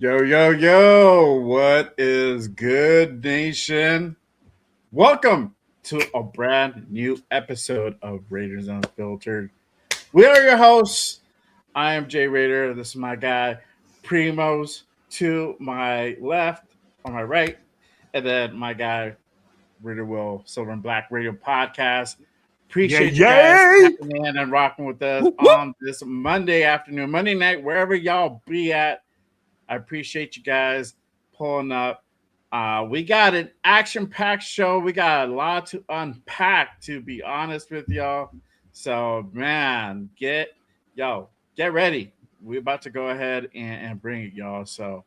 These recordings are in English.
Yo, yo, yo, what is good, nation? Welcome to a brand new episode of Raiders Unfiltered. We are your hosts. I am Jay Raider. This is my guy, Primos, to my left, on my right, and then my guy, Raider Will, Silver and Black Radio Podcast. Appreciate you guys Yay! tapping in and rocking with us Whoop, whoop. on this Monday afternoon, Monday night, wherever y'all be at. I appreciate you guys pulling up. We got an action-packed show. We got a lot to unpack, to be honest with y'all. So, man, get ready. We're about to go ahead and bring it, y'all. So,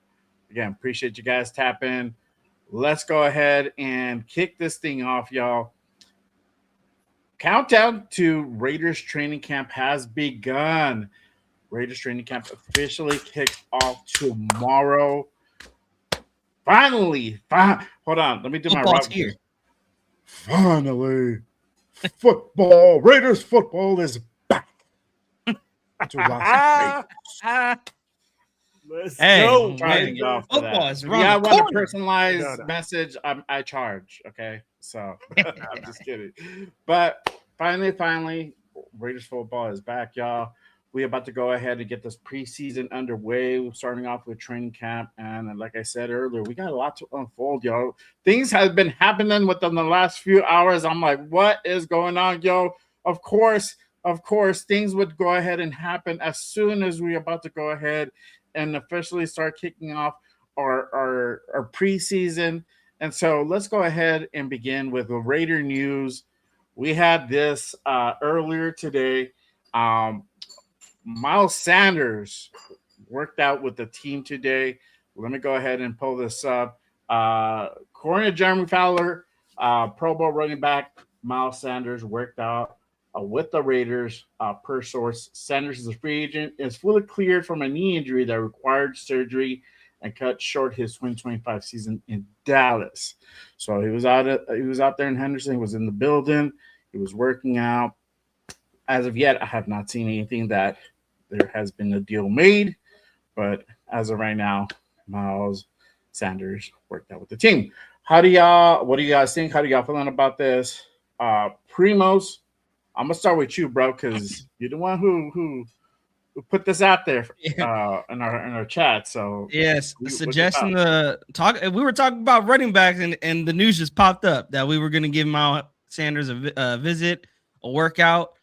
again, appreciate you guys tapping. Let's go ahead and kick this thing off, y'all. Countdown to Raiders training camp has begun. Raiders training camp officially kicks off tomorrow. Finally, hold on. Let me do Football's my here. Finally, football. Raiders football is back. To Las Vegas. Let's Hey, go. Charging y'all for Football that. is If around you the want a corner. personalized No. message, I charge. Okay, so I'm just kidding. But finally, Raiders football is back, y'all. We're about to go ahead and get this preseason underway. We're starting off with training camp, and like I said earlier, we got a lot to unfold, y'all. Things have been happening within the last few hours. I'm like, what is going on, yo? Of course, things would go ahead and happen as soon as we're about to go ahead and officially start kicking off our preseason. And so let's go ahead and begin with the Raider news. We had this earlier today. Miles Sanders worked out with the team today. Let me go ahead and pull this up. According to Jeremy Fowler, Pro Bowl running back Miles Sanders worked out with the Raiders. Per source, Sanders is a free agent, is fully cleared from a knee injury that required surgery and cut short his 2025 season in Dallas. So he was out there in Henderson. He was in the building. He was working out. As of yet, I have not seen anything that there has been a deal made, but as of right now, Miles Sanders worked out with the team. What do you guys think? How do y'all feeling about this? Primos, I'm gonna start with you, bro, because you're the one who put this out there in our chat. So Yes, suggesting the talk. We were talking about running backs, and the news just popped up that we were going to give Miles Sanders a visit, a workout.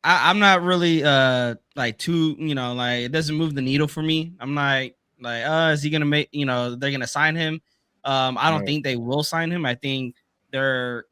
I'm not really like too, like it doesn't move the needle for me. I'm not like is he gonna make, they're gonna sign him. I don't think they will sign him. I think they're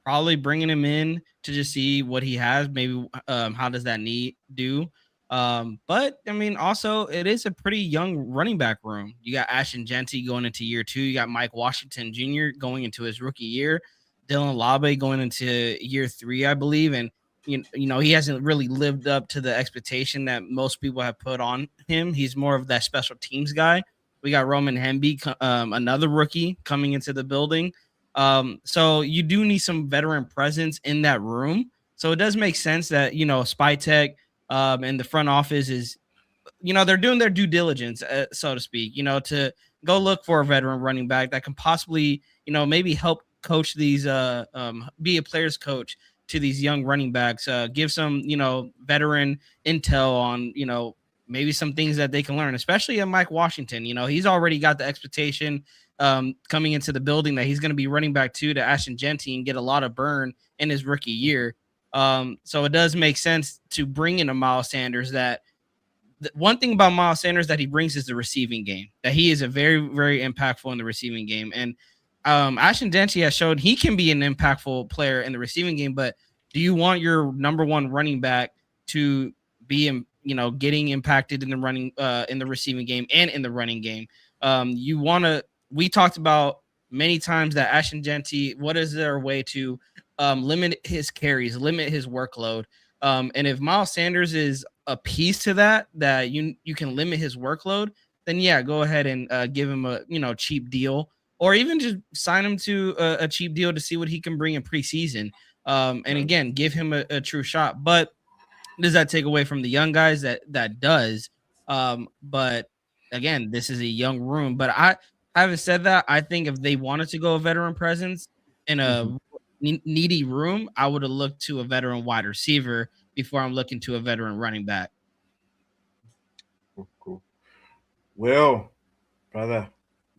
probably bringing him in to just see what he has. Maybe how does that knee do? But I mean, also it is a pretty young running back room. You got Ashton Genty going into year 2. You got Mike Washington Jr. going into his rookie year. Dylan Labe going into year 3, I believe, and you know he hasn't really lived up to the expectation that most people have put on him. He's more of that special teams guy. We got Roman Hemby, another rookie coming into the building. So you do need some veteran presence in that room. So it does make sense that Spytech and the front office is, they're doing their due diligence, so to speak. To go look for a veteran running back that can possibly, maybe help coach these, be a player's coach to these young running backs, give some, veteran intel on, maybe some things that they can learn, especially at Mike Washington. He's already got the expectation coming into the building that he's going to be running back to Ashton Genty and get a lot of burn in his rookie year. So it does make sense to bring in a Miles Sanders. That one thing about Miles Sanders that he brings is the receiving game, that he is a very, very impactful in the receiving game. And Ashton Genty has shown he can be an impactful player in the receiving game, but do you want your number one running back to be, getting impacted in the running, in the receiving game and in the running game? We talked about many times that Ashton Genty, what is their way to limit his carries, limit his workload? And if Miles Sanders is a piece to that you can limit his workload, then yeah, go ahead and give him a cheap deal, or even just sign him to a cheap deal to see what he can bring in preseason. And again, give him a true shot. But does that take away from the young guys? That does. But again, this is a young room. But I haven't said that. I think if they wanted to go a veteran presence in a needy room, I would have looked to a veteran wide receiver before I'm looking to a veteran running back. Cool. Will, brother,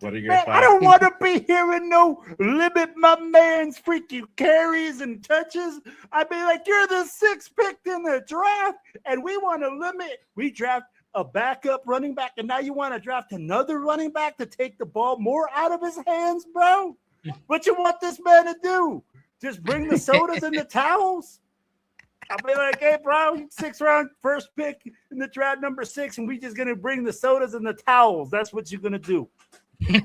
what are your Man, thoughts? I don't want to be hearing no limit my man's freaking carries and touches. I mean, like, you're the 6th pick in the draft, and we want to limit. We draft a backup running back, and now you want to draft another running back to take the ball more out of his hands, bro? What you want this man to do? Just bring the sodas and the towels? I'll be like, hey, bro, 6th round, first pick in the draft, number 6, and we just going to bring the sodas and the towels. That's what you're going to do.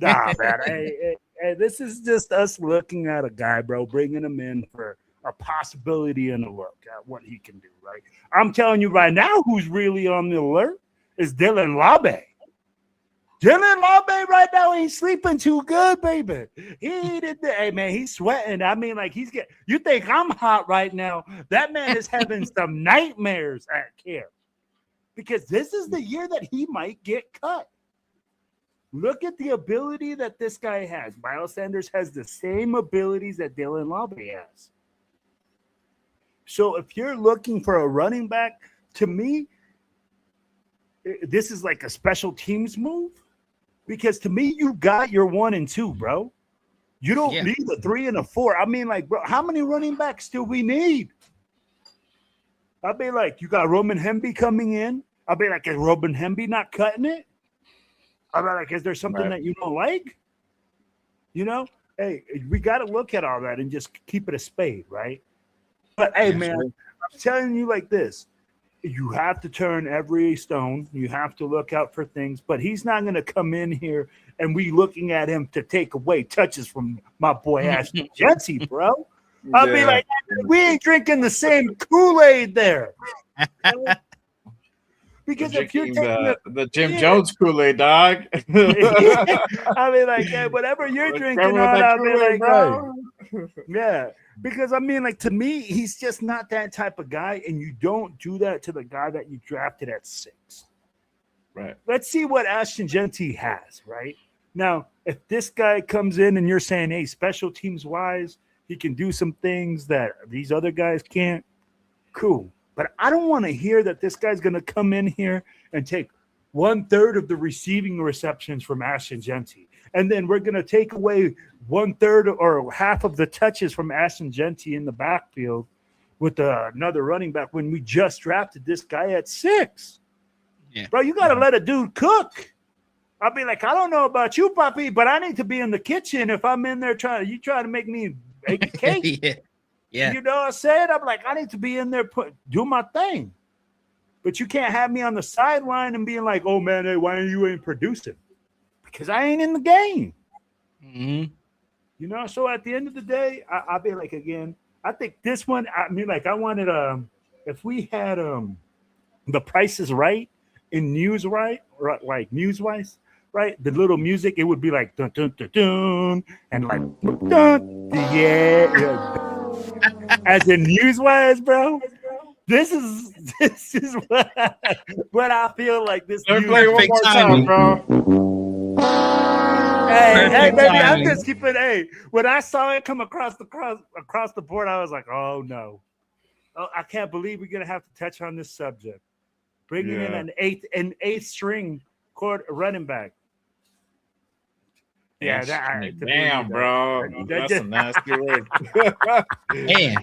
Nah, man. Hey, this is just us looking at a guy, bro, bringing him in for a possibility and a look at what he can do, right? I'm telling you right now, who's really on the alert is Dylan Labe. Dylan Labe right now ain't sleeping too good, baby. Hey, man, he's sweating. I mean, like, you think I'm hot right now. That man is having some nightmares at camp because this is the year that he might get cut. Look at the ability that this guy has. Miles Sanders has the same abilities that Dylan Labe has. So if you're looking for a running back, to me, this is like a special teams move. Because to me, you got your 1 and 2, bro. You don't need a 3 and a 4. I mean, like, bro, how many running backs do we need? I'll be like, you got Roman Hemby coming in. I'll be like, is Roman Hemby not cutting it? I'll be like, is there something that you don't like? You know? Hey, we got to look at all that and just keep it a spade, right? But, hey, man, I'm telling you like this. You have to turn every stone. You have to look out for things. But he's not going to come in here and we looking at him to take away touches from my boy Ashton Jesse, bro. I'll be like, we ain't drinking the same Kool-Aid there. Because if you're taking the Jim Jones Kool-Aid, dog. I mean, like, hey, whatever you're drinking on, I'll be like, bro. Yeah. Because, I mean, like, to me, he's just not that type of guy, and you don't do that to the guy that you drafted at 6. Right. Let's see what Ashton Jesse has, right? Now, if this guy comes in and you're saying, hey, special teams-wise, he can do some things that these other guys can't, cool. But I don't want to hear that this guy's going to come in here and take 1/3 of the receiving receptions from Ashton Jesse. And then we're going to take away 1/3 or half of the touches from Ashton Jesse in the backfield with another running back when we just drafted this guy at 6. Yeah. Bro, you got to let a dude cook. I'll be like, I don't know about you, Papi, but I need to be in the kitchen if I'm in there trying to make me make a cake. Yeah. You know what I'm saying? I'm like, I need to be in there do my thing. But you can't have me on the sideline and being like, oh, man, hey, why are you ain't producing? Because I ain't in the game. Mm-hmm. You know, so at the end of the day, I'll be like, again, I think this one, I mean, like, I wanted, if we had The Price is Right in news, right? Like news-wise, right? The little music, it would be like, dun, dun, dun, dun, and like, dun, yeah. As in news-wise, bro. This is what I feel like this. Let me play one more time, bro. Hey, baby, I'm just keeping. Hey, when I saw it come across the board, I was like, oh no, I can't believe we're gonna have to touch on this subject. Bringing in an eighth string running back. Yeah, damn, bro, that's a nasty word. Man.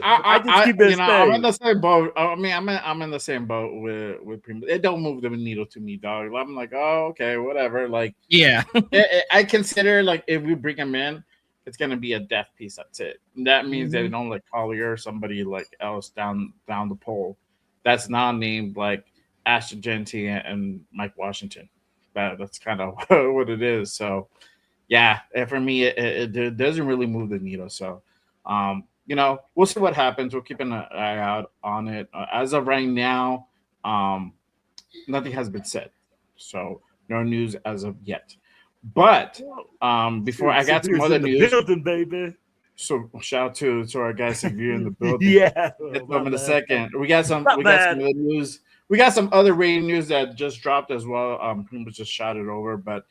I just keep it. I'm in the same boat. I mean, I'm in the same boat with Primo. It don't move the needle to me, dog. I'm like, oh, okay, whatever. Like, yeah, I consider like if we bring him in, it's gonna be a death piece. That's it. And that means they don't like Collier or somebody like else down the pole. That's not named like Ashton Jesse and Mike Washington. That's kind of what it is. So, yeah, for me, it doesn't really move the needle. So, you know, we'll see what happens. We'll keep an eye out on it. As of right now, nothing has been said. So no news as of yet. But before I got some other news, building, baby. So shout out to our guys if you're in the building. Yeah, Get them in a second. We got some other news we got some other rating news that just dropped as well. Pretty much just shot it over. But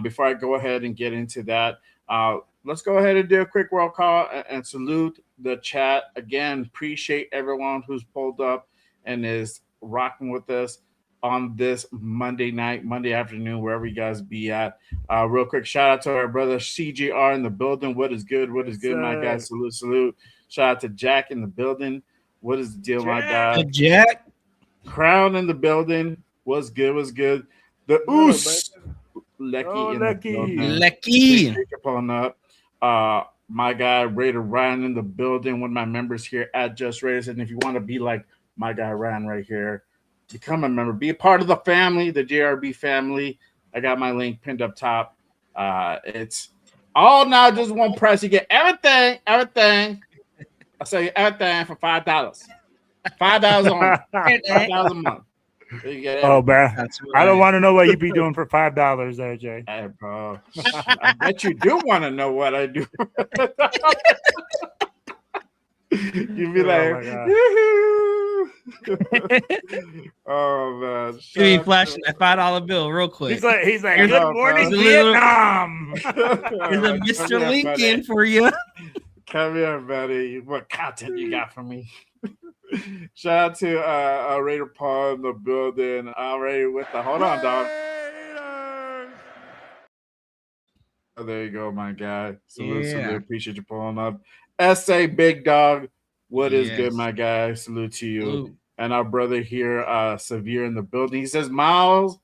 before I go ahead and get into that, let's go ahead and do a quick roll call and salute the chat again. Appreciate everyone who's pulled up and is rocking with us on this Monday night, Monday afternoon, wherever you guys be at. Real quick shout out to our brother CGR in the building. What is good? What is good, my guy? Salute, salute. Shout out to Jack in the building. What is the deal, my guy? Jack. Crown in the building. What's good? What's good? The Oos. Lecky in the building. Lecky. Pulling up. My guy Raider Ryan in the building. One of my members here at Just Raiders. And if you want to be like my guy Ryan right here, become a member. Be a part of the family, the JRB family. I got my link pinned up top. It's all now just one price. You get everything. I say everything for $5. $5 only. $5 a month. So you get oh, man. Right. I don't want to know what you be doing for $5 there, Jay. Hey, bro. I bet you do want to know what I do. You'd be like, oh man. You be flashing that $5 bill real quick. He's like, good morning, Vietnam. Here's a Mr. Lincoln for you. Come here, buddy. What content you got for me? Shout out to Raider Paul in the building. Already with the hold on, dog. Oh, there you go, my guy. Salute. Appreciate you pulling up. SA Big Dog. What is good, my guy? Salute to you. Salute. And our brother here, Severe in the building. He says Miles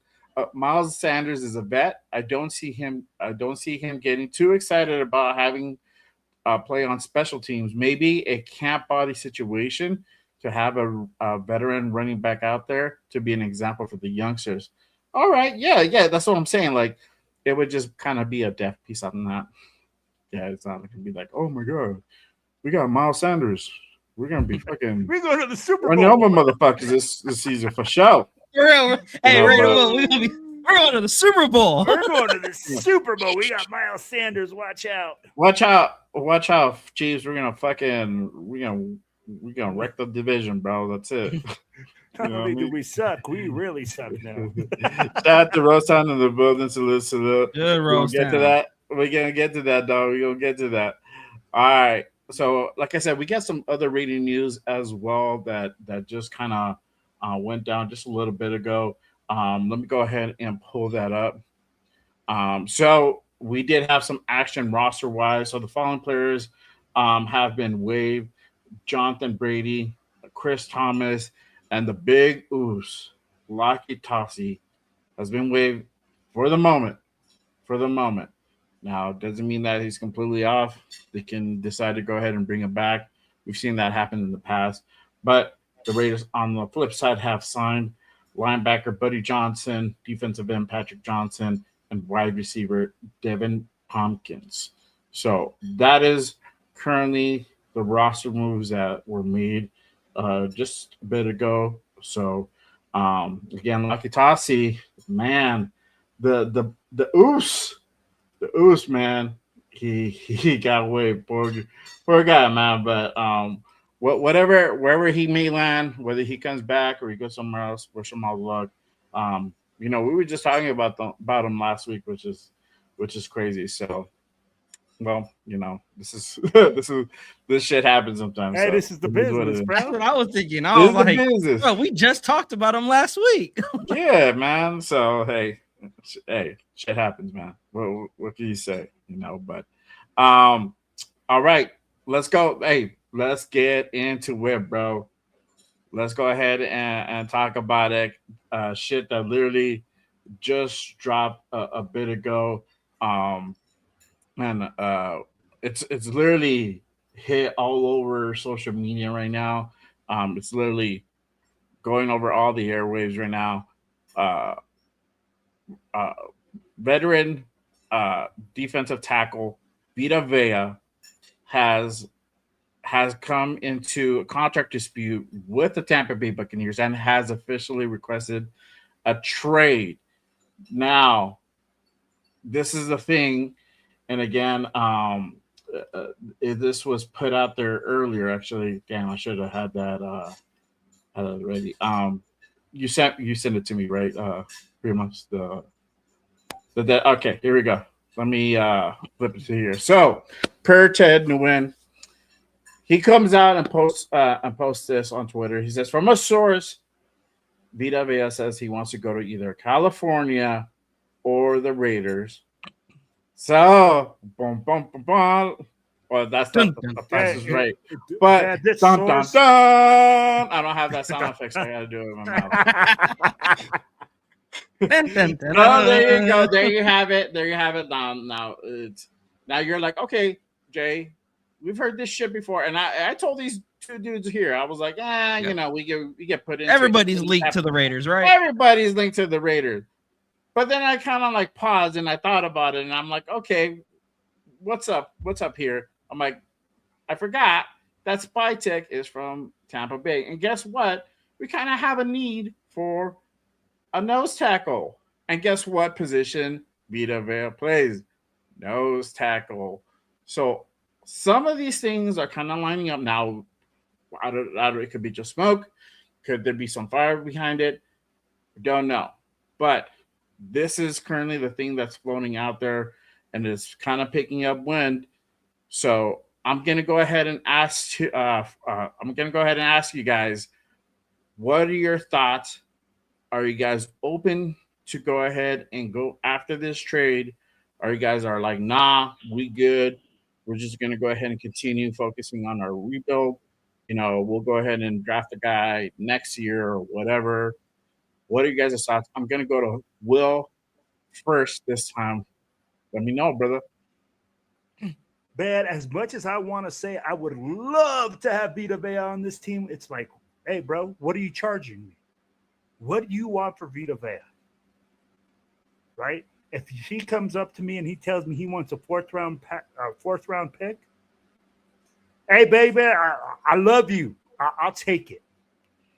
Sanders is a vet. I don't see him getting too excited about having play on special teams. Maybe a camp body situation to have a veteran running back out there to be an example for the youngsters. All right, yeah, that's what I'm saying. Like, it would just kind of be a death piece on that. Yeah, it's not going to be like, oh my god, we got Miles Sanders. We're gonna be fucking. We're going to the Super Bowl. Running over motherfuckers this season for sure. Hey, Raider, we're going to the Super Bowl. We're going to the Super Bowl. We got Miles Sanders. Watch out. Watch out, Chiefs. We're gonna wreck the division, bro. That's it. Not only do we suck, we really suck now. Shout out to Roseanne in the building. Salute. Good, Roseanne. We're gonna get to that, dog. We're gonna get to that. All right. So, like I said, we got some other rating news as well that just kind of went down just a little bit ago. Let me go ahead and pull that up. So we did have some action roster wise. So the following players have been waived: Jonathan Brady, Chris Thomas, and the big Oos, Lucky Tossie, has been waived for the moment. Now, it doesn't mean that he's completely off. They can decide to go ahead and bring him back. We've seen that happen in the past. But the Raiders, on the flip side, have signed linebacker Buddy Johnson, defensive end Patrick Johnson, and wide receiver Devin Tompkins. So that is currently the roster moves that were made just a bit ago. So, again, Lucky Tossie, man, the Oos. The Oos, man, he got away. Poor guy, man. But wherever he may land, whether he comes back or he goes somewhere else, wish him all luck. We were just talking about him last week, which is crazy. So, well, this shit happens sometimes. Hey, so this is the business, bro. That's what I was thinking. I was like, bro, we just talked about him last week. Yeah, man. So hey, shit happens, man. What can you say? But all right, let's go. Hey, let's get into it, bro. Let's go ahead and talk about it. Shit that literally just dropped a bit ago. It's literally hit all over social media right now. It's literally going over all the airwaves right now. Veteran defensive tackle Vita Vea has come into a contract dispute with the Tampa Bay Buccaneers and has officially requested a trade. Now, this is the thing, and again, this was put out there earlier. Actually, damn, I should have had that ready. you sent it to me, right? Pretty much okay, here we go. Let me flip it to here. So per Ted Nguyen, he comes out and posts this on Twitter. He says, from a source, Vita Vea says he wants to go to either California or the Raiders. So boom, boom, boom, boom. Well, that's the price is right. But dun, dun, dun, I don't have that sound effect, so I gotta do it with my mouth. No, there you go. There you have it. There you have it. Now you're like, okay, Jay, we've heard this shit before, and I told these two dudes here, I was like, you know, we get put in. Everybody's linked to the Raiders, right? Everybody's linked to the Raiders. But then I kind of like paused and I thought about it, and I'm like, okay, what's up? What's up here? I'm like, I forgot that Spy Tech is from Tampa Bay, and guess what? We kind of have a need for a nose tackle. And guess what position Vita Vea plays? Nose tackle. So some of these things are kind of lining up now. It could be just smoke. Could there be some fire behind it? Don't know. But this is currently the thing that's floating out there, and it's kind of picking up wind. So I'm gonna go ahead and ask. I'm gonna go ahead and ask you guys, what are your thoughts? Are you guys open to go ahead and go after this trade? Or you guys are like, nah, we good. We're just going to go ahead and continue focusing on our rebuild. You know, we'll go ahead and draft a guy next year or whatever. What are you guys' thoughts? I'm going to go to Will first this time. Let me know, brother. Man, as much as I want to say I would love to have Vita Vea on this team, it's like, hey, bro, what are you charging me? What do you want for Vita Vea? Right? If he comes up to me and he tells me he wants a fourth round pick, hey, baby, I love you. I'll take it.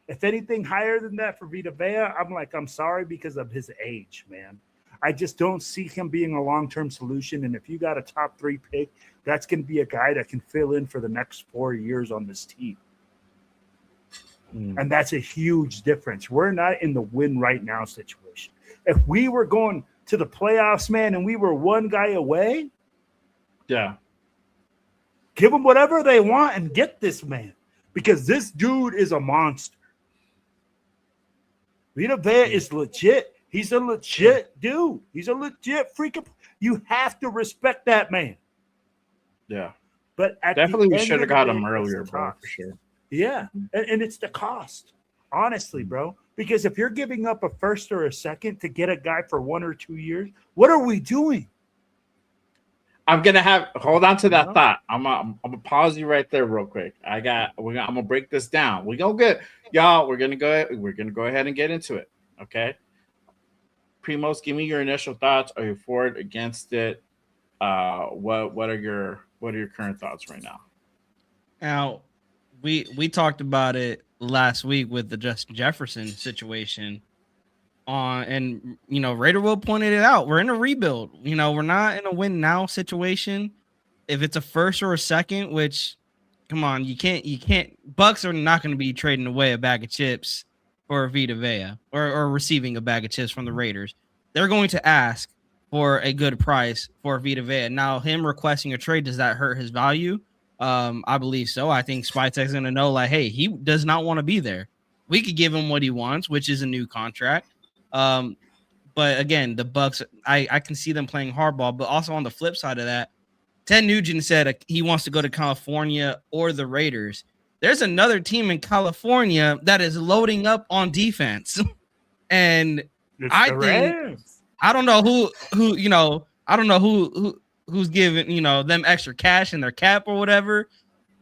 If anything higher than that for Vita Vea, I'm like, I'm sorry because of his age, man. I just don't see him being a long-term solution. And if you got a top 3 pick, that's going to be a guy that can fill in for the next 4 years on this team. And that's a huge difference. We're not in the win right now situation. If we were going to the playoffs, man, and we were one guy away, yeah, give them whatever they want and get this man, because this dude is a monster. Vita Vea is legit. He's a legit dude. He's a legit freaking. You have to respect that man. Yeah, but definitely we should have got him earlier, bro, for sure. Yeah, and it's the cost, honestly, bro. Because if you're giving up a first or a second to get a guy for 1 or 2 years, what are we doing? I'm gonna hold on to that thought. I'm gonna pause you right there real quick. I'm gonna break this down. We're gonna go ahead and get into it. Okay. Primos, give me your initial thoughts. Are you for it, against it? What are your current thoughts right now? Now, we talked about it last week with the Justin Jefferson situation. And you know, Raider Will pointed it out. We're in a rebuild. You know, we're not in a win now situation. If it's a first or a second, which, come on, you can't. Bucks are not going to be trading away a bag of chips for Vita Vea or receiving a bag of chips from the Raiders. They're going to ask for a good price for Vita Vea. Now, him requesting a trade, does that hurt his value? I believe so. I think Spytek's going to know, like, hey, he does not want to be there. We could give him what he wants, which is a new contract. But again, the Bucks, I can see them playing hardball. But also on the flip side of that, Ted Nugent said he wants to go to California or the Raiders. There's another team in California that is loading up on defense, and I don't know who's giving them extra cash in their cap or whatever,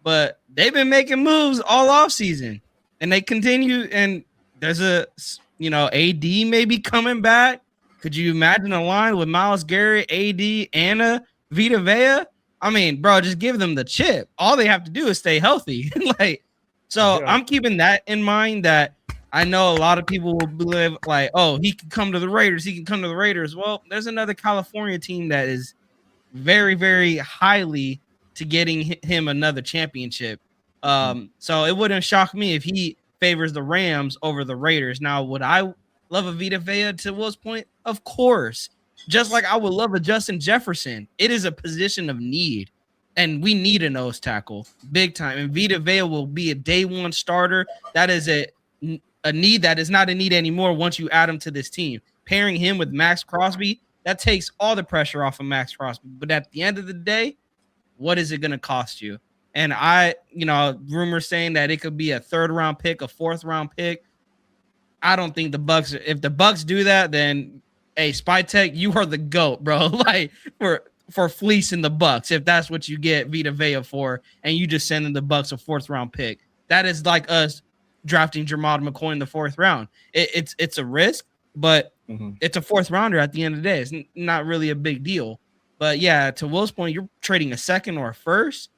but they've been making moves all off season, and they continue. And there's a AD maybe coming back. Could you imagine a line with Myles Garrett, AD, Anna, Vita Vea? I mean, bro, just give them the chip. All they have to do is stay healthy. I'm keeping that in mind, that I know a lot of people will believe, like, oh, he can come to the Raiders. He can come to the Raiders. Well, there's another California team that is very, very highly to getting him another championship. So it wouldn't shock me if he favors the Rams over the Raiders. Now, would I love a Vita Vea to Will's point? Of course. Just like I would love a Justin Jefferson. It is a position of need, and we need a nose tackle big time. And Vita Vea will be a day one starter. That is a need that is not a need anymore once you add him to this team. Pairing him with Max Crosby, that takes all the pressure off of Max Crosby. But at the end of the day, what is it going to cost you? And rumors saying that it could be a 3rd round pick, a 4th round pick. I don't think the Bucks, if the Bucks do that, then hey, Spytech, you are the GOAT, bro. Like for fleecing the Bucks, if that's what you get Vita Vea for, and you just sending the Bucks a 4th round pick. That is like us drafting Jermod McCoy in the 4th round. It's a risk, but it's a 4th rounder at the end of the day. It's not really a big deal. But yeah, to Will's point, you're trading a 2nd or a 1st.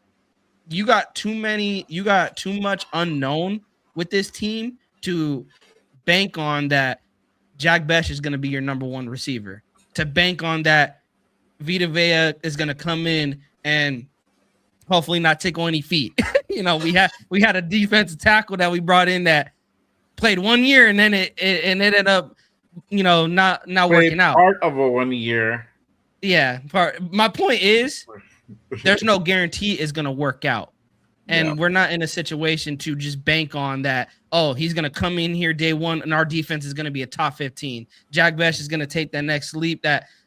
You got too much unknown with this team to bank on that Jack Besh is going to be your number 1 receiver, to bank on that Vita Vea is going to come in and hopefully not tickle any feet. We had a defensive tackle that we brought in that played 1 year and then it ended up, not working out. Part of a 1 year. Yeah. My point is there's no guarantee it's going to work out. And we're not in a situation to just bank on that. Oh, he's going to come in here day one and our defense is going to be a top 15. Jack Besh is going to take that next leap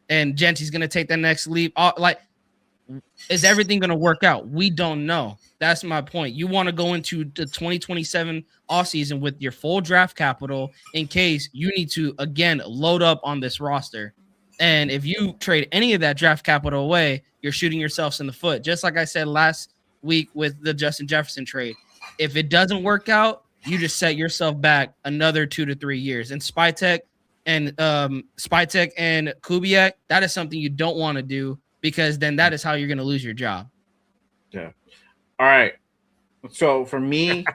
and Genty's going to take that next leap. Is everything going to work out? We don't know. That's my point. You want to go into the 2027 offseason with your full draft capital in case you need to, again, load up on this roster. And if you trade any of that draft capital away, you're shooting yourselves in the foot. Just like I said last week with the Justin Jefferson trade. If it doesn't work out, you just set yourself back another 2 to 3 years. And Spytech and Kubiak, that is something you don't want to do because then that is how you're going to lose your job. Yeah. All right. So for me,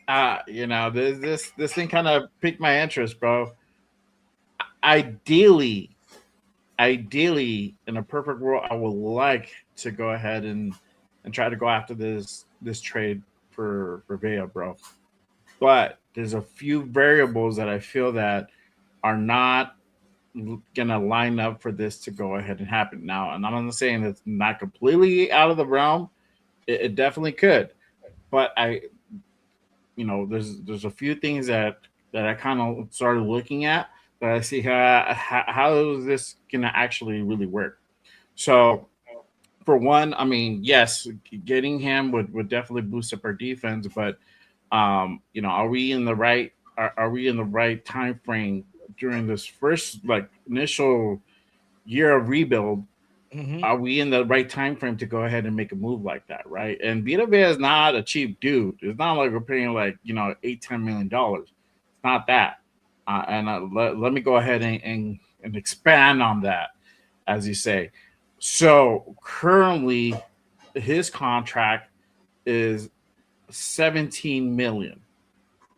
this thing kind of piqued my interest, bro. Ideally, in a perfect world, I would like to go ahead and try to go after this trade for Vea, bro. But there's a few variables that I feel that are not gonna line up for this to go ahead and happen now. And I'm not saying it's not completely out of the realm. It definitely could, but there's a few things that I kind of started looking at that I see how is this gonna actually really work. So for one, I mean, yes, getting him would definitely boost up our defense, but are we in the right time frame during this first initial year of rebuild? Mm-hmm. Are we in the right time frame to go ahead and make a move like that, right? And Vita Vea is not a cheap dude. It's not like we're paying $8-10 million. It's not that. Let me go ahead and expand on that, as you say. So currently, his contract is $17 million.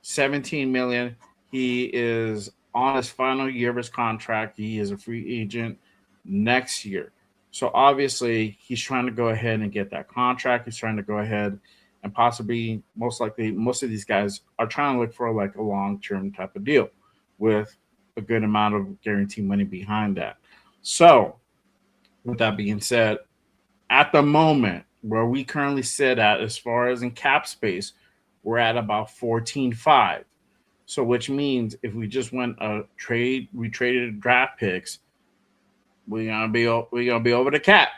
$17 million. He is on his final year of his contract. He is a free agent next year. So obviously, he's trying to go ahead and get that contract. He's trying to go ahead and possibly, most likely, most of these guys are trying to look for a long-term type of deal with a good amount of guaranteed money behind that. So with that being said, at the moment where we currently sit at, as far as in cap space, we're at about 14.5. So which means if we just went we traded draft picks, we're gonna be over the cap.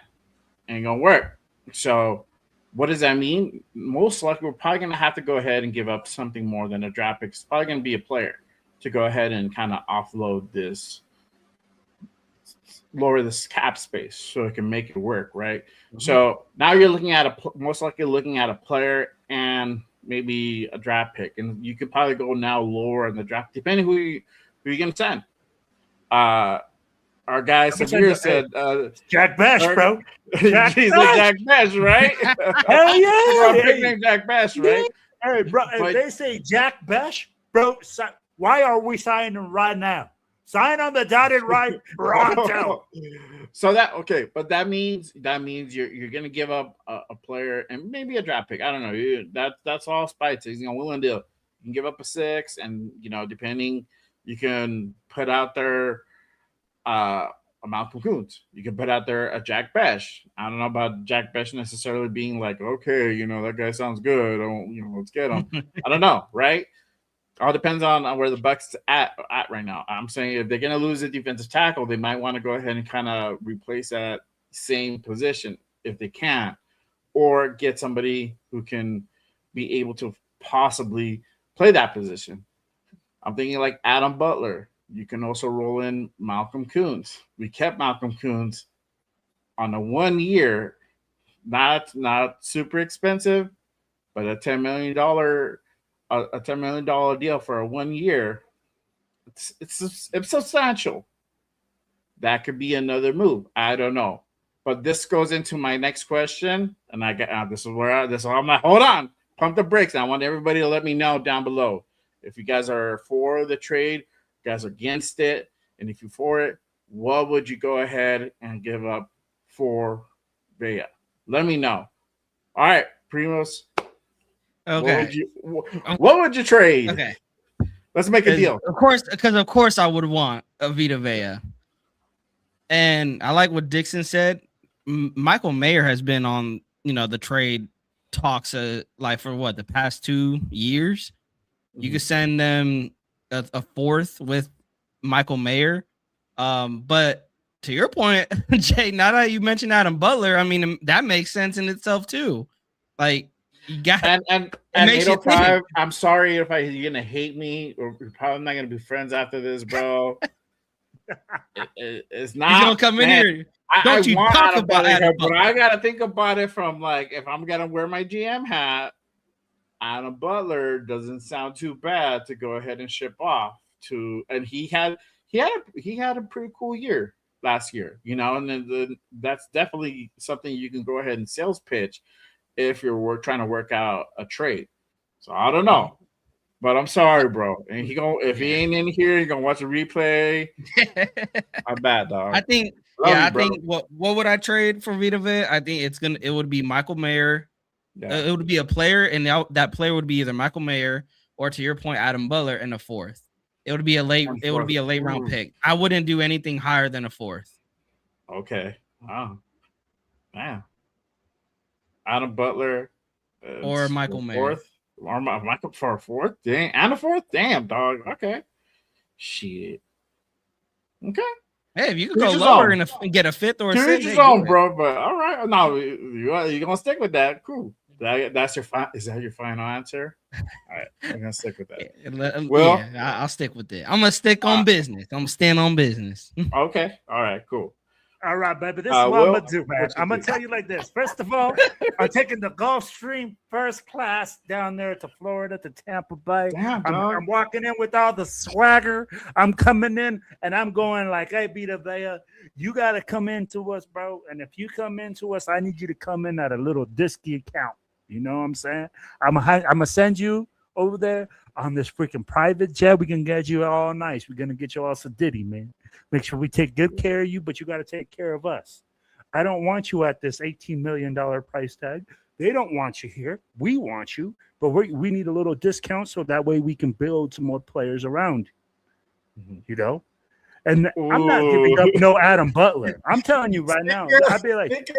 Ain't gonna work. So what does that mean? Most likely we're probably gonna have to go ahead and give up something more than a draft pick. It's probably gonna be a player to go ahead and kind of offload this, lower this cap space so it can make it work, right? Mm-hmm. So now you're looking at most likely looking at a player and maybe a draft pick, and you could probably go now lower in the draft depending who you're gonna send. Our guy Samir said Jack Besh, bro. He's like Jack Besh, right? Hell yeah! Big name Jack Besh, right? Hey, bro, if they say Jack Besh, bro, why are we signing him right now? Sign on the dotted right, pronto. So but that means you're gonna give up a player and maybe a draft pick. I don't know. That's all Spite is. Willing to You can give up a 6, and depending, you can put out there a Malcolm Kuntz. You can put out there a Jack Besh. I don't know about Jack Besh necessarily being like, okay, that guy sounds good. Let's get him. I don't know, right? All depends on where the Bucks at right now. I'm saying if they're going to lose a defensive tackle, they might want to go ahead and kind of replace that same position if they can, or get somebody who can be able to possibly play that position. I'm thinking like Adam Butler. You can also roll in Malcolm Kuntz. We kept Malcolm Kuntz on a 1 year, not super expensive, but a $10 million deal for a 1 year. It's substantial. That could be another move. I don't know. But this goes into my next question, and I got this is where I'm like, hold on, pump the brakes. I want everybody to let me know down below if you guys are for the trade, you guys are against it, and if you're for it, what would you go ahead and give up for Vea? Let me know. All right, Primos. Okay. What would you trade? Okay. Let's make a deal. Of course, I would want a Vita Vea. And I like what Dixon said. Michael Mayer has been on, the trade talks like for what, the past 2 years. Mm-hmm. You could send them a fourth with Michael Mayer. But to your point, Jay, now that you mentioned Adam Butler, I mean, that makes sense in itself too. Like, you got and 805. I'm sorry if you're gonna hate me, or we're probably not gonna be friends after this, bro. It's not. He's gonna come in here. Don't you talk about Adam Butler. But I gotta think about it from like, if I'm gonna wear my GM hat, Adam Butler doesn't sound too bad to go ahead and ship off to. And he had a pretty cool year last year, and then that's definitely something you can go ahead and sales pitch if you're trying to work out a trade. So I don't know, but I'm sorry, bro. And if he ain't in here, he's gonna watch a replay. I'm bad, dog. I think what would I trade for Vita Vea? I think it would be Michael Mayer. Yeah. It would be a player, and that player would be either Michael Mayer or, to your point, Adam Butler in a fourth. It would be a late round pick. I wouldn't do anything higher than a fourth. Okay. Wow. Man. Adam Butler or Michael Mayer. Fourth. Or Michael for a fourth? Dang. And a fourth? Damn, dog. Okay. Shit. Okay. Hey, if you could go lower and get a fifth or a sixth. Here's your bro. But all right. No, you're gonna stick with that. Cool. That's your is that your final answer? All right, I'm gonna stick with that. Well, I'll stick with it. I'm gonna stick on business. I'm gonna stand on business. Okay. All right. Cool. All right, baby. This is what I'm gonna do, man. I'm gonna tell you like this. First of all, I'm taking the Gulfstream first class down there to Florida, to Tampa Bay. Damn, I'm walking in with all the swagger. I'm coming in and I'm going like, "Hey, Vita Vea, you gotta come into us, bro. And if you come into us, I need you to come in at a little disky account. You know what I'm saying? I'm gonna send you over there on this freaking private jet. We can get you all nice. We're gonna get you all sedity, man. Make sure we take good care of you, but you got to take care of us. I don't want you at this $18 million price tag. They don't want you here. We want you, but we need a little discount so that way we can build some more players around, And I'm not giving up no Adam Butler. I'm telling you right now. I'd be like,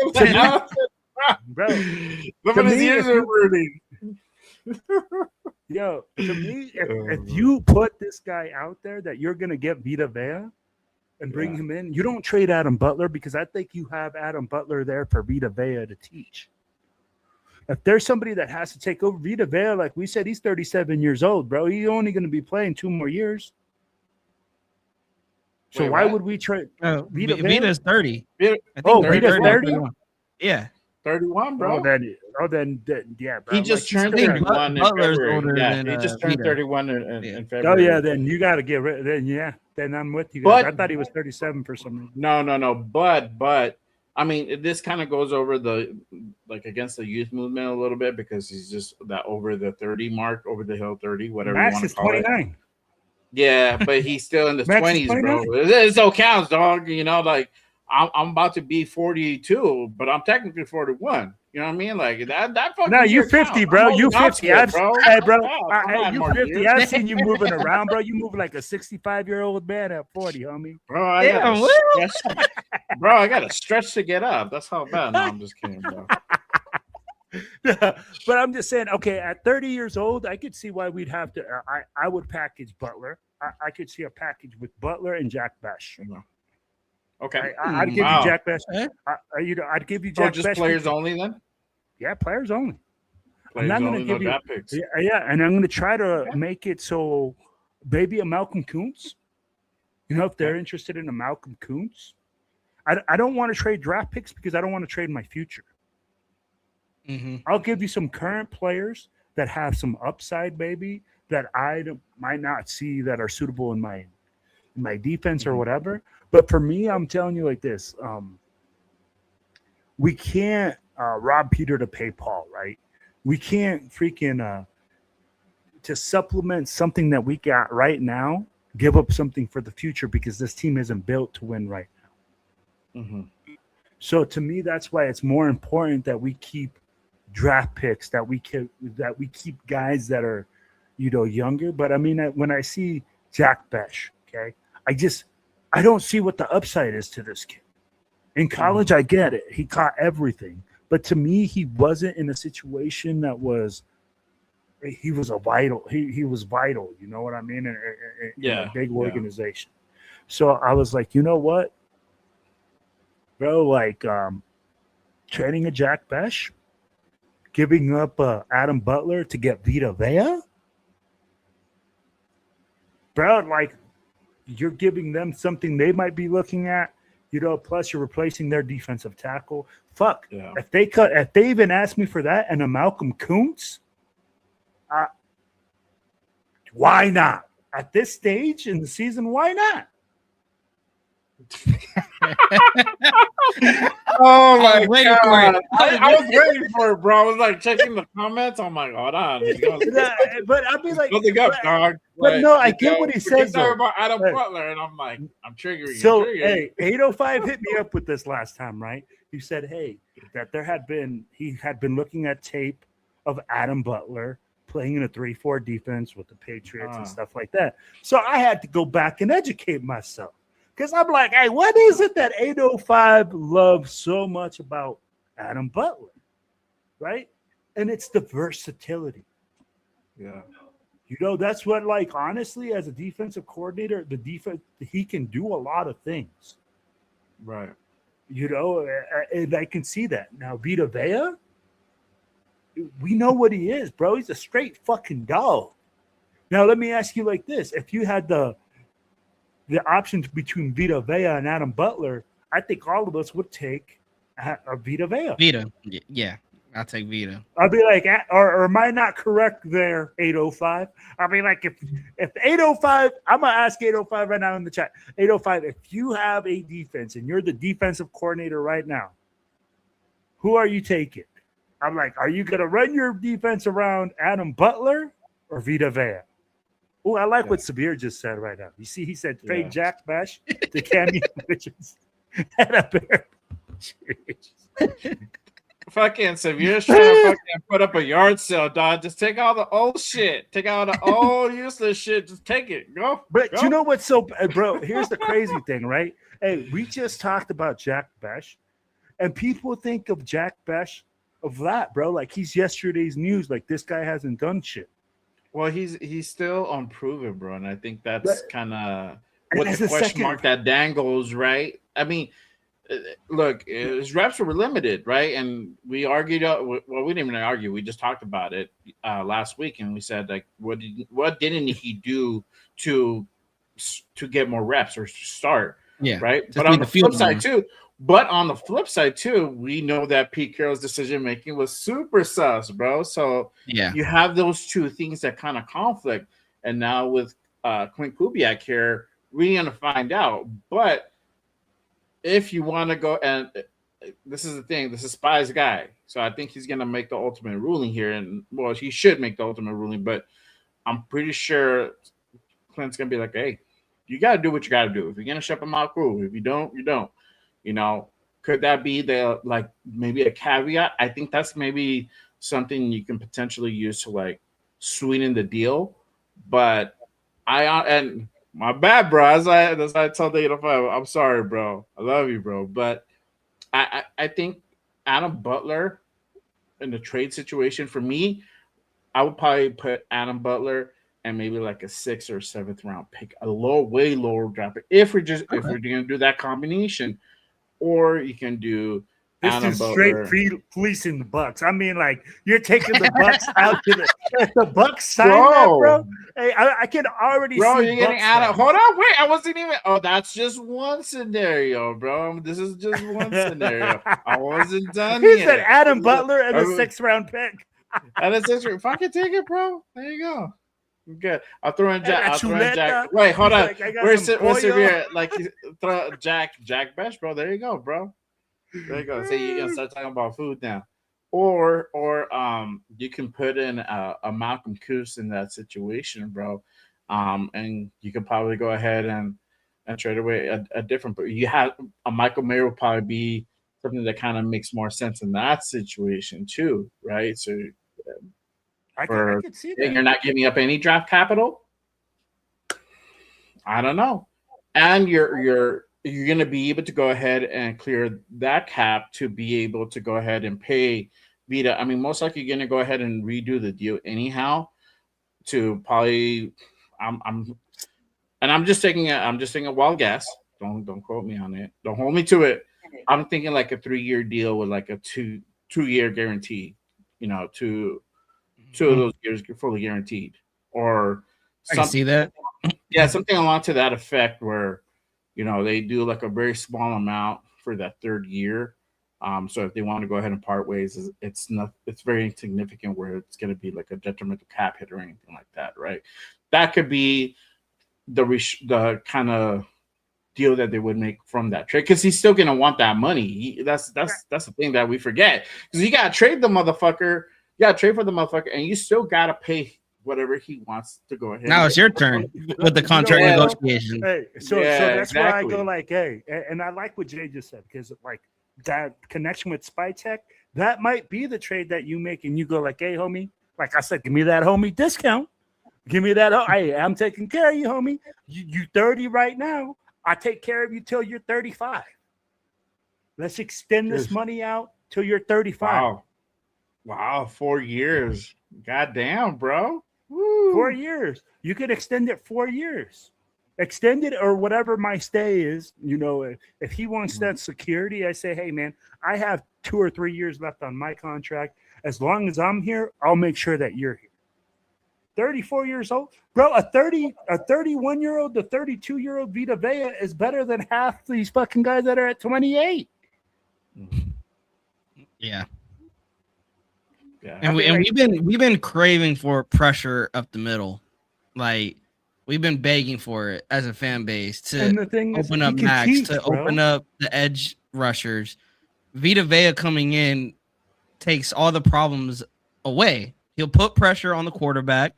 bro, to me, to me, if you put this guy out there that you're going to get Vita Vea, and bring him in. You don't trade Adam Butler because I think you have Adam Butler there for Vita Vea to teach. If there's somebody that has to take over Vita Vea, like we said, he's 37 years old, bro. He's only going to be playing 2 more years. So why would we trade Vita? Vita's 30. Vita's 30? Yeah. 31, bro. Then yeah, bro. He just turned 31 in February. He just turned 31 in February. Oh, yeah, then you got to get rid of it. Then I'm with you guys. I thought he was 37 for some reason. No. But I mean, this kind of goes over against the youth movement a little bit because he's just that over the 30 mark, over the hill 30, whatever Max you want is to call 29. it. Yeah, but he's still in the 20s, bro. It still counts, dog. I'm about to be 42, but I'm technically 41. You know what I mean? Like that fucking No, you year 50, counts. bro. I'm You holding on 50. to it, bro. Hey, bro. Yeah, I'm Hey, adding you more 50. years. I've seen you moving around, bro. You moving like a 65-year-old man at 40, homie. Bro, I Damn, gotta Will. stretch. Bro, I gotta stretch to get up. That's how bad. No, I'm just kidding, bro. But I'm just saying, okay, at 30 years old, I could see why we'd have to. I would package Butler. I could see a package with Butler and Jack Bash. Okay. I'd give Wow. you Jack Bash. Eh? I'd give you So Jack just Bash. players only then? Yeah, players only. Players I'm not only, gonna no give you. draft picks. Yeah, and I'm going to try to make it so maybe a Malcolm Kuntz. You know, if they're interested in a Malcolm Kuntz, I don't want to trade draft picks because I don't want to trade my future. Mm-hmm. I'll give you some current players that have some upside, baby, that might not see that are suitable in my defense or whatever. But for me, I'm telling you like this: we can't rob Peter to pay Paul, right? We can't freaking to supplement something that we got right now, give up something for the future because this team isn't built to win right now. Mm-hmm. So to me, that's why it's more important that we keep draft picks, that we keep guys that are, younger. But I mean, when I see Jack Besh, okay, I don't see what the upside is to this kid. In college, I get it; he caught everything, but to me, he wasn't in a situation that was. He was vital. He was vital. You know what I mean? In a big organization. So I was like, you know what, bro? Like trading a Jack Besh, giving up Adam Butler to get Vita Vea, bro. Like you're giving them something they might be looking at. Plus you're replacing their defensive tackle. Fuck. Yeah. If they even asked me for that and a Malcolm Kuntz. Why not? At this stage in the season, why not? Oh my I was waiting for god! it. I was waiting for it, bro. I was like checking the comments. I'm like, hold on. He's going But I'd be like, nothing up, dog. but no, I get what he says. Talking Though. about Adam Hey. Butler, and I'm like, I'm triggering. So, triggering. hey, 805 hit me up with this last time, right? He said, hey, that he had been looking at tape of Adam Butler playing in a 3-4 defense with the Patriots and stuff like that. So I had to go back and educate myself. Because I'm like, hey, what is it that 805 loves so much about Adam Butler? Right? And it's the versatility. Yeah. That's what, like, honestly, as a defensive coordinator, the defense, he can do a lot of things. Right. And I can see that. Now, Vita Vea, we know what he is, bro. He's a straight fucking dog. Now, let me ask you like this. If you had the options between Vita Vea and Adam Butler, I think all of us would take a Vita Vea. Vita. Yeah, I'll take Vita. I'll be like, or am I not correct there, 805? I'll be like, if 805, I'm going to ask 805 right now in the chat. 805, if you have a defense and you're the defensive coordinator right now, who are you taking? I'm like, are you going to run your defense around Adam Butler or Vita Vea? Oh, I like what Sabir just said right now. You see, he said trade Jack Bash to Cammy Richards and a bear. Fucking Severe's trying to fucking put up a yard sale, dog. Just take all the old shit. Take all the old useless shit. Just take it. Go. But go. you know what's so, bro? Here's the crazy thing, right? Hey, we just talked about Jack Bash, and people think of Jack Bash of that, bro. Like he's yesterday's news. Like this guy hasn't done shit. Well, he's still unproven, bro, and I think that's kind of what as the a question second- mark that dangles, right? I mean, look, his reps were limited, right? And we argued. Well, we didn't even argue. We just talked about it last week, and we said like, what didn't he do to get more reps or to start? Yeah, right. But on the flip side too. But on the flip side too, we know that Pete Carroll's decision making was super sus, bro. So you have those two things that kind of conflict. And now with Clint Kubiak here, we're gonna find out. But if you want to go, and this is the thing, this is Spy's guy, so I think he's gonna make the ultimate ruling here, and well, he should make the ultimate ruling. But I'm pretty sure Clint's gonna be like, hey, you gotta do what you gotta do. If you're gonna ship him out, cool. If you don't, you don't. You know, could that be the like maybe a caveat? I think that's maybe something you can potentially use to like sweeten the deal. But and my bad, bro. As I told the 805, I'm sorry, bro. I love you, bro. But I think Adam Butler in the trade situation for me, I would probably put Adam Butler and maybe like a 6th or 7th round pick, a way lower draft pick. If we're gonna do that combination, or you can do This Adam is straight Butler. fleecing the Bucks. I mean, like you're taking the Bucks out to the. If the Bucks sign Bro. that, bro, hey, I can already Bro, see. you're getting Bucks Adam. fans. Hold on, wait. I wasn't even. Oh, that's just one scenario, bro. This is just one scenario. I wasn't done He yet. said Adam Butler and a 6th round pick. And it's just fucking take it, bro. There you go. Good. I'll throw in Jack. And a I'll throw in Jack. chuleta. Wait, hold He's on. like, I got Where's some Severe? Like throw Jack Best, bro. There you go, bro. There you go. So you can start talking about food now. Or you can put in a Malcolm Coos in that situation, bro. And you could probably go ahead and trade away a different, but you have a Michael Mayer will probably be something that kind of makes more sense in that situation too, right? So I could see that. you're not giving up any draft capital. I don't know, and you're going to be able to go ahead and clear that cap to be able to go ahead and pay Vita. I mean, most likely you're going to go ahead and redo the deal anyhow. To probably, I'm just taking a wild guess. Don't quote me on it. Don't hold me to it. I'm thinking like a 3-year deal with like a 2-year guarantee. You know, two of those years fully guaranteed, or I can see that. Yeah, something along to that effect, where you know they do like a very small amount for that 3rd year. So if they want to go ahead and part ways, it's very insignificant where it's going to be like a detrimental cap hit or anything like that, right? That could be the kind of deal that they would make from that trade, because he's still going to want that money. That's the thing that we forget, because you got to trade the motherfucker. You got to trade for the motherfucker, and you still got to pay whatever he wants to go ahead. Now it's your turn with the contract negotiation. Hey, so that's where I go like, hey, and I like what Jay just said, because like that connection with Spy Tech, that might be the trade that you make, and you go like, hey, homie, like I said, give me that homie discount. Give me that. Hey, I'm taking care of you, homie. You 30 right now. I take care of you till you're 35. Let's extend this money out till you're 35. Wow, 4 years. Goddamn, bro. Woo. 4 years. You could extend it 4 years. Extend it, or whatever my stay is. You know, if he wants that security, I say, hey, man, I have 2 or 3 years left on my contract. As long as I'm here, I'll make sure that you're here. 34 years old, bro. A 31-year-old, the 32-year-old Vita Vea is better than half these fucking guys that are at 28. Yeah. Yeah. And we've been craving for pressure up the middle. Like we've been begging for it as a fan base to open up Max, open up the edge rushers. Vita Vea coming in takes all the problems away. He'll put pressure on the quarterback.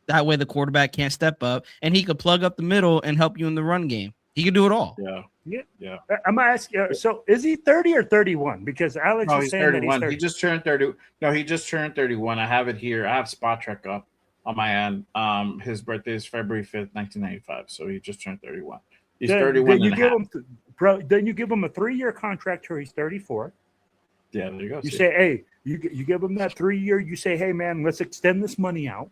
That way the quarterback can't step up, and he could plug up the middle and help you in the run game. He could do it all. Yeah. I'm gonna ask you. So, is he 30 or 31? Because Alex is saying 31. that he's 30. He just turned 30. No, he just turned 31. I have it here. I have Spot Trek up on my end. His birthday is February 5th, 1995. So he just turned 31. He's 31 then you give him a 3-year contract till he's 34. Yeah, there you go. You say, hey, you give him that 3-year. You say, hey, man, let's extend this money out.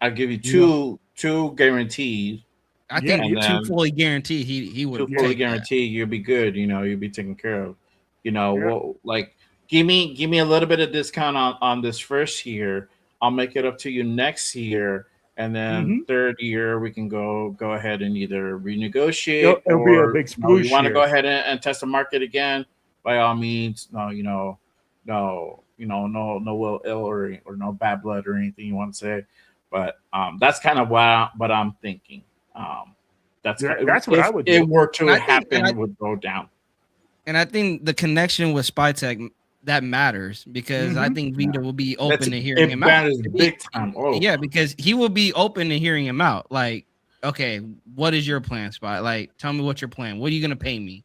I'll give you two guarantees. I think 2 fully guaranteed. He would 2 fully guaranteed. You'll be good. You know, you'll be taken care of. You know, well, like give me a little bit of discount on this first year. I'll make it up to you next year, and then 3rd year we can go ahead and either renegotiate. It'll be a big sploosh. You want to go ahead and test the market again? By all means. No ill or no bad blood or anything you want to say. But that's kind of what I'm thinking. That's what I would do. If it were to happen, it would go down. And I think the connection with Spy Tech, that matters, because I think Vita will be open to hearing him out. Big time. Yeah, because he will be open to hearing him out. Like, okay, what is your plan, Spy? Like, tell me what your plan. What are you going to pay me?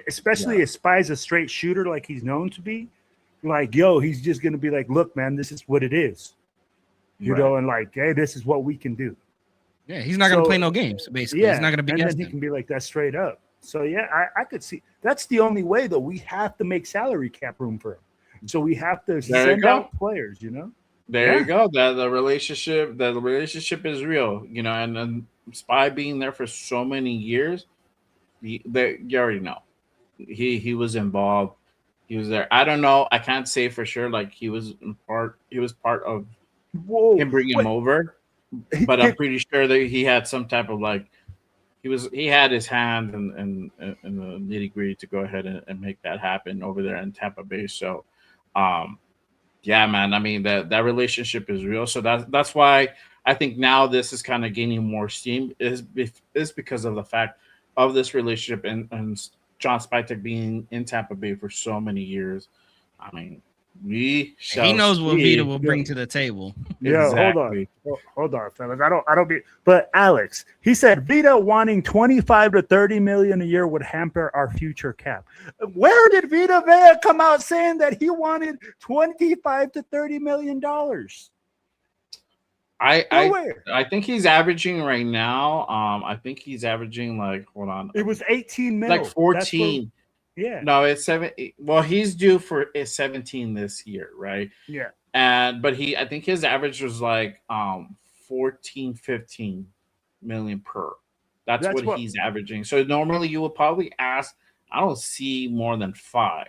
especially if Spy's a straight shooter like he's known to be. Like, yo, he's just gonna be like, look, man, this is what it is, you know, and like, hey, this is what we can do. Yeah, he's not gonna play no games. Basically, he's not gonna be. And then he can be like that straight up. So yeah, I could see that's the only way though. We have to make salary cap room for him. So we have to send out players, you know. There you go. The relationship is real, you know, and then Spy being there for so many years, you already know. He was involved. He was there. I don't know. I can't say for sure. Like he was part of him bringing him over, but I'm pretty sure that he had some type of like he had his hand in the nitty gritty to go ahead and make that happen over there in Tampa Bay. So, yeah, man. I mean that relationship is real. So that's why I think now this is kind of gaining more steam is because of the fact of this relationship and John Spytek being in Tampa Bay for so many years. I mean, he knows what Vita will bring to the table. Yeah, exactly. hold on, fellas. I don't be. But Alex, he said Vita wanting 25 to 30 million a year would hamper our future cap. Where did Vita Vea come out saying that he wanted 25 to 30 million dollars? I think he's averaging right now. I think he's averaging like hold on. It was 18 mil. Like 14. Yeah. No, it's 7. Well, he's due for 17 this year, right? Yeah. But I think his average was like 14, 15 million per. That's what he's averaging. So normally you would probably ask, I don't see more than 5.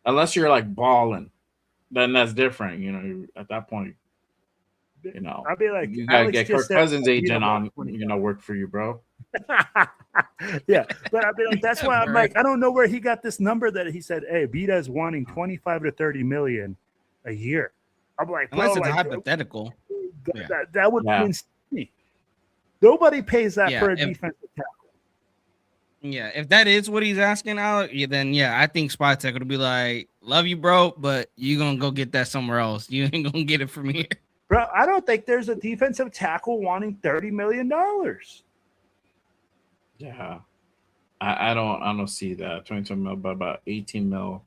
Unless you're like balling. Then that's different, you know, at that point. You know, I'll be like, you gotta get Kirk Cousins' agent on, you know, work for you, bro. Yeah, but I'll be like, that's why I'm like, I don't know where he got this number that he said, hey, Vita is wanting 25 to 30 million a year. I'm like, unless it's like, hypothetical. That would be insane. Nobody pays that for a defensive tackle. Yeah, if that is what he's asking out, then I think Spytek would be like, love you, bro, but you gonna go get that somewhere else. You ain't gonna get it from here. Bro, I don't think there's a defensive tackle wanting $30 million. Yeah. I don't see that. 22 mil, but about 18 mil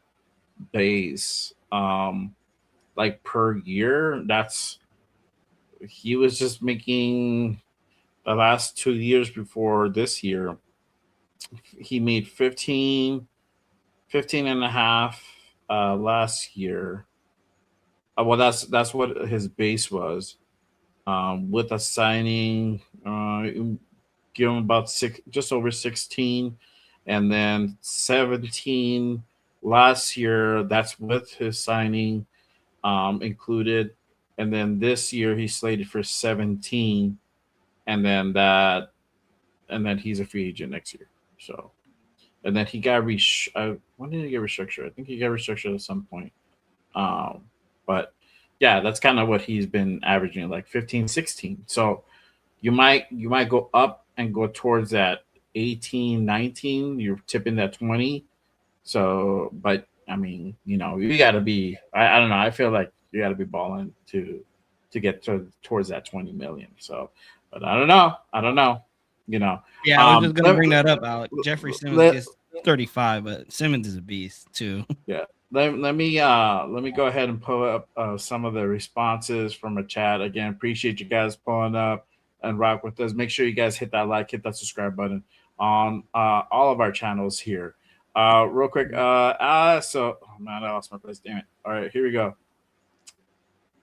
base. Like per year. He was just making the last 2 years before this year. He made 15 and a half last year. Well, that's what his base was. With a signing, give him about just over 16, and then 17 last year. That's with his signing included, and then this year he's slated for 17, and then he's a free agent next year. So, and then he got when did he get restructured? I think he got restructured at some point. But yeah, that's kind of what he's been averaging, like 15, 16. So you might go up and go towards that 18, 19. You're tipping that 20. So, but I mean, you know, you got to be. I don't know. I feel like you got to be balling to get towards that 20 million. So, but I don't know. You know. Yeah, I was just gonna bring that up, Alex. Jeffrey Simmons is 35, but Simmons is a beast too. Yeah. Let me go ahead and pull up some of the responses from a chat. Again, appreciate you guys pulling up and rock with us. Make sure you guys hit that like, hit that subscribe button on all of our channels here. Real quick. I lost my place. Damn it. All right, here we go.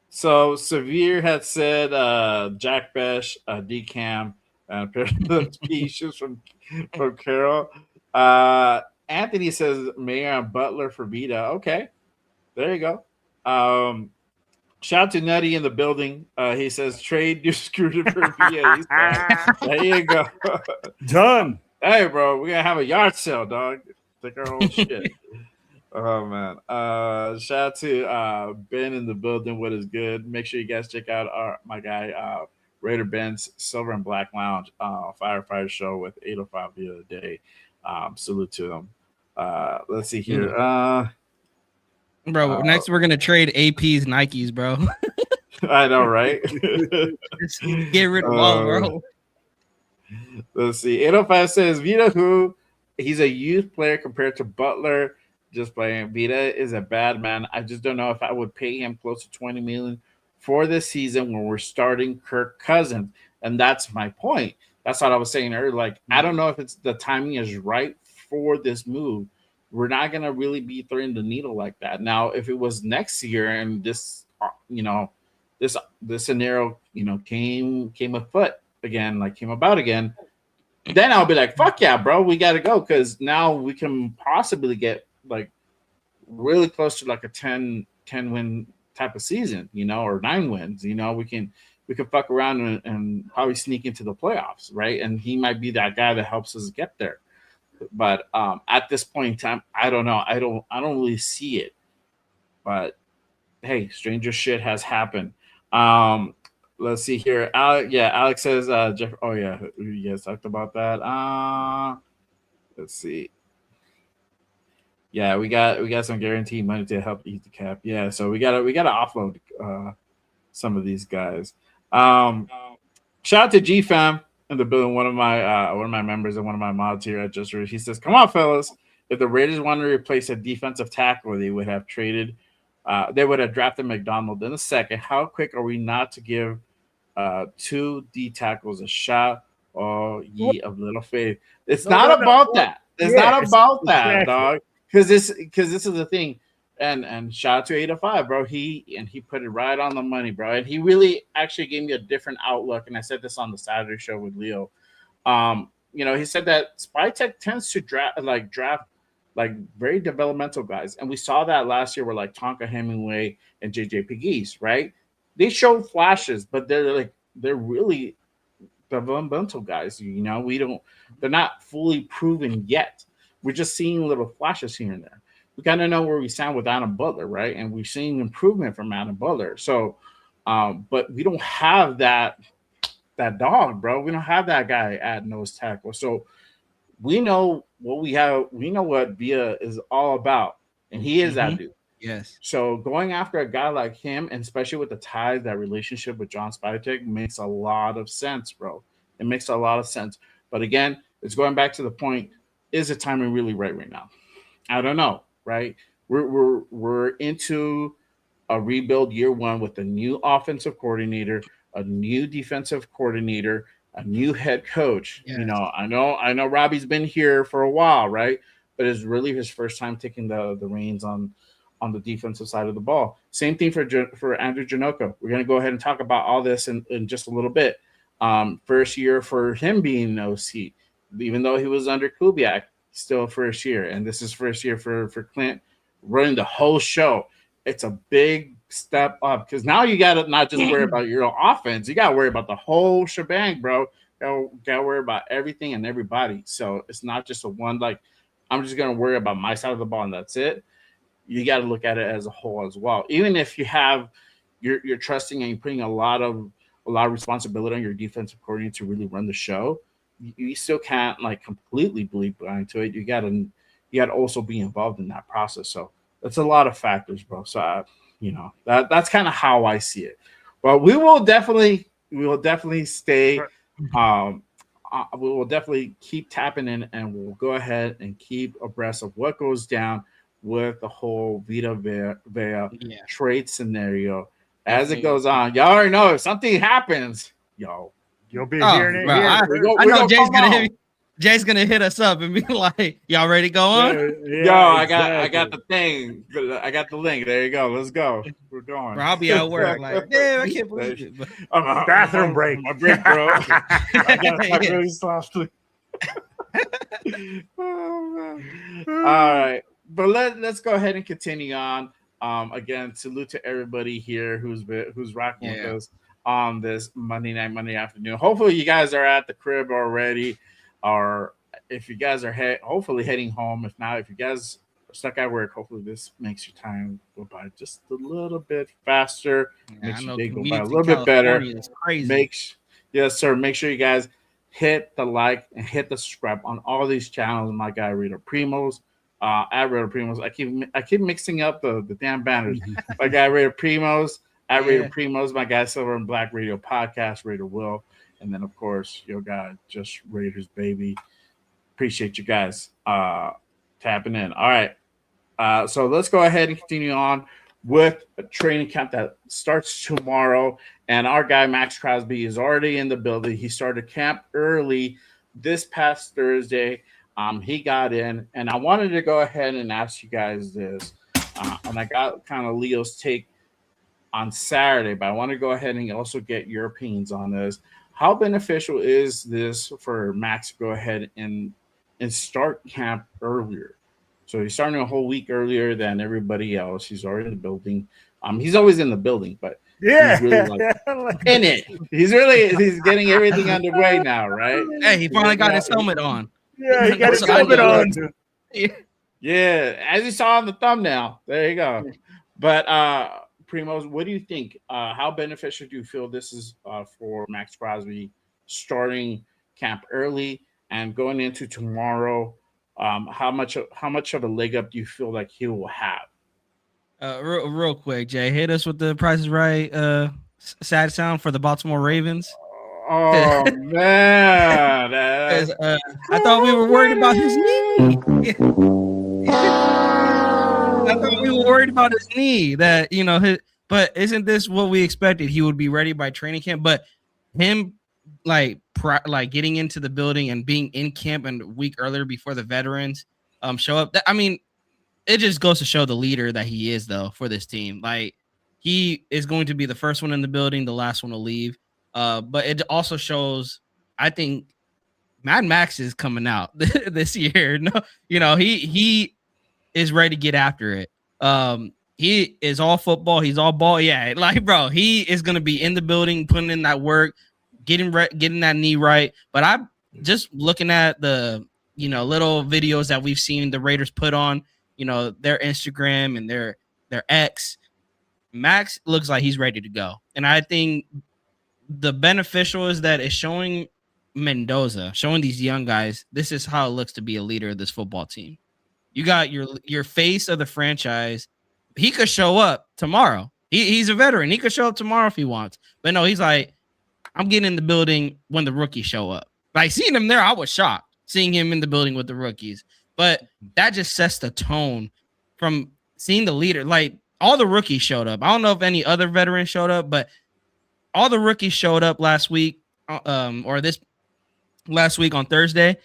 So Severe had said Jack Besh, DCAM, and speeches from Carol. Anthony says Mayor and Butler for Vita. Okay, there you go. Shout out to Nutty in the building. He says trade your scooter for Vita. There you go. Done. Hey, bro, we're gonna have a yard sale, dog. Take our whole shit. Oh man. Shout out to Ben in the building. What is good? Make sure you guys check out my guy Raider Ben's Silver and Black Lounge firefighter show with 805 the other day. Salute to them. Let's see here. Bro, next we're gonna trade AP's Nikes, bro. I know, right? Just get rid of all, bro. Let's see. 805 says Vita who he's a youth player compared to Butler. Just playing. Vita is a bad man. I just don't know if I would pay him close to 20 million for this season when we're starting Kirk Cousins. And that's my point. That's what I was saying earlier. Like, I don't know if it's the timing is right for this move. We're not gonna really be threading the needle like that. Now, if it was next year and this, this scenario, came afoot again, like came about again, then I'll be like, fuck yeah, bro, we got to go, because now we can possibly get like really close to like a 10 win type of season, or 9 wins. We can fuck around and probably sneak into the playoffs, right? And he might be that guy that helps us get there. But at this point in time, I don't know. I don't really see it. But hey, stranger shit has happened. Let's see here. Alex says Jeff. Oh yeah, you guys talked about that. Let's see. Yeah, we got some guaranteed money to help eat the cap. Yeah, so we gotta offload some of these guys. Shout out to G Fam in the building. One of my members and one of my mods here at Just Read. He says, "Come on, fellas! If the Raiders want to replace a defensive tackle, they would have traded. They would have drafted McDonald in a second. How quick are we not to give 2 D tackles a shot? Oh, ye of little faith! It's not about that. It's not about that, dog. Because this is the thing." And shout out to 805, bro. He put it right on the money, bro. And he really actually gave me a different outlook. And I said this on the Saturday show with Leo. He said that Spytech tends to draft like very developmental guys. And we saw that last year with like Tonka Hemingway and JJ Pegues, right? They showed flashes, but they're really developmental guys. They're not fully proven yet. We're just seeing little flashes here and there. We kind of know where we stand with Adam Butler, right? And we've seen improvement from Adam Butler. So, but we don't have that dog, bro. We don't have that guy at nose tackle. So we know what we have. We know what Villa is all about, and he is that dude. Yes. So going after a guy like him, and especially with the ties, that relationship with John Spytek makes a lot of sense, bro. It makes a lot of sense. But again, it's going back to the point: is the timing really right now? I don't know. Right, we're into a rebuild year one with a new offensive coordinator, a new defensive coordinator, a new head coach. Yes. I know Robbie's been here for a while, right? But it's really his first time taking the reins on the defensive side of the ball. Same thing for Andrew Janocko. We're gonna go ahead and talk about all this in just a little bit. First year for him being an OC, even though he was under Kubiak. Still first year, and this is first year for Clint running the whole show. It's a big step up, because now you got to not just worry about your own offense, you got to worry about the whole shebang, bro. You got to worry about everything and everybody. So it's not just a one, like, I'm just going to worry about my side of the ball and that's it. You got to look at it as a whole as well. Even if you have you're trusting and you're putting a lot of responsibility on your defensive coordinator to really run the show, you still can't like completely bleed blind to it. You gotta also be involved in that process. So that's a lot of factors, bro. So that's kind of how I see it. But we will definitely stay. We will definitely keep tapping in, and we'll go ahead and keep abreast of what goes down with the whole Vita Vea trade scenario as it goes on. Y'all already know if something happens, you'll be hearing it. Bro, here. I know Jay's gonna hit me. Jay's gonna hit us up and be like, "Y'all ready to go on?" I got the thing. I got the link. There you go. Let's go. We're going. Bro, I'll be at work. Like, damn, I can't believe it. Bathroom break. My break, bro. I got really softly. Oh, all right, but let's go ahead and continue on. Again, salute to everybody here who's rocking with us on this Monday afternoon. Hopefully you guys are at the crib already, or if you guys are hopefully heading home. If not, if you guys are stuck at work, hopefully this makes your time go by just a little bit faster, makes your day go by a little bit better. Crazy. Yes, sir. Make sure you guys hit the like and hit the subscribe on all these channels. My guy Rito Primos, at Rito Primos. I keep mixing up the damn banners. My guy Rito Primos. At Raider Primos, my guy Silver and Black Radio Podcast, Raider Will, and then of course your guy Just Raiders Baby, Appreciate you guys tapping in. All right. So let's go ahead and continue on with a training camp that starts tomorrow. And our guy, Max Crosby, is already in the building. He started camp early this past Thursday. He got in, and I wanted to go ahead and ask you guys this. And I got kind of Leo's take on Saturday, but I want to go ahead and also get your opinions on this. How beneficial is this for Max to go ahead and start camp earlier? So he's starting a whole week earlier than everybody else. He's already in the building. He's always in the building, but he's really in it. He's getting everything underway now, right? Hey, he finally got his helmet on. Yeah, he got his helmet on. Yeah, as you saw on the thumbnail. There you go. But Primoz, what do you think? How beneficial do you feel this is for Max Crosby starting camp early and going into tomorrow? How much of a leg up do you feel like he will have? Real quick, Jay, hit us with the Price is Right sad sound for the Baltimore Ravens. Oh man, I thought we were worried about his knee. I thought we were worried about his knee. That but isn't this what we expected? He would be ready by training camp, but him like getting into the building and being in camp and a week earlier before the veterans show up. It just goes to show the leader that he is, though, for this team. Like, he is going to be the first one in the building, the last one to leave. But it also shows, I think, Mad Max is coming out this year. No, he is ready to get after it. He is all football. He's all ball. Yeah, like, bro, he is going to be in the building, putting in that work, getting that knee right. But I'm just looking at the, little videos that we've seen the Raiders put on, their Instagram and their X. Max looks like he's ready to go. And I think the beneficial is that it's showing Mendoza, showing these young guys, this is how it looks to be a leader of this football team. You got your face of the franchise. He could show up tomorrow. He's a veteran. He could show up tomorrow if he wants. But no, he's like, I'm getting in the building when the rookies show up. Like, seeing him there, I was shocked seeing him in the building with the rookies. But that just sets the tone from seeing the leader. Like, all the rookies showed up. I don't know if any other veterans showed up, but all the rookies showed up last week or this last week on Thursday.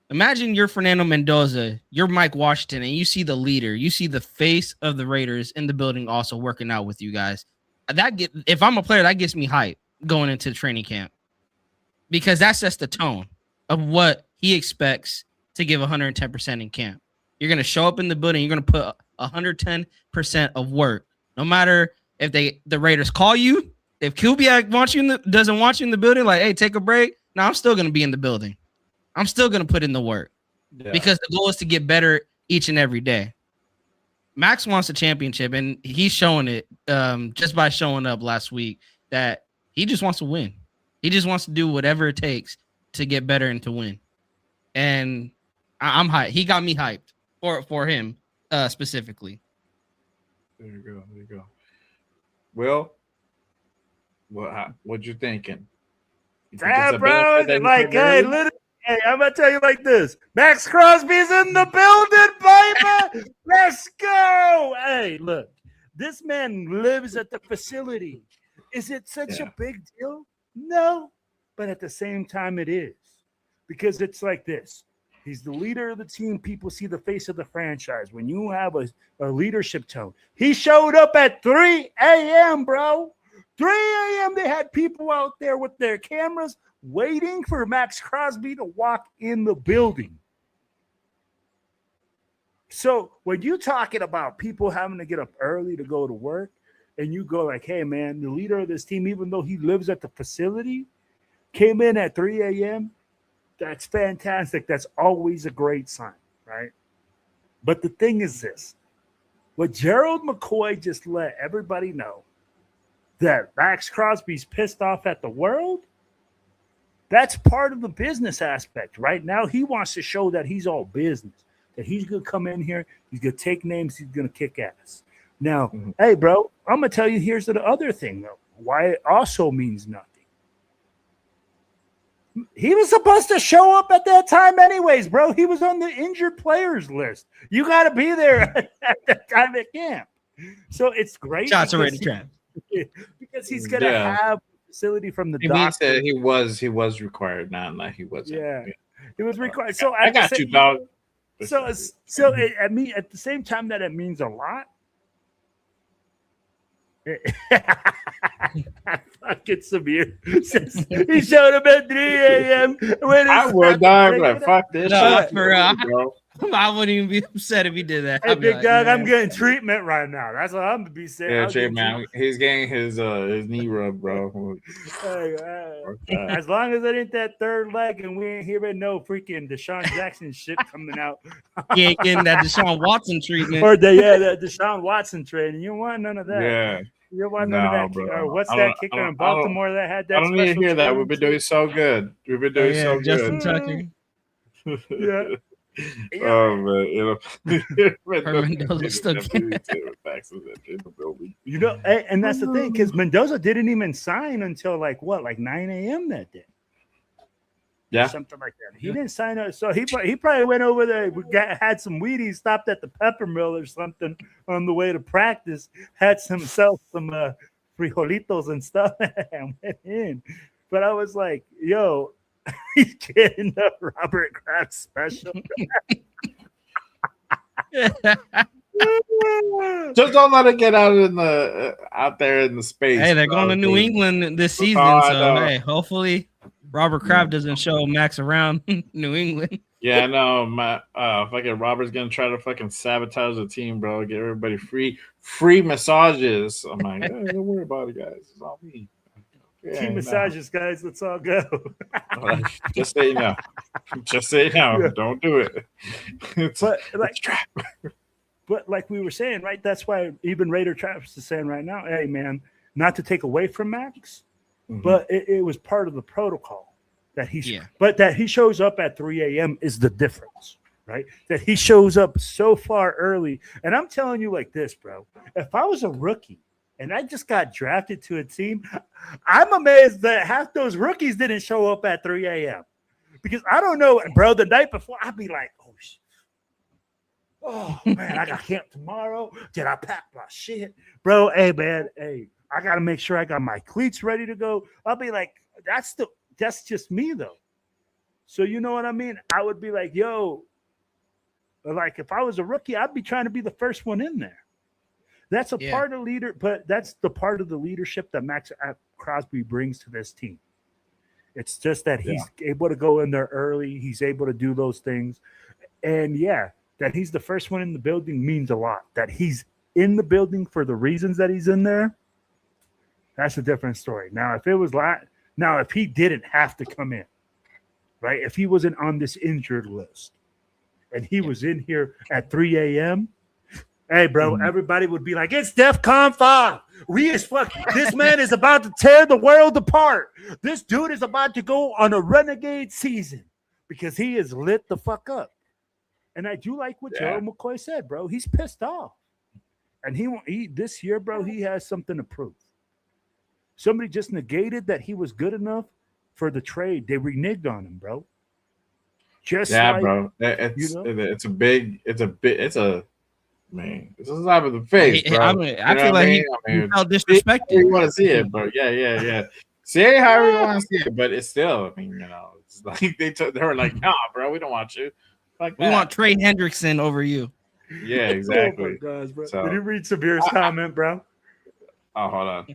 Imagine you're Fernando Mendoza, you're Mike Washington, and you see the leader. You see the face of the Raiders in the building also working out with you guys. If I'm a player, that gets me hype going into the training camp because that sets the tone of what he expects to give 110% in camp. You're going to show up in the building. You're going to put 110% of work. No matter if the Raiders call you, if Kubiak doesn't want you in the building, like, hey, take a break. No, I'm still going to be in the building. I'm still going to put in the work because the goal is to get better each and every day. Max wants a championship, and he's showing it just by showing up last week that he just wants to win. He just wants to do whatever it takes to get better and to win. And I'm hyped. He got me hyped for him specifically. There you go. Will, what you thinking? Bro, like, hey, I'm gonna tell you like this: Max Crosby's in the building, baby. Let's go. Hey, look, this man lives at the facility. Is it such a big deal? No, but at the same time, it is because it's like this. He's the leader of the team. People see the face of the franchise. When you have a leadership tone, he showed up at 3 a.m., bro. 3 a.m. They had people out there with their cameras waiting for Max Crosby to walk in the building. So when you're talking about people having to get up early to go to work, and you go like, hey, man, the leader of this team, even though he lives at the facility, came in at 3 a.m., that's fantastic. That's always a great sign, right? But the thing is this. What Gerald McCoy just let everybody know, that Max Crosby's pissed off at the world, that's part of the business aspect. Right now, he wants to show that he's all business, that he's going to come in here, he's going to take names, he's going to kick ass. Now, hey, bro, I'm going to tell you, here's the other thing, though, why it also means nothing. He was supposed to show up at that time anyways, bro. He was on the injured players list. You got to be there at that time at camp. So it's great. Shots already trapped. Because he's going to have facility from the He doctor. he was required, not like he wasn't. Yeah, he was required. So I got you, dog. So at the same time that it means a lot. Fucking Samir says he showed up at 3 a.m. I would, dog. Like, fuck this shit, bro. I wouldn't even be upset if he did that. Hey, big dog, I'm getting treatment right now. That's what I'm gonna be saying. Yeah, Jay, man, he's getting his knee rub, bro. As long as it ain't that third leg, and we ain't hearing no freaking Deshaun Jackson shit coming out. He ain't getting that Deshaun Watson treatment. Or that Deshaun Watson trade. You don't want none of that. Yeah. You don't want none of that. Bro. Or what's that kicker in Baltimore that had that? I don't need to hear that. We've been doing so good. We've been doing so good. Justin Tucker. Yeah. Oh man, Mendoza's still you know, and that's the thing, because Mendoza didn't even sign until like 9 a.m. that day. Yeah, something like that. He didn't sign up, so he probably went over there, had some Wheaties, stopped at the pepper mill or something on the way to practice, had himself some frijolitos and stuff, and went in. But I was like, yo. He's getting the Robert Kraft special. Just don't let it get out there in the space. Hey, they're going to New England this season, so hey, hopefully Robert Kraft doesn't show Max around New England. Yeah, I know. My fucking Robert's gonna try to fucking sabotage the team, bro. Get everybody free massages. I'm like, hey, don't worry about it, guys. It's all me. Yeah, team massages, guys. Let's all go. Just say no. Just say no. Yeah. Don't do it. But like we were saying, right? That's why even Raider Travis is saying right now, hey man, not to take away from Max, but it was part of the protocol that but that he shows up at 3 a.m. is the difference, right? That he shows up so far early. And I'm telling you like this, bro. If I was a rookie and I just got drafted to a team, I'm amazed that half those rookies didn't show up at 3 a.m. Because I don't know, bro, the night before, I'd be like, oh, man, I got camp tomorrow. Did I pack my shit? Bro, hey, man, hey, I got to make sure I got my cleats ready to go. I'll be like, that's just me, though. So you know what I mean? I would be like, yo, like if I was a rookie, I'd be trying to be the first one in there. That's a part of but that's the part of the leadership that Max Crosby brings to this team. It's just that he's able to go in there early. He's able to do those things. And that he's the first one in the building means a lot. That he's in the building for the reasons that he's in there, that's a different story. Now, if he didn't have to come in, right? If he wasn't on this injured list and he was in here at 3 a.m., hey, bro, everybody would be like, it's DEFCON 5. This man is about to tear the world apart. This dude is about to go on a renegade season because he is lit the fuck up. And I do like what Gerald McCoy said, bro. He's pissed off. And he this year, bro, he has something to prove. Somebody just negated that he was good enough for the trade. They reneged on him, bro. Bro. Man, this is out of the face, bro. I feel like he felt disrespected. You want to see it, bro? Yeah. Say however you want to see it, but it's still. I mean, it's like they were like, "Nah, bro, we don't want you. Like we want Trey Hendrickson over you." Yeah, exactly. Oh my gosh, bro. Did you read Samir's comment, bro? Oh, hold on.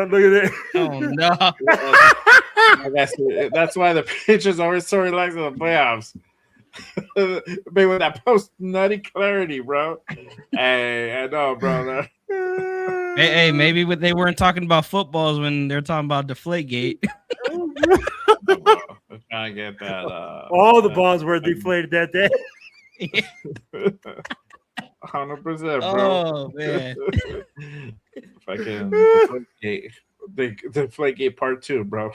Look at it. Oh no. That's why the Patriots always so relaxed in the playoffs. But with that post nutty clarity, bro. Hey, I know, bro. Hey, maybe they weren't talking about footballs when they're talking about Deflategate. Trying to get that. All the balls were deflated that day. 100%, bro. Oh man. Fucking Deflategate part 2, bro.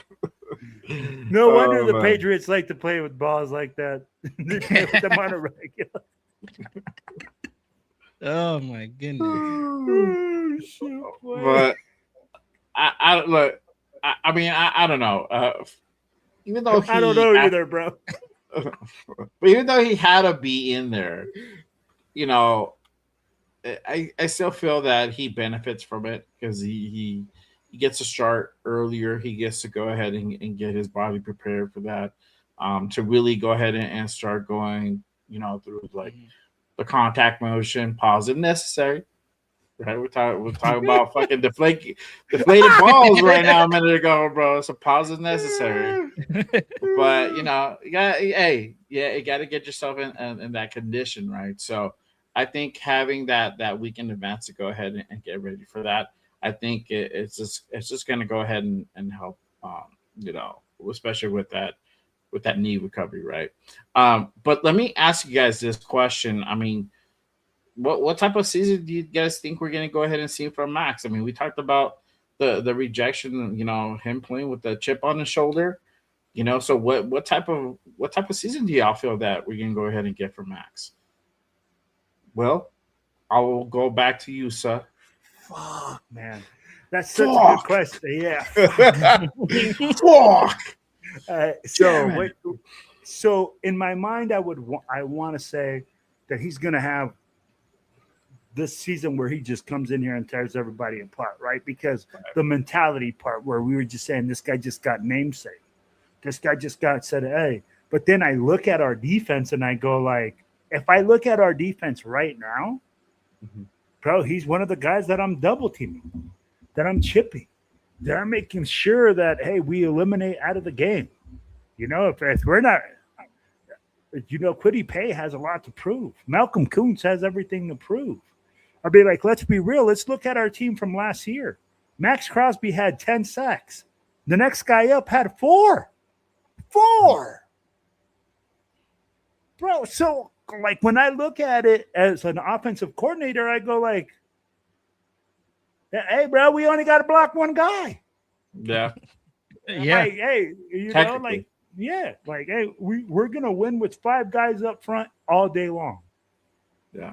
No wonder the Patriots like to play with balls like that. They play with them on a regular. Oh my goodness. Oh, shit, but I look. I mean, I don't know. even though he I don't know either, bro. but even though he had to be in there, you know, I still feel that he benefits from it because he gets to start earlier. He gets to go ahead and get his body prepared for that, to really go ahead and start going, you know, through like the contact motion, pause if necessary. Right, we're talking about fucking deflated balls right now. A minute ago, bro. So pause is necessary. But you know, you got you got to get yourself in that condition, right? So I think having that week in advance to go ahead and get ready for that, I think it's just going to go ahead and help, you know, especially with that knee recovery, right? But let me ask you guys this question. I mean, what type of season do you guys think we're going to go ahead and see from Max? I mean, we talked about the rejection, you know, him playing with the chip on his shoulder, you know. So what type of season do y'all feel that we're going to go ahead and get from Max? Well, I will go back to you, sir. Fuck, man, that's such a good question. Yeah. Fuck. So in my mind, I want to say that he's going to have this season where he just comes in here and tears everybody apart, right? Because the mentality part where we were just saying this guy just got namesake. This guy just got said, hey. But then I look at our defense and I go like, if I look at our defense right now, bro, he's one of the guys that I'm double teaming, that I'm chipping, that I'm making sure that, hey, we eliminate out of the game. You know, if we're not, you know, Kwity Paye has a lot to prove. Malcolm Kuntz has everything to prove. I'll be like, let's be real. Let's look at our team from last year. Max Crosby had 10 sacks. The next guy up had 4. 4. Bro, so like when I look at it as an offensive coordinator, I go like, hey, bro, we only got to block one guy. Yeah. Yeah. Like, hey, you know, like, yeah, like, hey, we're going to win with 5 guys up front all day long. Yeah.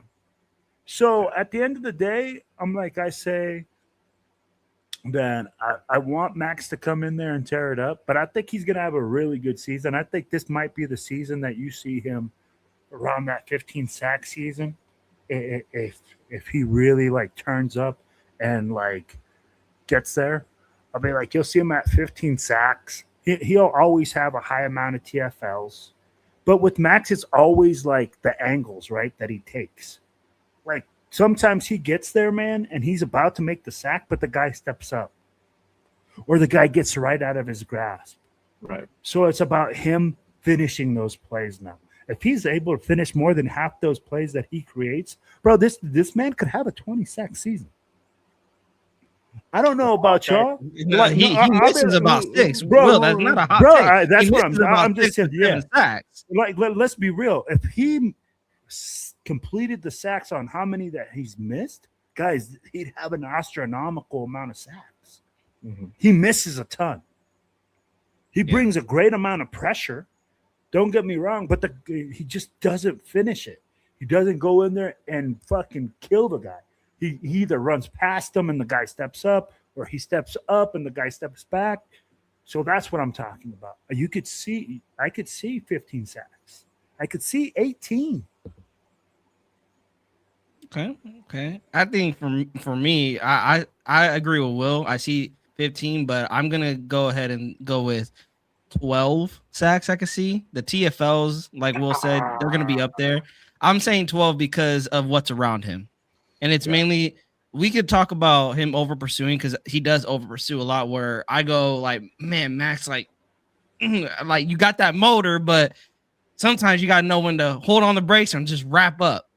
So at the end of the day, I'm like, I say that I want Max to come in there and tear it up, but I think he's going to have a really good season. I think this might be the season that you see him around that 15 sack season. If he really like turns up and like gets there, I'll be like, you'll see him at 15 sacks. He'll always have a high amount of TFLs, but with Max, it's always like the angles, right, that he takes. Like sometimes he gets there, man, and he's about to make the sack, but the guy steps up, or the guy gets right out of his grasp. Right. So it's about him finishing those plays now. If he's able to finish more than half those plays that he creates, bro, this man could have a 20 sack season. I don't know about y'all. Like, he misses about 6. Bro, Will, that's not a hot take. That's he what I'm just saying. Yeah. Sacks. Like, let's be real. If he completed the sacks on how many that he's missed, guys, he'd have an astronomical amount of sacks. He misses a ton. He brings a great amount of pressure. Don't get me wrong, but he just doesn't finish it. He doesn't go in there and fucking kill the guy. He either runs past him and the guy steps up, or he steps up and the guy steps back. So that's what I'm talking about. I could see 15 sacks. I could see 18. Okay. I think for me, I agree with Will. I see 15, but I'm gonna go ahead and go with 12 sacks. I can see the TFLs, like Will said, they're gonna be up there. I'm saying 12 because of what's around him, and it's mainly, we could talk about him over pursuing because he does over pursue a lot. Where I go like, man, Max, like you got that motor, but sometimes you gotta know when to hold on the brakes and just wrap up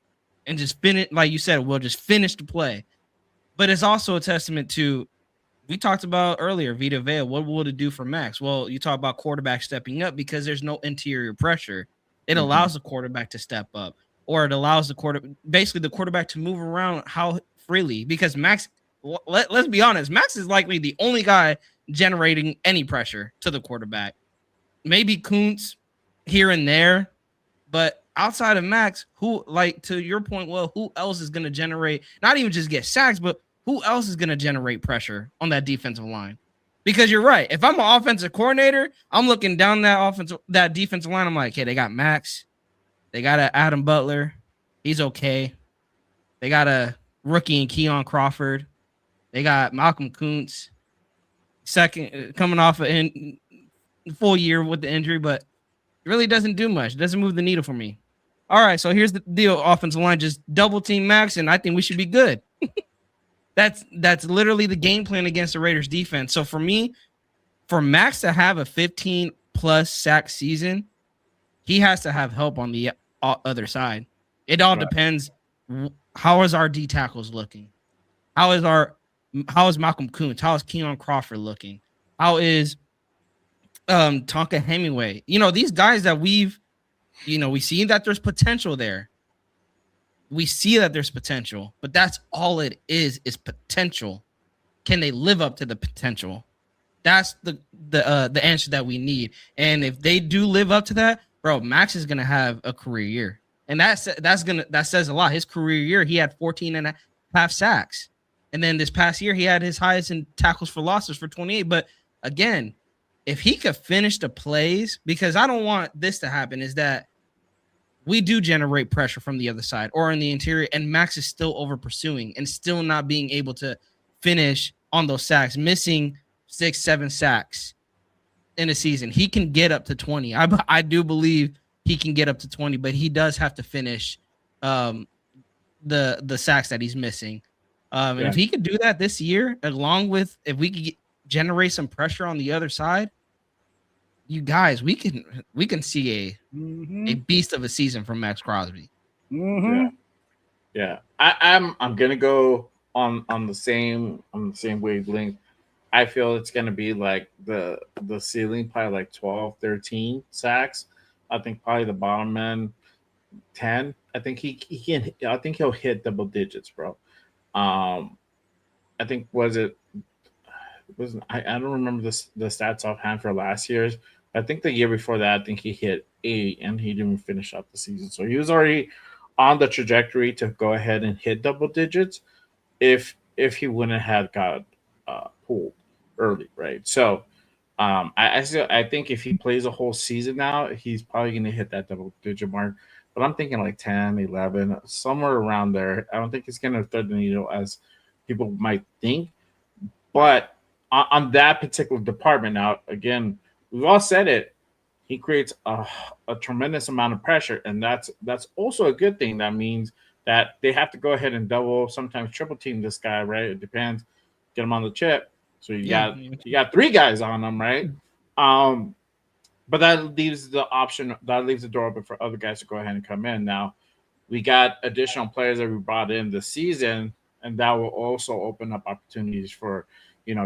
and just finish, like you said, we'll just finish the play. But it's also a testament to, we talked about earlier, Vita Vea, what will it do for Max? Well, you talk about quarterback stepping up because there's no interior pressure. It allows the quarterback to step up, or it allows the quarterback to move around how freely, because Max, let's be honest, Max is likely the only guy generating any pressure to the quarterback. Maybe Kuntz here and there, but outside of Max, who, like to your point, well, who else is going to generate, not even just get sacks, but who else is going to generate pressure on that defensive line? Because you're right. If I'm an offensive coordinator, I'm looking down that defensive line. I'm like, hey, they got Max. They got a Adam Butler. He's okay. They got a rookie in Keon Crawford. They got Malcolm Kuntz, second coming off a full year with the injury, but it really doesn't do much. It doesn't move the needle for me. All right, so here's the deal. Offensive line, just double team Max, and I think we should be good. That's literally the game plan against the Raiders defense. So for me, for Max to have a 15 plus sack season, he has to have help on the other side. It all depends. How is our D tackles looking? How is Malcolm Kuntz? How is Keon Crawford looking? How is Tonka Hemingway? These guys that we see that there's potential there. We see that there's potential, but that's all it is potential. Can they live up to the potential? That's the answer that we need. And if they do live up to that, bro, Max is gonna have a career year. And that says a lot. His career year, he had 14 and a half sacks. And then this past year, he had his highest in tackles for losses for 28. But again, if he could finish the plays, because I don't want this to happen, is that we do generate pressure from the other side or in the interior, and Max is still over pursuing and still not being able to finish on those sacks, missing 6-7 sacks in a season. He can get up to 20. I do believe he can get up to 20, but he does have to finish the sacks that he's missing. And if he could do that this year, along with if we could generate some pressure on the other side, you guys, we can see a beast of a season from Max Crosby. Yeah. I'm gonna go on the same wavelength. I feel it's gonna be like the ceiling, probably like 12, 13 sacks. I think probably the bottom end 10. I think he can. I think he'll hit double digits, bro. I think I don't remember the stats offhand for last year's. I think the year before that, I think he hit 8 and he didn't finish up the season. So he was already on the trajectory to go ahead and hit double digits if he wouldn't have got pulled early, right? So I think if he plays a whole season now, he's probably going to hit that double digit mark. But I'm thinking like 10, 11, somewhere around there. I don't think it's going to thread the needle as people might think. But on that particular department, now, again, we've all said it, he creates a tremendous amount of pressure, and that's also a good thing. That means that they have to go ahead and double, sometimes triple team this guy, right? It depends. Get him on the chip. So you got 3 guys on him, right? But that leaves the door open for other guys to go ahead and come in. Now, we got additional players that we brought in this season, and that will also open up opportunities for,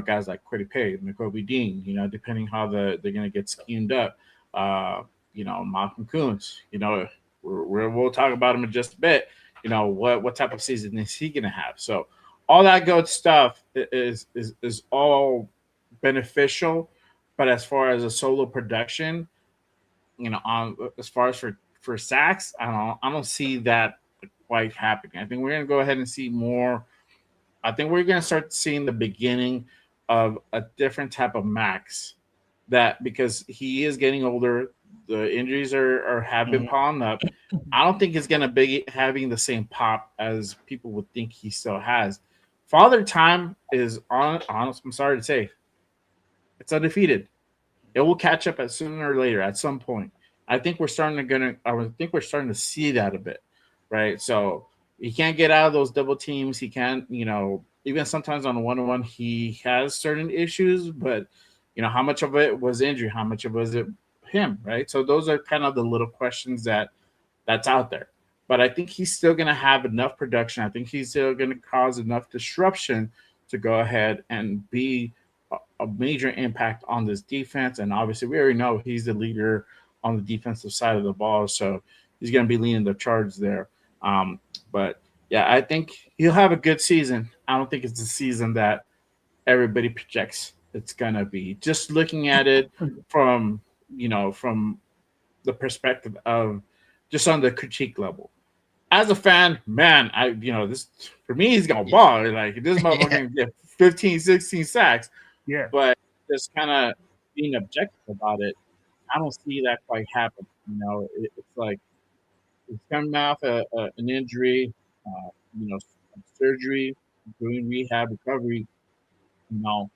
guys like Quiddy Pay, McCoby Dean, depending how they're going to get schemed up. Malcolm Kuntz, we'll talk about him in just a bit. What type of season is he going to have? So all that good stuff is all beneficial. But as far as a solo production, as far as for sacks, I don't see that quite happening. I think we're going to go ahead and see more. I think we're going to start seeing the beginning of a different type of Max, that because he is getting older, the injuries have been piling up. I don't think it's going to be having the same pop as people would think he still has. Father Time is honest. I'm sorry to say, it's undefeated. It will catch up sooner or later at some point. I think we're starting to see that a bit, right? So he can't get out of those double teams. He can't, even sometimes on a one-on-one, he has certain issues, but how much of it was injury? How much of it was it him, right? So those are kind of the little questions that's out there. But I think he's still going to have enough production. I think he's still going to cause enough disruption to go ahead and be a major impact on this defense. And obviously we already know he's the leader on the defensive side of the ball, so he's going to be leading the charge there. But yeah, I think he'll have a good season. I don't think it's the season that everybody projects it's going to be. Just looking at it from the perspective of just on the critique level. As a fan, man, this for me, he's going to ball. Like, this motherfucker can get 15, 16 sacks. Yeah. But just kind of being objective about it, I don't see that quite happen. It's like he's coming off an injury, surgery, doing rehab, recovery. You know,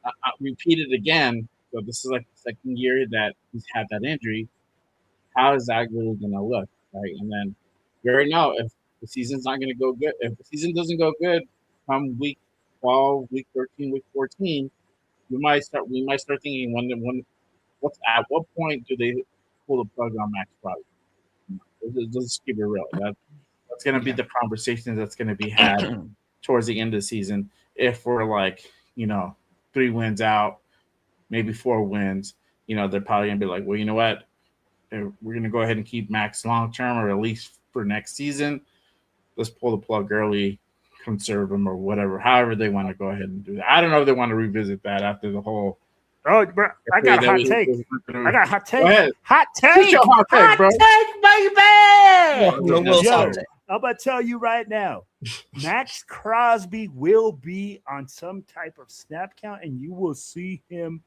I repeat it again. So this is like the second year that he's had that injury. How is that really going to look, right? And then you already know if the season's not going to go good, if the season doesn't go good, come week 12, week 13, week 14, we might start thinking at what point do they pull the plug on Max Crosby? Let's keep it real. That's going to be the conversation that's going to be had towards the end of the season. If we're like 3 wins out, maybe 4 wins, they're probably going to be like, well, you know what? We're going to go ahead and keep Max long term, or at least for next season. Let's pull the plug early, conserve him, or whatever. However they want to go ahead and do that. I don't know if they want to revisit that after the whole. Oh, bro, I got a hot take. I got a hot take. Go ahead. Hot take. Hot take, bro. Baby. I'm about to tell you right now, Max Crosby will be on some type of snap count, and you will see him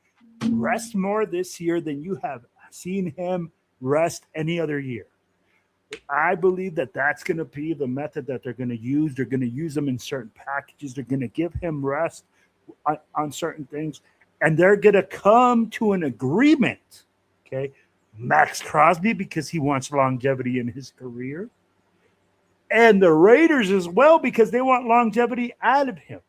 rest more this year than you have seen him rest any other year. I believe that that's going to be the method that they're going to use. They're going to use them in certain packages. They're going to give him rest on certain things, and they're going to come to an agreement. Okay, Max Crosby, because he wants longevity in his career, and the Raiders as well, because they want longevity out of him.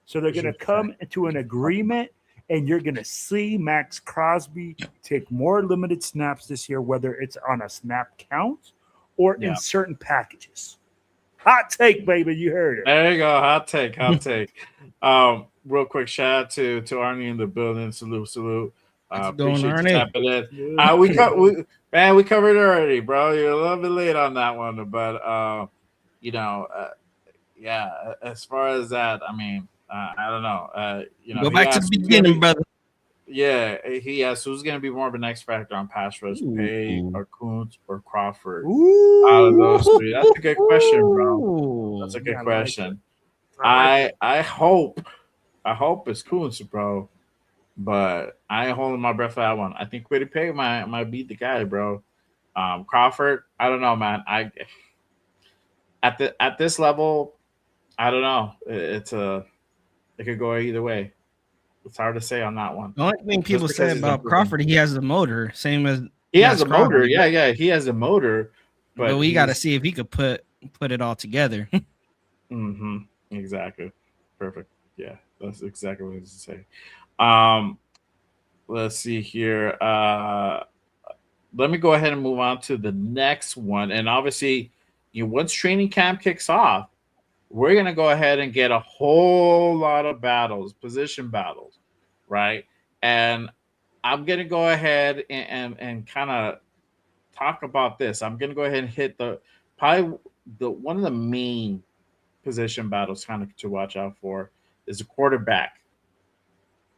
So they're going to come into an agreement, and you're going to see Max Crosby take more limited snaps this year, whether it's on a snap count or in certain packages. Hot take, baby. You heard it. There you go. Hot take. Real quick shout out to Arnie in the building. Salute. Appreciate you tapping in. We covered it already, bro. You're a little bit late on that one, but as far as that, I mean, I don't know. Go back to the beginning, brother. Yeah, he asked who's going to be more of an X factor on pass rush, Pay or Kuntz or Crawford. Out of those three, that's a good question, bro. That's a good question. I hope it's Kuntz, bro. But I ain't holding my breath for that one. I think Quiddy Pay might beat the guy, bro. Crawford, I don't know, man. At this level, I don't know. It could go either way. It's hard to say on that one. The only thing people say about Crawford, he has a motor, same as he has a motor. Yeah, he has a motor. But we got to see if he could put it all together. Exactly. Perfect. Yeah, that's exactly what I was to say. Let's see here. Let me go ahead and move on to the next one. And obviously, once training camp kicks off, we're going to go ahead and get a whole lot of battles, position battles, right? And I'm going to go ahead and kind of talk about this. I'm going to go ahead and hit one of the main position battles kind of to watch out for is the quarterback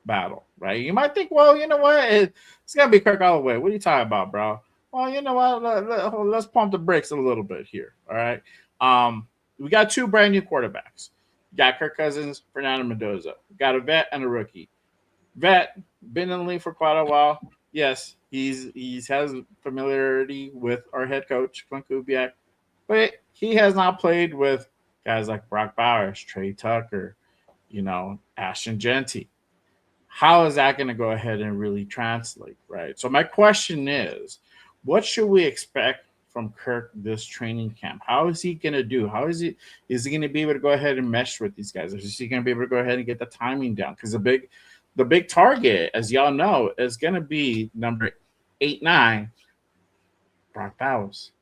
battle, right? You might think, well, you know what? It's going to be Kirk all the way. What are you talking about, bro? Well, you know what? Let's pump the brakes a little bit here, all right? We got 2 brand new quarterbacks. We got Kirk Cousins, Fernando Mendoza. We got a vet and a rookie. Vet, been in the league for quite a while. Yes, he has familiarity with our head coach, Clint Kubiak, but he has not played with guys like Brock Bowers, Trey Tucker, Ashton Genty. How is that going to go ahead and really translate, right? So my question is, what should we expect from Kirk this training camp? How is he going to do? Is he going to be able to go ahead and mesh with these guys? Is he going to be able to go ahead and get the timing down? Because the big target, as y'all know, is going to be number 8-9, Brock Bowers,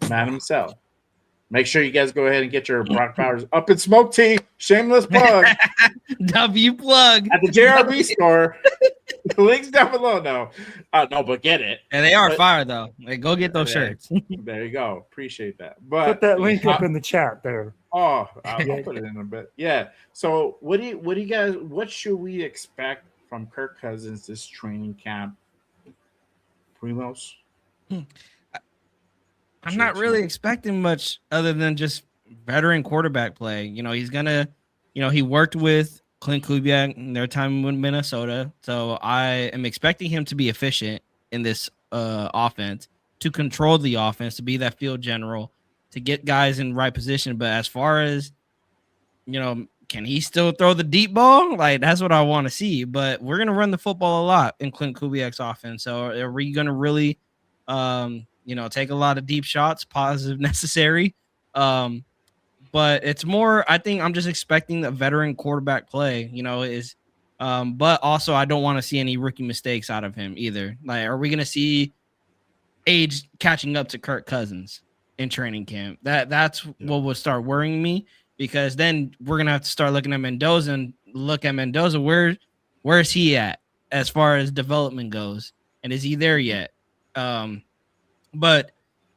man himself. Make sure you guys go ahead and get your Brock Bowers Up in Smoke tea. Shameless plug. W plug at the JRB store. The link's down below. No, but get it. And they are fire though. Like, go get those shirts. There you go. Appreciate that. But put that link up in the chat there. Oh, I'll put it in a bit. Yeah. So what do you guys? What should we expect from Kirk Cousins this training camp? Primos. I'm not really expecting much other than just veteran quarterback play. He's gonna, he worked with Clint Kubiak in their time in Minnesota. So I am expecting him to be efficient in this offense, to control the offense, to be that field general, to get guys in right position. But as far as, can he still throw the deep ball? Like, that's what I want to see. But we're going to run the football a lot in Clint Kubiak's offense. So are we going to really, take a lot of deep shots, positive, necessary? But it's more, I think I'm just expecting the veteran quarterback play, but also I don't want to see any rookie mistakes out of him either. Like, are we going to see age catching up to Kirk Cousins in training camp? That's what will start worrying me, because then we're going to have to start looking at Mendoza and look at Mendoza. Where is he at as far as development goes? And is he there yet? But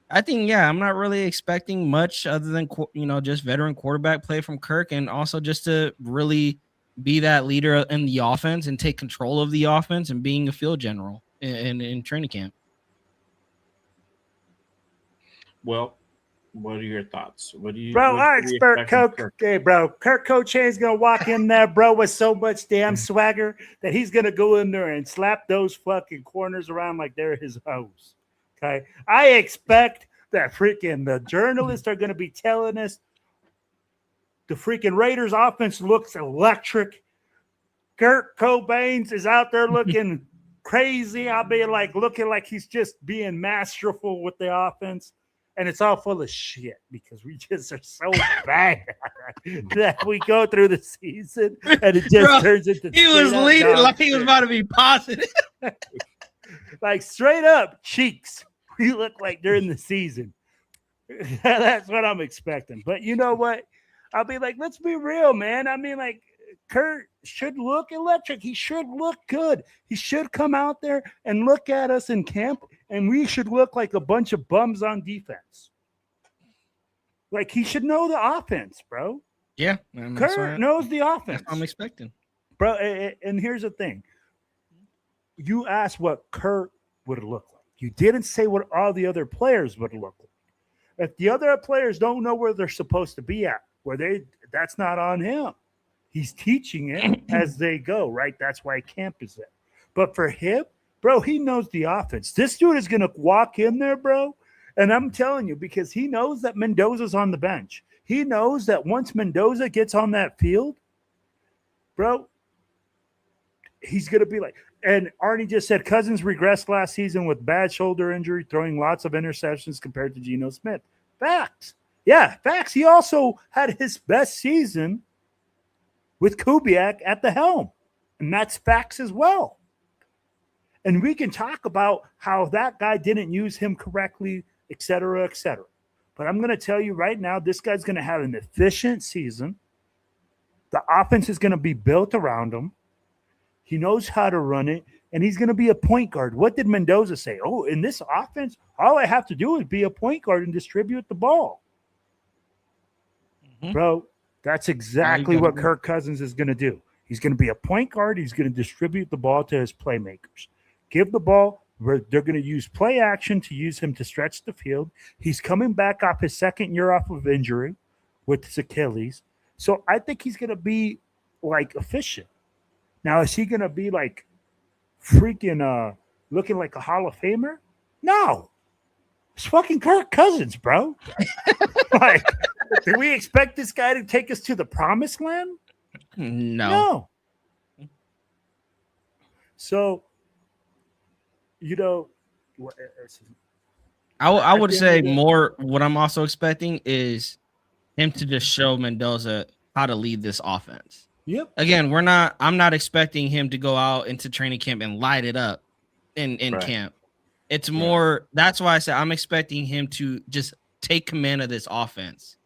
I think, I'm not really expecting much other than, just veteran quarterback play from Kirk, and also just to really be that leader in the offense and take control of the offense and being a field general in training camp. Well, what are your thoughts? What do you, bro? I what do you expect Kirk. Hey, bro, Kirk Cochain's gonna walk in there, bro, with so much damn swagger that he's gonna go in there and slap those fucking corners around like they're his hoes. Okay, I expect that freaking the journalists are gonna be telling us the freaking Raiders offense looks electric. Kurt Cobain is out there looking crazy. I'll be like looking like he's just being masterful with the offense. And it's all full of shit because we just are so bad that we go through the season and it just turns into. He was leading like he was about to be positive. Like straight up cheeks. We look like during the season. That's what I'm expecting. But you know what? I'll be like, let's be real, man. I mean, like, Kurt should look electric. He should look good. He should come out there and look at us in camp, and we should look like a bunch of bums on defense. Like, he should know the offense, bro. Yeah. Kurt knows the offense. I'm expecting. Bro, and here's the thing. You asked what Kurt would look like. You didn't say what all the other players would look like. If the other players don't know where they're supposed to be at, that's not on him. He's teaching it as they go, right? That's why camp is there. But for him, bro, he knows the offense. This dude is going to walk in there, bro, and I'm telling you, because he knows that Mendoza's on the bench. He knows that once Mendoza gets on that field, bro, he's going to be like, and Arnie just said Cousins regressed last season with bad shoulder injury, throwing lots of interceptions compared to Geno Smith. Facts. Yeah, facts. He also had his best season with Kubiak at the helm. And that's facts as well. And we can talk about how that guy didn't use him correctly, et cetera, et cetera. But I'm going to tell you right now, this guy's going to have an efficient season. The offense is going to be built around him. He knows how to run it, and he's going to be a point guard. What did Mendoza say? Oh, in this offense, all I have to do is be a point guard and distribute the ball. Mm-hmm. Bro, that's exactly what Kirk Cousins is going to do. He's going to be a point guard. He's going to distribute the ball to his playmakers. Give the ball. They're going to use play action to use him to stretch the field. He's coming back off his second year off of injury with his Achilles. So I think he's going to be, like, efficient. Now, is he going to be, like, freaking looking like a Hall of Famer? No. It's fucking Kirk Cousins, bro. Like, do we expect this guy to take us to the promised land? No. So, I would say more what I'm also expecting is him to just show Mendoza how to lead this offense. Yep. Again, I'm not expecting him to go out into training camp and light it up in camp. It's more, that's why I said I'm expecting him to just take command of this offense.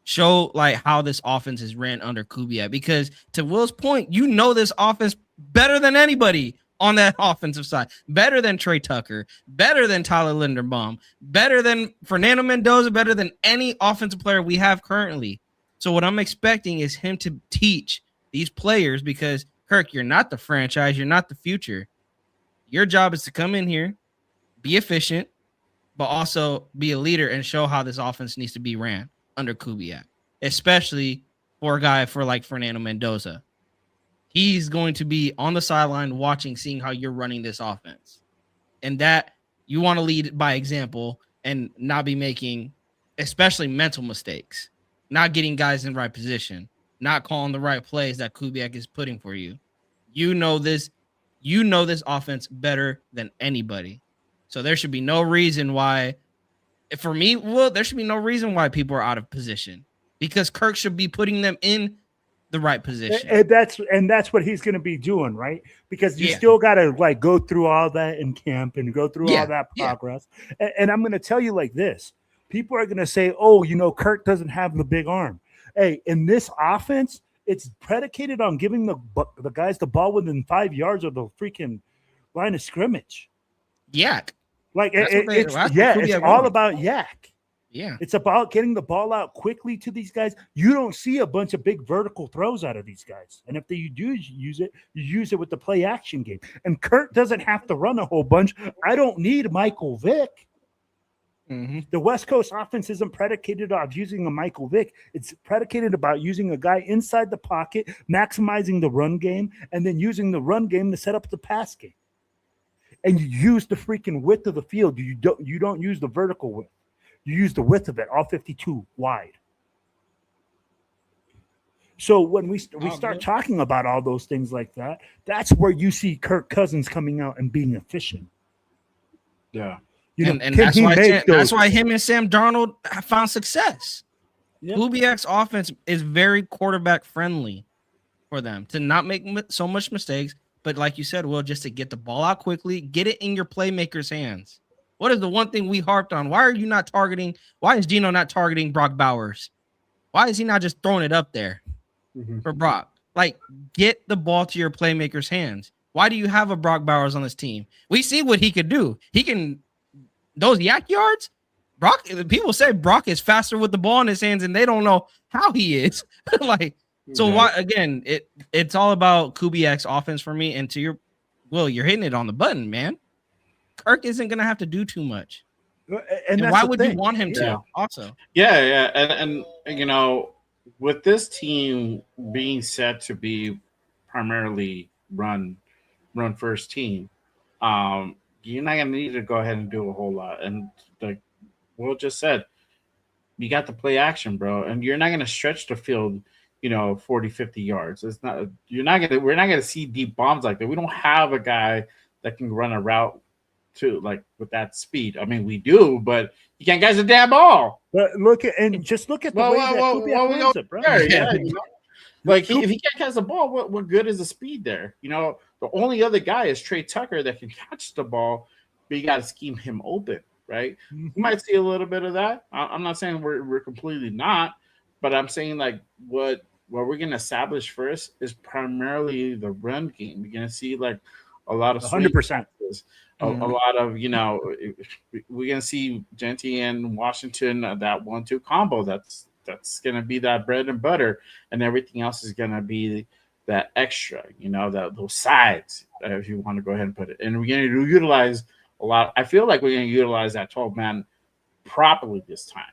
Show like how this offense is ran under Kubiak, because to Will's point, this offense better than anybody on that offensive side, better than Trey Tucker, better than Tyler Linderbaum, better than Fernando Mendoza, better than any offensive player we have currently. So what I'm expecting is him to teach these players, because Kirk, you're not the franchise, you're not the future. Your job is to come in here, be efficient, but also be a leader and show how this offense needs to be ran under Kubiak, especially for a guy like Fernando Mendoza. he's going to be on the sideline watching, seeing how you're running this offense. And that you want to lead by example and not be making, especially mental mistakes, not getting guys in the right position, not calling the right plays that Kubiak is putting for you. You know this offense better than anybody. So there should be no reason why, for me, there should be no reason why people are out of position, because Kirk should be putting them in the right position. And that's what he's going to be doing, right? Because you still got to like go through all that in camp and go through all that progress. And I'm going to tell you like this: people are going to say, "Oh, Kirk doesn't have the big arm." Hey, in this offense, it's predicated on giving the guys the ball within 5 yards of the freaking line of scrimmage. Yak. Like it's all about yak. Yeah. It's about getting the ball out quickly to these guys. You don't see a bunch of big vertical throws out of these guys. And if you do use it, you use it with the play action game. And Kirk doesn't have to run a whole bunch. I don't need Michael Vick. Mm-hmm. The West Coast offense isn't predicated on using a Michael Vick. It's predicated about using a guy inside the pocket, maximizing the run game, and then using the run game to set up the pass game. And you use the freaking width of the field. You don't use the vertical width. You use the width of it, all 52 wide. So when we start talking about all those things like that, that's where you see Kirk Cousins coming out and being efficient. Yeah. And that's why him and Sam Darnold have found success. Yep. Kubiak's offense is very quarterback friendly for them to not make so much mistakes. But like you said, just to get the ball out quickly, get it in your playmaker's hands. What is the one thing we harped on? Why is Gino not targeting Brock Bowers? Why is he not just throwing it up there for Brock? Like, get the ball to your playmaker's hands. Why do you have a Brock Bowers on this team? We see what he could do. He can, those yak yards, people say Brock is faster with the ball in his hands and they don't know how he is. Why, again, it's all about Kubiak's offense for me. And to you're hitting it on the button, man. Kirk isn't going to have to do too much. And why would you want him to also? Yeah. And with this team being set to be primarily run first team, you're not going to need to go ahead and do a whole lot. And like Will just said, you got to play action, bro. And you're not going to stretch the field, 40, 50 yards. We're not going to see deep bombs like that. We don't have a guy that can run a route to like with that speed. I mean, we do, but you can't catch the damn ball. But look at the way that Kubiak runs it, bro. Like if he can't catch the ball, what good is the speed there? The only other guy is Trey Tucker that can catch the ball, but you got to scheme him open, right? You might see a little bit of that. I'm not saying we're completely not, but I'm saying like what we're gonna establish first is primarily the run game. You're gonna see like a lot of 100%. A lot of, we're going to see Genty and Washington, that 1-2 combo. That's going to be that bread and butter, and everything else is going to be that extra, those sides, if you want to go ahead and put it. And we're going to utilize a lot. I feel like we're going to utilize that 12-man properly this time.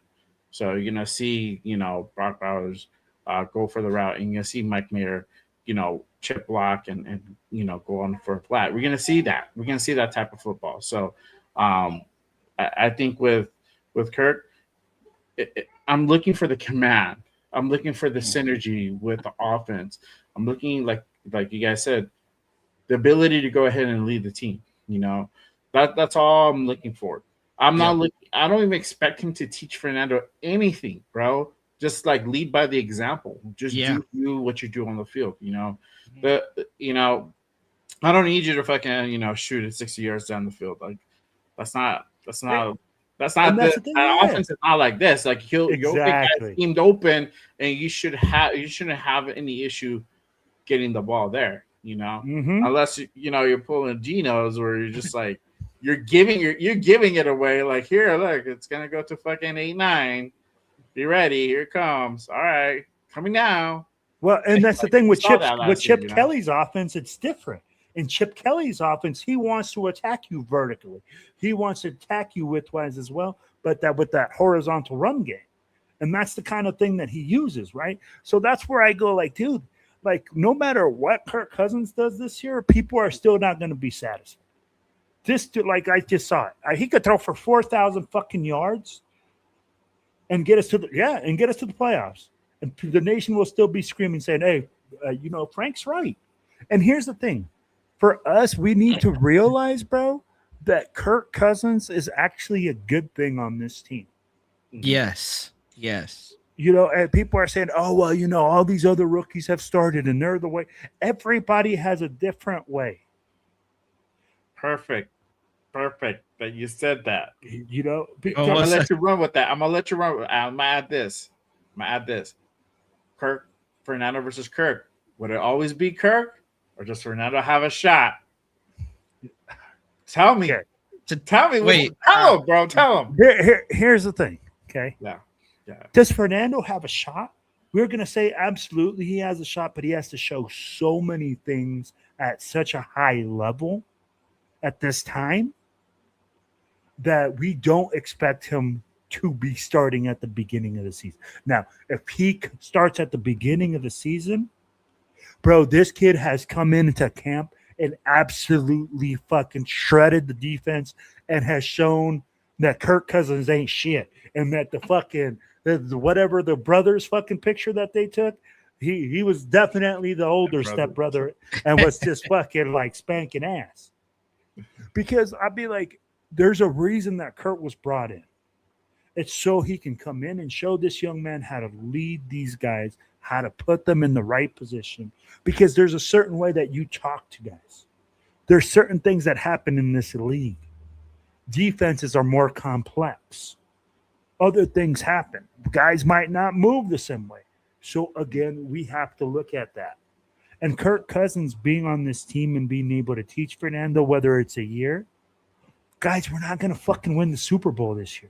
So you're going to see, Brock Bowers go for the route, and you're going to see Mike Mayer, chip block and go on for a flat. We're gonna see that. We're gonna see that type of football. So I think with Kirk, I'm looking for the command. I'm looking for the synergy with the offense. I'm looking like you guys said, the ability to go ahead and lead the team. That's all I'm looking for. I'm not looking. I don't even expect him to teach Fernando anything, bro. Just like lead by the example. Just do what you do on the field, But I don't need you to fucking shoot it 60 yards down the field. Like that's not the offense is not like this. Like you'll get guys schemed open, and you shouldn't have any issue getting the ball there. Unless you're pulling Geno's where you're just like you're giving it away. Like here, look, it's gonna go to fucking 8-9. Be ready. Here it comes. All right. Coming now. Well, and that's the thing with Chip Kelly's offense, it's different. In Chip Kelly's offense, he wants to attack you vertically. He wants to attack you widthwise as well, but with that horizontal run game. And that's the kind of thing that he uses, right? So that's where I go like, dude, like no matter what Kirk Cousins does this year, people are still not going to be satisfied. Like I just saw it. He could throw for 4,000 fucking yards and get us to the playoffs, and the nation will still be screaming, saying, "Hey, Frank's right." And here's the thing: for us, we need to realize, bro, that Kirk Cousins is actually a good thing on this team. Yes. And people are saying, "Oh, well, all these other rookies have started, and they're the way." Everybody has a different way. Perfect that you said that. I'm gonna let you run with that. I'm gonna add this. Kirk, Fernando versus Kirk. Would it always be Kirk, or does Fernando have a shot? Tell me. Okay. Tell me. Wait. Tell him, bro. Tell him. Here's the thing. Okay. Yeah. Does Fernando have a shot? We're gonna say absolutely he has a shot, but he has to show so many things at such a high level at this time that we don't expect him to be starting at the beginning of the season. Now, if he starts at the beginning of the season, bro, this kid has come into camp and absolutely fucking shredded the defense and has shown that Kirk Cousins ain't shit, and that whatever the brothers fucking picture that they took, he was definitely the older stepbrother and was just fucking like spanking ass. Because I'd be like, there's a reason that Kurt was brought in. It's so he can come in and show this young man how to lead these guys, how to put them in the right position. Because there's a certain way that you talk to guys. There's certain things that happen in this league. Defenses are more complex. Other things happen. Guys might not move the same way. So again, we have to look at that. And Kirk Cousins being on this team and being able to teach Fernando, whether it's a year, guys, we're not going to fucking win the Super Bowl this year.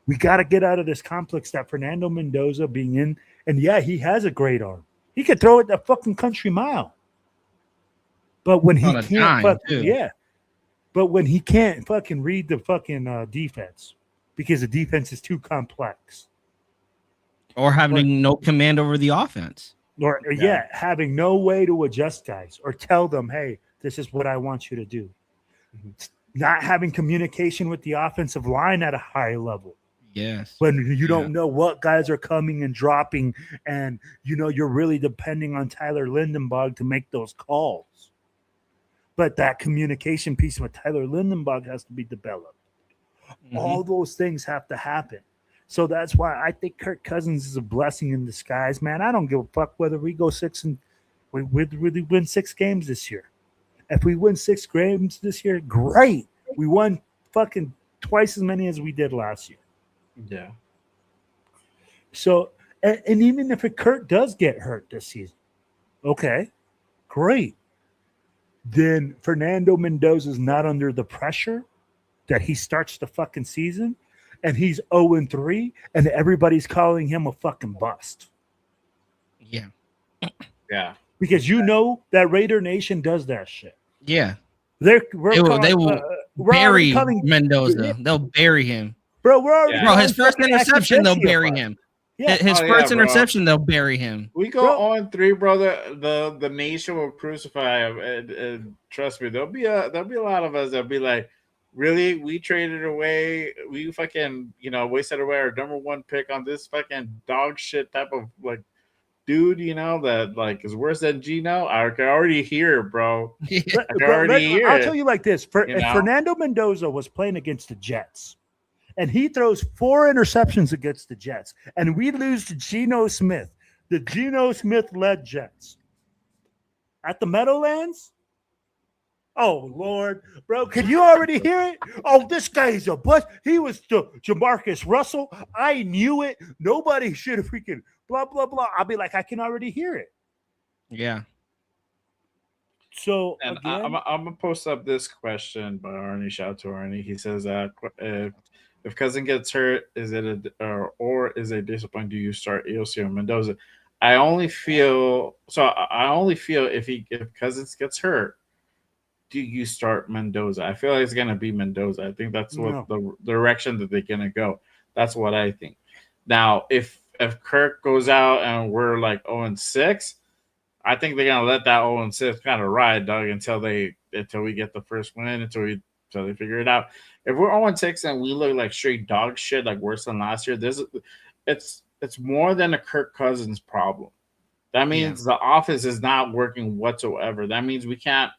We got to get out of this complex that Fernando Mendoza being in. And yeah, he has a great arm. He could throw it a fucking country mile. But when he can't, but when he can't fucking read the fucking defense because the defense is too complex. Or having no command over the offense. Or having no way to adjust guys or tell them, hey, this is what I want you to do. Mm-hmm. Not having communication with the offensive line at a high level. Yes. When you don't know what guys are coming and dropping, and you're really depending on Tyler Lindenbog to make those calls. But that communication piece with Tyler Lindenbog has to be developed. Mm-hmm. All those things have to happen. So that's why I think Kirk Cousins is a blessing in disguise, man. I don't give a fuck whether we go we really win 6 games this year. If we win 6 games this year, great. We won fucking twice as many as we did last year. Yeah. So, and even if Kirk does get hurt this season, okay, great. Then Fernando Mendoza is not under the pressure that he starts the fucking season. And he's 0-3, and everybody's calling him a fucking bust. Yeah. Yeah. Because that Raider Nation does that shit. Yeah. They will bury Mendoza. They'll bury him. Bro, we're already his first interception, they'll bury him. Yeah. His first interception, they'll bury him. We go on 3, brother. The nation will crucify him. And trust me, there'll be a lot of us that'll be like, really? We traded away. We fucking, wasted away our number 1 pick on this fucking dog shit type of like dude, that like is worse than Gino. I can already hear it, bro. I can already hear it. I'll tell you like this: if Fernando Mendoza was playing against the Jets, and he throws 4 interceptions against the Jets, and we lose to Geno Smith, the Geno Smith-led Jets, at the Meadowlands. Oh, Lord, bro, can you already hear it? Oh, this guy's a bust. He was Jamarcus Russell. I knew it. Nobody should have freaking blah, blah, blah. I'll be like, I can already hear it. Yeah. So, and I'm going to post up this question by Arnie. Shout out to Arnie. He says, if Cousin gets hurt, is it a disappointment? Do you start EOC or Mendoza? I only feel if Cousins gets hurt, do you start Mendoza? I feel like it's gonna be Mendoza. I think that's what the direction that they're gonna go. That's what I think. Now, if Kirk goes out and we're like 0-6, I think they're gonna let that 0-6 kind of ride, Doug, until we get the first win, until they figure it out. If we're 0-6 and we look like straight dog shit, like worse than last year, it's more than a Kirk Cousins problem. That means the offense is not working whatsoever. That means we can't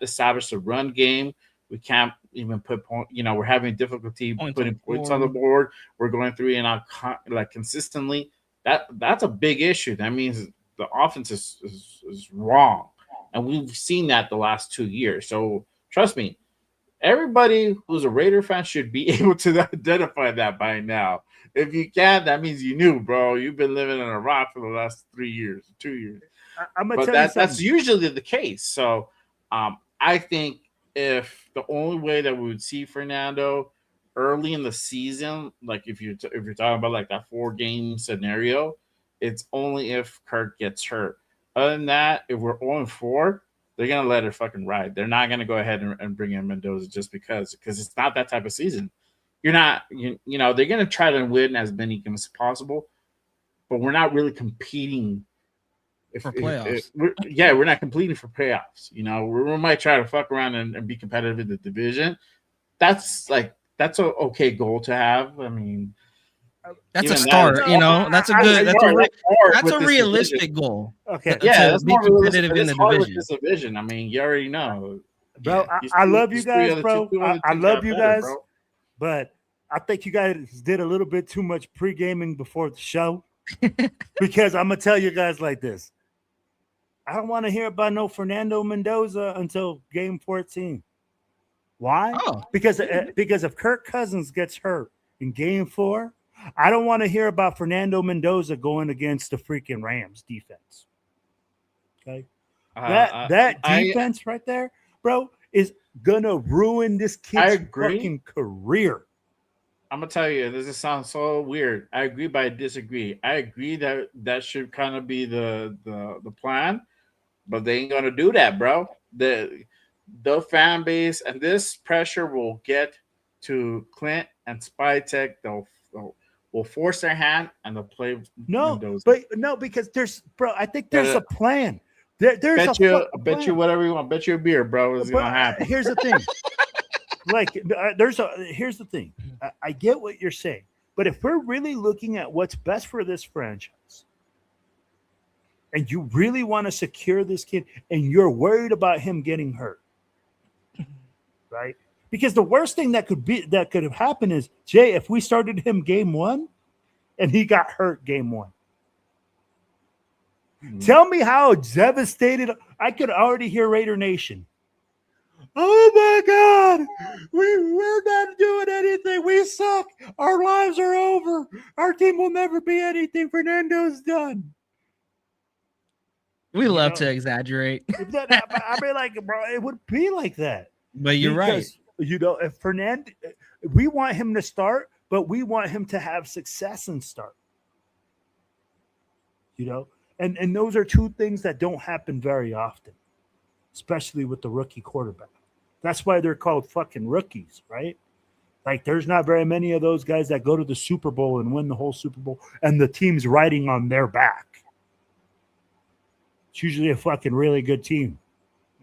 establish a run game. We can't even put point. We're having difficulty putting points on the board. We're going through and out like consistently. That's a big issue. That means the offense is wrong, and we've seen that the last 2 years. So trust me, everybody who's a Raider fan should be able to identify that by now. If you can't, that means you knew, bro. You've been living in a rock for the last 3 years, 2 years. I'm gonna tell you something. That's usually the case. So I think if the only way that we would see Fernando early in the season, like if you're talking about like that 4-game scenario, it's only if Kirk gets hurt. Other than that, if we're 0-4, they're gonna let it fucking ride. They're not gonna go ahead and bring in Mendoza just because it's not that type of season. You're not, they're gonna try to win as many games as possible, but we're not really competing for playoffs. We're not competing for playoffs. We might try to fuck around and be competitive in the division. That's an okay goal to have. I mean, that's a start. That's a realistic goal. Okay, that's be competitive in the division. This division. I mean, you already know, bro. I love you guys, bro. I love you guys, but I think you guys did a little bit too much pre-gaming before the show. Because I'm gonna tell you guys like this. I don't want to hear about no Fernando Mendoza until game 14. Why? Because if Kirk Cousins gets hurt in game 4, I don't want to hear about Fernando Mendoza going against the freaking Rams defense. Okay. That defense right there, bro, is gonna ruin this kid's fucking career. I'm gonna tell you, this sounds so weird. I agree, but I disagree. I agree that should kind of be the plan, but they ain't gonna do that, bro. The fan base and this pressure will get to Clint and Spytek. They'll force their hand and they'll play. Because I think there's a plan. I bet you whatever you want. Bet you a beer, bro. Is gonna happen. Here's the thing. Here's the thing. I get what you're saying, but if we're really looking at what's best for this franchise, and you really want to secure this kid, and you're worried about him getting hurt, right? Because the worst thing that could have happened is, Jay, if we started him game 1, and he got hurt game 1. Tell me how devastated I could already hear Raider Nation. Oh my God, we're not doing anything. We suck. Our lives are over. Our team will never be anything. Fernando's done. We love to exaggerate. I mean, like, bro, it would be like that. But you're right. If Fernando, we want him to start, but we want him to have success and start. And those are two things that don't happen very often, especially with the rookie quarterback. That's why they're called fucking rookies, right? Like, there's not very many of those guys that go to the Super Bowl and win the whole Super Bowl, and the team's riding on their back. It's usually a fucking really good team.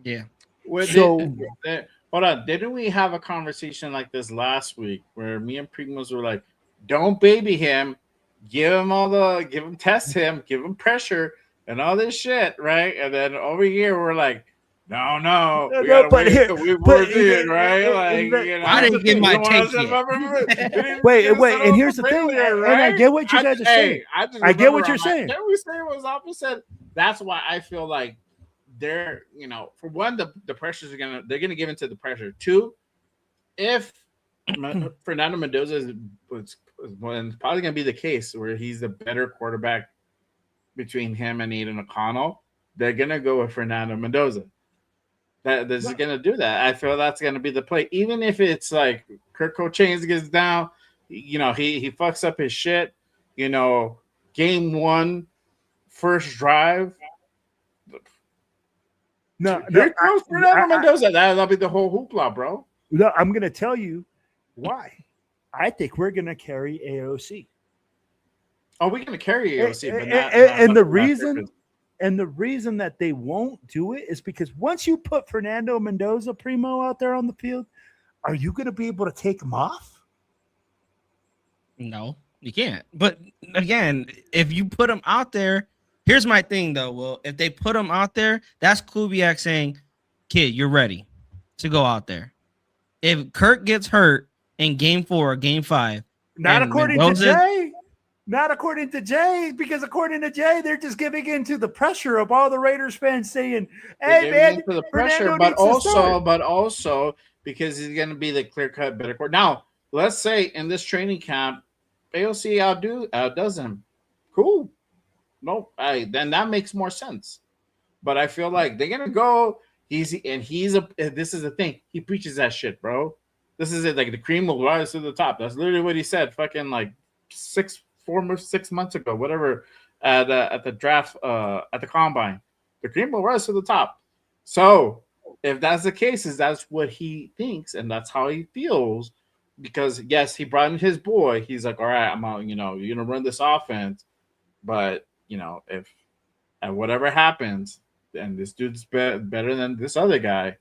Yeah. Hold on. Didn't we have a conversation like this last week where me and Primos were like, don't baby him, test him, give him pressure and all this shit, right? And then over here we're like, no, we gotta wait right? I didn't get my take yet. Wait, and here's the thing, and I get what you guys are saying. I get what you're saying. Every saying was opposite. That's why I feel like they're, for one, the pressures they're gonna give into the pressure. 2, if Fernando Mendoza is probably gonna be the case where he's the better quarterback between him and Aiden O'Connell, they're gonna go with Fernando Mendoza. This is gonna do that. I feel that's gonna be the play, even if it's like Kirk Cochains gets down, he fucks up his shit. Game 1, first drive. Here comes Fernando Mendoza. That'll be the whole hoopla, bro. No, I'm gonna tell you why. I think we're gonna carry AOC. Oh, we're gonna carry AOC, but And the reason that they won't do it is because once you put Fernando Mendoza Primo out there on the field, are you going to be able to take him off? No, you can't. But again, if you put him out there, here's my thing though. Well, if they put him out there, that's Kubiak saying, "Kid, you're ready to go out there." If Kirk gets hurt in Game 4 or Game 5, not and according Mendoza, to Jay. Not according to Jay, because according to Jay, they're just giving in to the pressure of all the Raiders fans saying, "Hey man, into the pressure," Fernando but needs to start. also because he's going to be the clear cut better quarterback. Now, let's say in this training camp, AOC outdoes him. Cool. No, then that makes more sense. But I feel like they're gonna go easy, and this is the thing. He preaches that shit, bro. This is it. Like the cream will rise to the top. That's literally what he said. Fucking like 6 months ago, whatever, at the draft, at the combine. The cream will rise to the top. So if that's the case, that's what he thinks, and that's how he feels. Because yes, he brought in his boy. He's like, all right, I'm out. You're gonna run this offense, but if and whatever happens, and this dude's better than this other guy,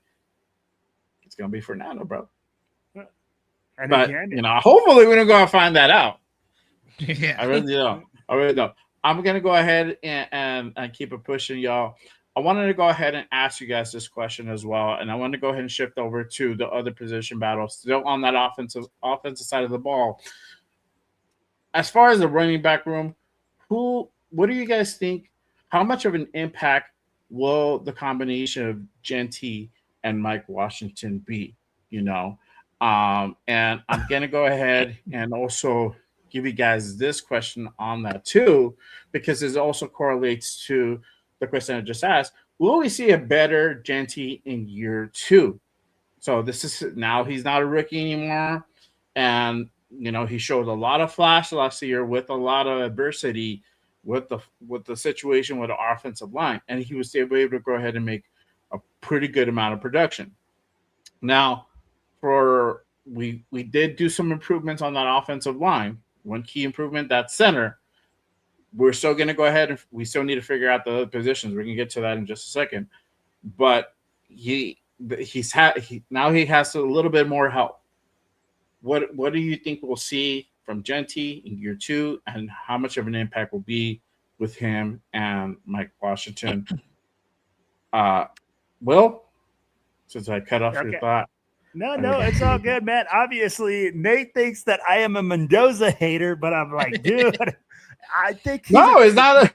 it's gonna be Fernando, bro. And but again, hopefully we don't go and find that out. yeah, I really don't. I'm gonna go ahead and keep it pushing, y'all. I wanted to go ahead and ask you guys this question as well, and I want to go ahead and shift over to the other position battle, still on that offensive side of the ball. As far as the running back room, what do you guys think? How much of an impact will the combination of Genty and Mike Washington be? And I'm gonna go ahead and also give you guys this question on that too, because it also correlates to the question I just asked. Will we see a better Genty in year 2? So this is now he's not a rookie anymore, and he showed a lot of flash last year with a lot of adversity with the situation with the offensive line, and he was able to go ahead and make a pretty good amount of production. Now, we did do some improvements on that offensive line. One key improvement, that center. We're still going to go ahead and we still need to figure out the other positions. We're going to get to that in just a second. But he has a little bit more help. What do you think we'll see from Genty in year 2, and how much of an impact will be with him and Mike Washington? Will, since I cut off your thought. No, it's all good, man. Obviously, Nate thinks that I am a Mendoza hater, but I'm like, dude, I think it's not.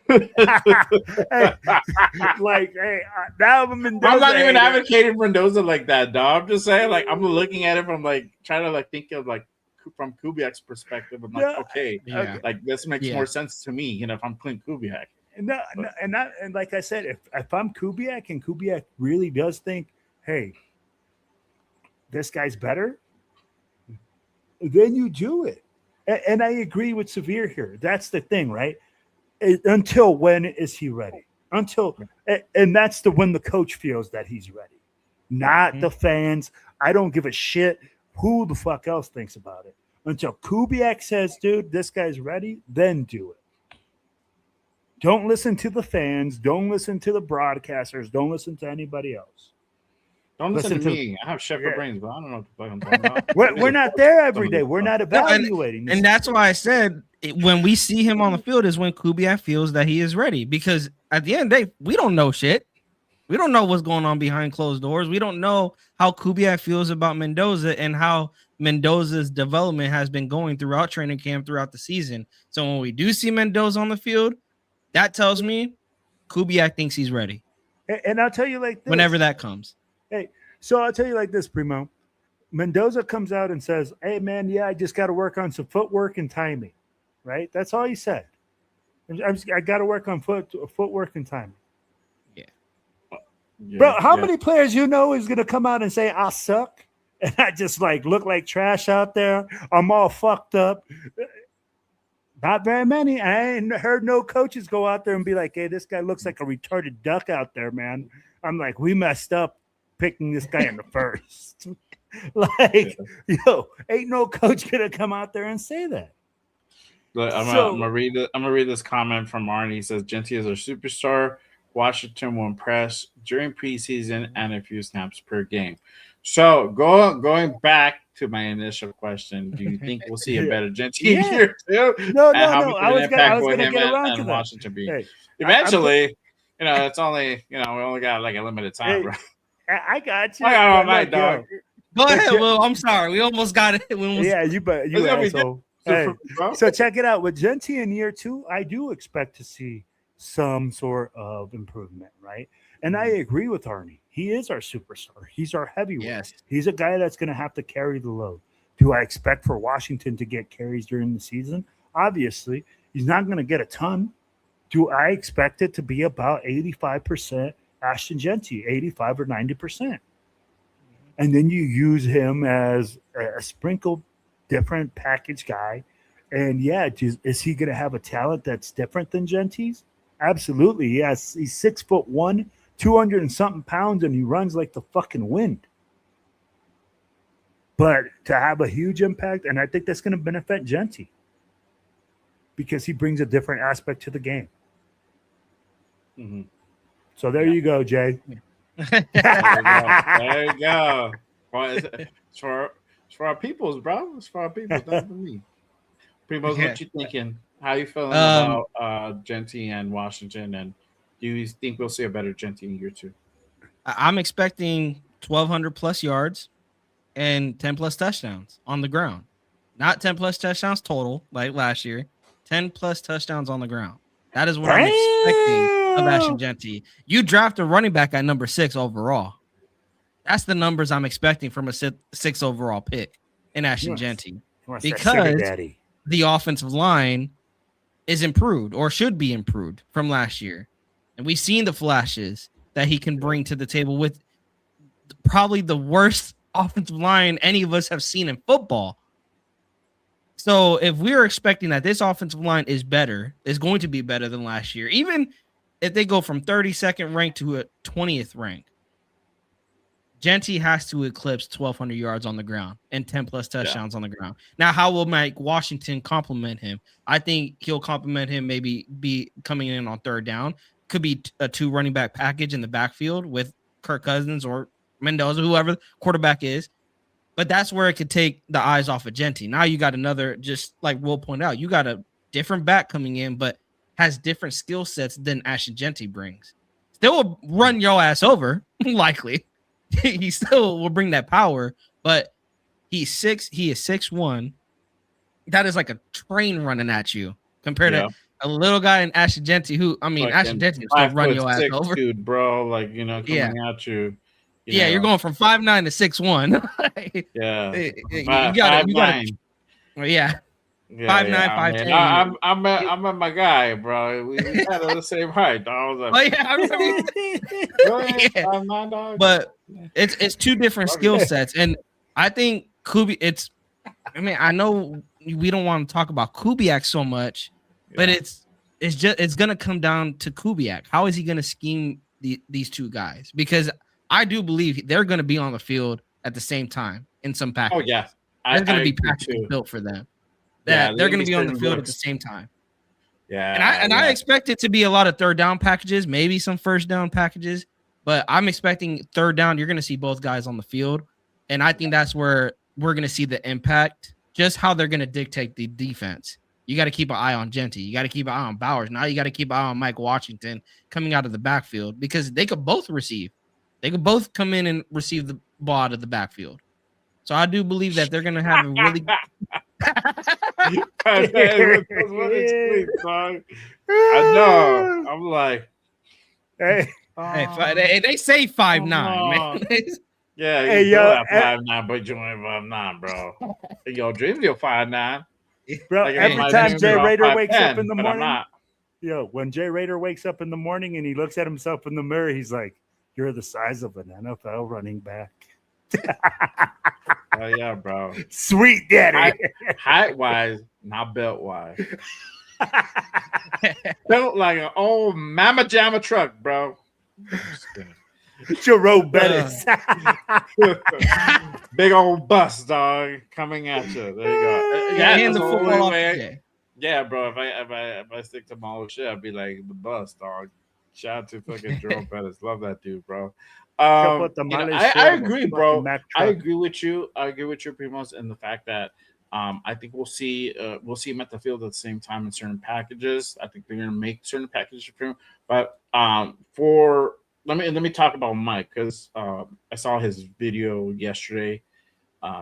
Now I'm a Mendoza. I'm not even hater. advocating Mendoza like that, dog. I'm just saying, like, I'm looking at it from trying to think of from Kubiak's perspective. I'm like, okay, like this makes more sense to me. If I'm Clint Kubiak. And like I said, if I'm Kubiak and Kubiak really does think, hey, this guy's better, then you do it. And I agree with Severe here. That's the thing, right? Until when is he ready? And that's when the coach feels that he's ready, not the fans. I don't give a shit who the fuck else thinks about it. Until Kubiak says, dude, this guy's ready, then do it. Don't listen to the fans. Don't listen to the broadcasters. Don't listen to anybody else. Don't listen to me. I have shepherd brains, but I don't know what the fuck I'm talking about. We're not there every day. We're not evaluating. And that's why I said when we see him on the field is when Kubiak feels that he is ready. Because at the end of the day, we don't know shit. We don't know what's going on behind closed doors. We don't know how Kubiak feels about Mendoza and how Mendoza's development has been going throughout training camp, throughout the season. So when we do see Mendoza on the field, that tells me Kubiak thinks he's ready. And I'll tell you like this. Whenever that comes. Hey, so I'll tell you like this, Primo. Mendoza comes out and says, hey, man, I just got to work on some footwork and timing, right? That's all he said. I got to work on footwork and timing. Yeah. Bro, how many players is going to come out and say, I suck, and I just look like trash out there? I'm all fucked up. Not very many. I ain't heard no coaches go out there and be like, hey, this guy looks like a retarded duck out there, man. I'm like, we messed up picking this guy in the first. Ain't no coach gonna come out there and say that. I'm gonna read this comment from Arnie. He says Genty is our superstar, Washington will impress during preseason and a few snaps per game. So going back to my initial question, do you think we'll see a better Genty in year 2? No. And how much of I an was impact will gonna him get around to and that. Washington be? Hey, Eventually, it's only we only got like a limited time, bro. I got you. I got all but night, look, dog. Go ahead, Will. I'm sorry. We almost got it. Yeah, you asshole. Hey, so check it out. With Genty in year 2, I do expect to see some sort of improvement, right? And I agree with Arnie. He is our superstar. He's our heavyweight. Yes. He's a guy that's going to have to carry the load. Do I expect for Washington to get carries during the season? Obviously, he's not going to get a ton. Do I expect it to be about 85% Ashton Genty, 85 or 90%? And then you use him as a sprinkled different package guy. And yeah, is he going to have a talent that's different than Genty's? Absolutely. Yes. He's 6'1", 200 and something pounds, and he runs like the fucking wind. But to have a huge impact, and I think that's going to benefit Genty because he brings a different aspect to the game. Mm-hmm. So there you go, Jay. There you go. Well, it's for our peoples, bro. It's for our peoples, not for me. Primos, what you thinking? How you feeling about Genty and Washington? And do you think we'll see a better Genty in year 2? I'm expecting 1,200 plus yards and 10 plus touchdowns on the ground. Not 10 plus touchdowns total like last year. 10 plus touchdowns on the ground. That is what I'm expecting of Ashton Genty. You draft a running back at number 6 overall. That's the numbers I'm expecting from a 6 overall pick in Ashton Genty. Because the offensive line is improved or should be improved from last year. And we've seen the flashes that he can bring to the table with probably the worst offensive line any of us have seen in football. So if we're expecting that this offensive line is going to be better than last year, even if they go from 32nd rank to a 20th rank, Genty has to eclipse 1,200 yards on the ground and 10 plus touchdowns on the ground. Now, how will Mike Washington complement him? I think he'll complement him, maybe be coming in on third down. Could be a 2 running back package in the backfield with Kirk Cousins or Mendoza, whoever the quarterback is. But that's where it could take the eyes off of Genty. Now you got another, just like Will pointed out, you got a different back coming in, but has different skill sets than Ashton Genty brings. Still will run your ass over, likely. He still will bring that power, but he is 6'1". That is like a train running at you compared to a little guy in Ashton Genty, who, I mean, like Ashton Genty will still run your ass over. Dude, bro, like, coming at you. You're going from 5'9" to 6'1". Yeah. You got yeah. 5'9", 5'10". I'm my guy, bro. We had the same height. I was like, but it's 2 different skill sets, and I think I know we don't want to talk about Kubiak so much, but it's gonna come down to Kubiak. How is he gonna scheme these 2 guys? Because I do believe they're gonna be on the field at the same time in some packages. Oh yeah, there's gonna be packages built for them. They're going to be on the field at the same time. Yeah. And I expect it to be a lot of third down packages, maybe some first down packages, but I'm expecting third down. You're going to see both guys on the field. And I think that's where we're going to see the impact, just how they're going to dictate the defense. You got to keep an eye on Genty. You got to keep an eye on Bowers. Now you got to keep an eye on Mike Washington coming out of the backfield, because they could both receive. They could both come in and receive the ball out of the backfield. So I do believe that they're going to have a really I know. I'm like, hey, they say 5'9", man. Yeah, hey, yo, 5'9", but you ain't 5'9", bro. Yo, Dreams, you're 5'9". Bro, like, every time Jay Rader wakes up in the morning, I'm when Jay Rader wakes up in the morning and he looks at himself in the mirror, he's like, "You're the size of an NFL running back." Oh yeah, bro. Sweet daddy. Height wise, not belt wise. Built like an old Mama Jamma truck, bro. Joe Bettis. Big old bus, dog, coming at you. There you go. Yeah, the football yeah, bro. If I stick to my old shit, I'd be like the bus, dog. Shout out to fucking Jerome Pettis. Love that dude, bro. Put the I agree, bro. Mack I truck. agree with you. I agree with you, Primos, and the fact that I think we'll see him at the field at the same time in certain packages. I think they're gonna make certain packages for him. But for let me talk about Mike because I saw his video yesterday.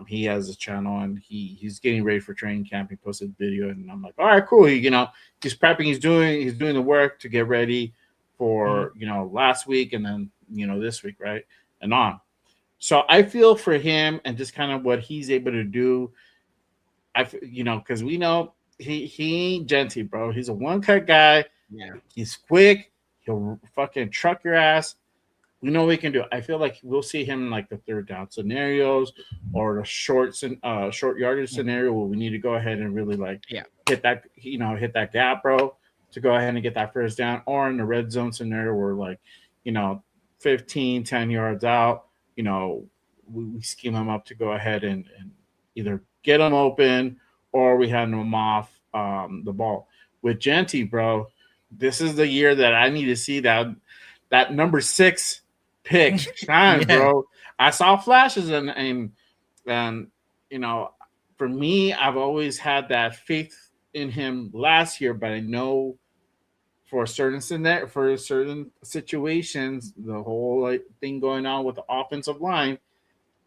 He has a channel and he's getting ready for training camp. He posted a video and I'm like, all right, cool. He's prepping. He's doing the work to get ready for last week and then this week, right, and on. So I feel for him and just kind of what he's able to do. Because we know he ain't genty, bro. He's a one cut guy. Yeah. He's quick. He'll fucking truck your ass. We know we can do it. I feel like we'll see him in like the third down scenarios or the short yardage scenario where we need to go ahead and really hit that gap, bro, to go ahead and get that first down, or in the red zone scenario where 10 yards out, we scheme him up to go ahead and either get him open or we hand him off the ball. With Genty, bro, this is the year that I need to see that number 6 pick shine, bro. I saw flashes and for me, I've always had that faith in him last year, but I know for certain situations, the whole thing going on with the offensive line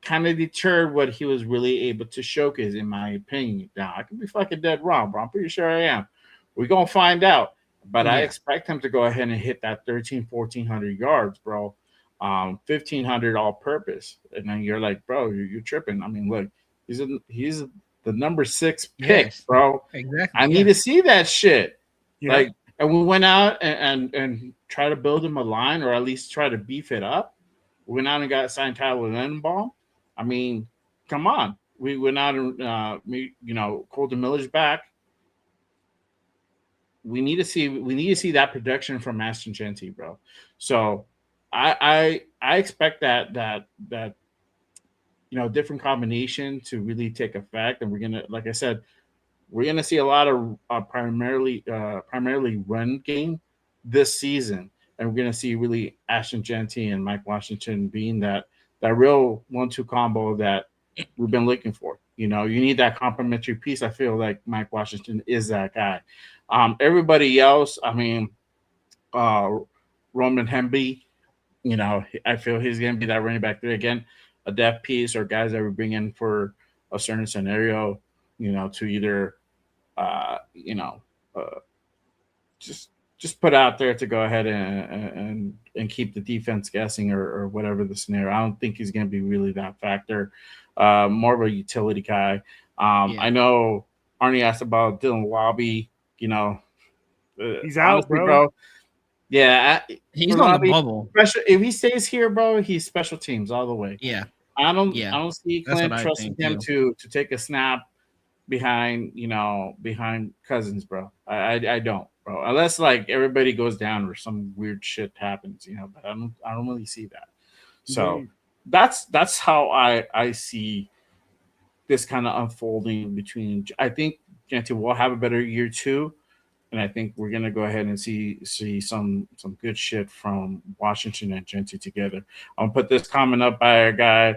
kind of deterred what he was really able to showcase, in my opinion. Now, I could be fucking dead wrong, but I'm pretty sure I am. We're going to find out. But I expect him to go ahead and hit that 1,400 yards, bro. 1,500 all purpose. And then you're like, bro, you're tripping. I mean, look, he's the number 6 pick, bro. Exactly. I need to see that shit. Yeah. And we went out and try to build him a line, or at least try to beef it up. We went out and got signed Tyler Lindenbaum. I mean, come on. We went out and Colton Miller's back. We need to see that production from Ashton Genty, bro. So I expect that different combination to really take effect, and we're gonna, like I said, we're gonna see a lot of primarily run game this season, and we're gonna see really Ashton Genty and Mike Washington being that real 1-2 combo that we've been looking for. You need that complementary piece. I feel like Mike Washington is that guy. Everybody else, I mean, Roman Hemby, I feel he's going to be that running back 3 again, a depth piece, or guys that we bring in for a certain scenario, to either, just put out there to go ahead and keep the defense guessing or whatever the scenario. I don't think he's going to be really that factor. More of a utility guy. I know Arnie asked about Dylan Wabi. He's out, bro. Yeah, he's on the bubble. If he stays here, bro, he's special teams all the way. Yeah, I don't see Clint trusting him to take a snap behind Cousins, bro. I don't, bro. Unless everybody goes down or some weird shit happens, but I don't really see that. So that's how I see this kind of unfolding between. I think Genty will have a better year 2, and I think we're gonna go ahead and see some good shit from Washington and Genty together. I'll put this comment up by our guy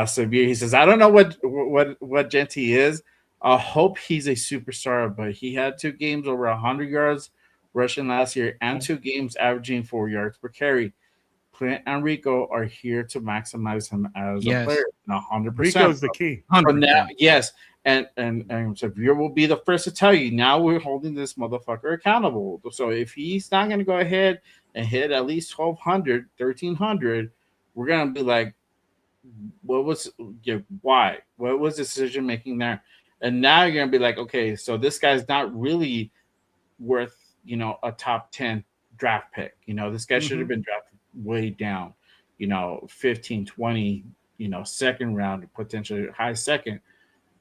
Severe. He says, I don't know what Genty is. I hope he's a superstar, but he had 2 games over 100 yards rushing last year and 2 games averaging 4 yards per carry. Clint and Rico are here to maximize him as a player. 100%. Rico's the key. Now, yes. And Severe will be the first to tell you, now we're holding this motherfucker accountable. So if he's not going to go ahead and hit at least 1,200, 1,300, we're going to be like, why? What was decision making there? And now you're going to be like, okay, so this guy's not really worth, a top 10 draft pick. This guy should have been drafted way down, 15, 20, second round, potentially high second.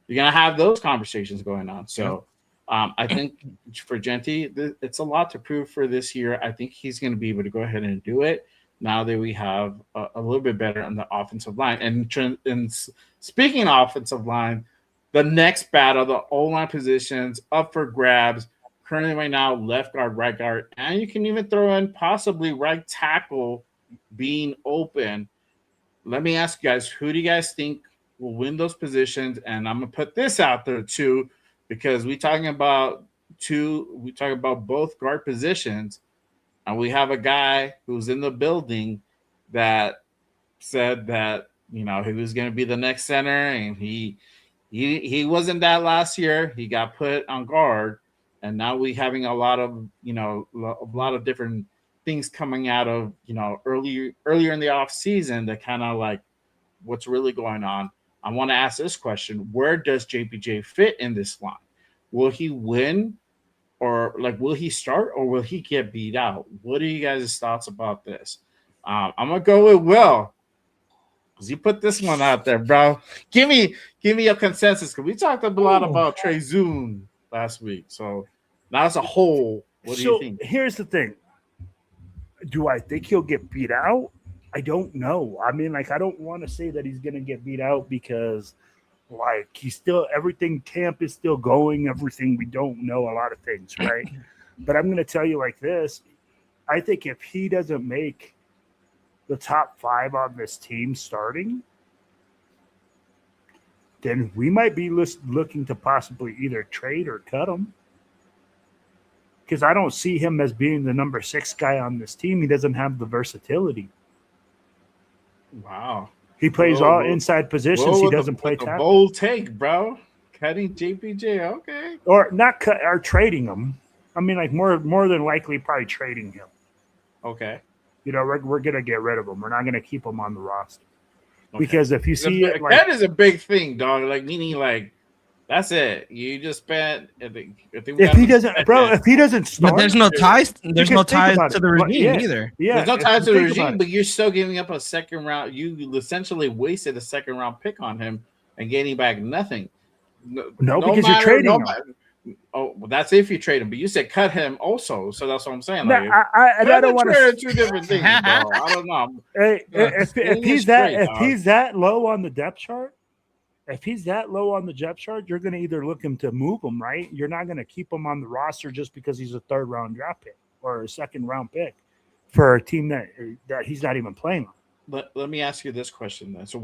You're going to have those conversations going on. So I think for Genty, it's a lot to prove for this year. I think he's going to be able to go ahead and do it now that we have a little bit better on the offensive line. And speaking of offensive line, the next battle, the O-line positions up for grabs. currently right now, left guard, right guard, and you can even throw in possibly right tackle being open. Let me ask you guys, who do you guys think will win those positions? And I'm gonna put this out there too, because we talking about both guard positions, and we have a guy who's in the building that said that he was going to be the next center, and he wasn't that last year. He got put on guard, and now we having a lot of a lot of different things coming out of earlier in the off season that kind of like what's really going on. I want to ask this question: where does JPJ fit in this line? Will he win, or like will he start, or will he get beat out? What are you guys' thoughts about this? I'm gonna go with Will. You put this one out there, bro. Give me a consensus, because we talked a lot about Trey Zoon last week. So now as a whole, what do you think? Here's the thing. Do I think he'll get beat out? I don't know. I mean, like, I don't want to say that he's gonna get beat out because like he's still everything camp is still going, everything we don't know a lot of things, right? But I'm gonna tell you like this. I think if he doesn't make the top 5 on this team starting, then we might be looking to possibly either trade or cut him. Because I don't see him as being the number 6 guy on this team. He doesn't have the versatility. Wow. He plays all inside positions. He doesn't play tackle. Bold take, bro. Cutting JPJ, okay. Or not cut, or trading him. I mean, like more than likely probably trading him. Okay. We're gonna get rid of him. We're not gonna keep him on the roster. Okay. Because if you see it, that is a big thing, dog. Like meaning, like that's it. You just spent. If he doesn't start, but there's no ties. There's no ties to the regime either. Yeah, there's no ties to the regime, but you're still giving up a second round. You essentially wasted a second round pick on him and getting back nothing. No, because you're trading him. Oh, well, that's if you trade him. But you said cut him also, so that's what I'm saying. Like, I don't want to. Two different things, bro. I don't know. Hey, if he's that low on the depth chart, you're going to either look him to move him, right? You're not going to keep him on the roster just because he's a 3rd round draft pick or a 2nd round pick for a team that he's not even playing on. Let me ask you this question then. So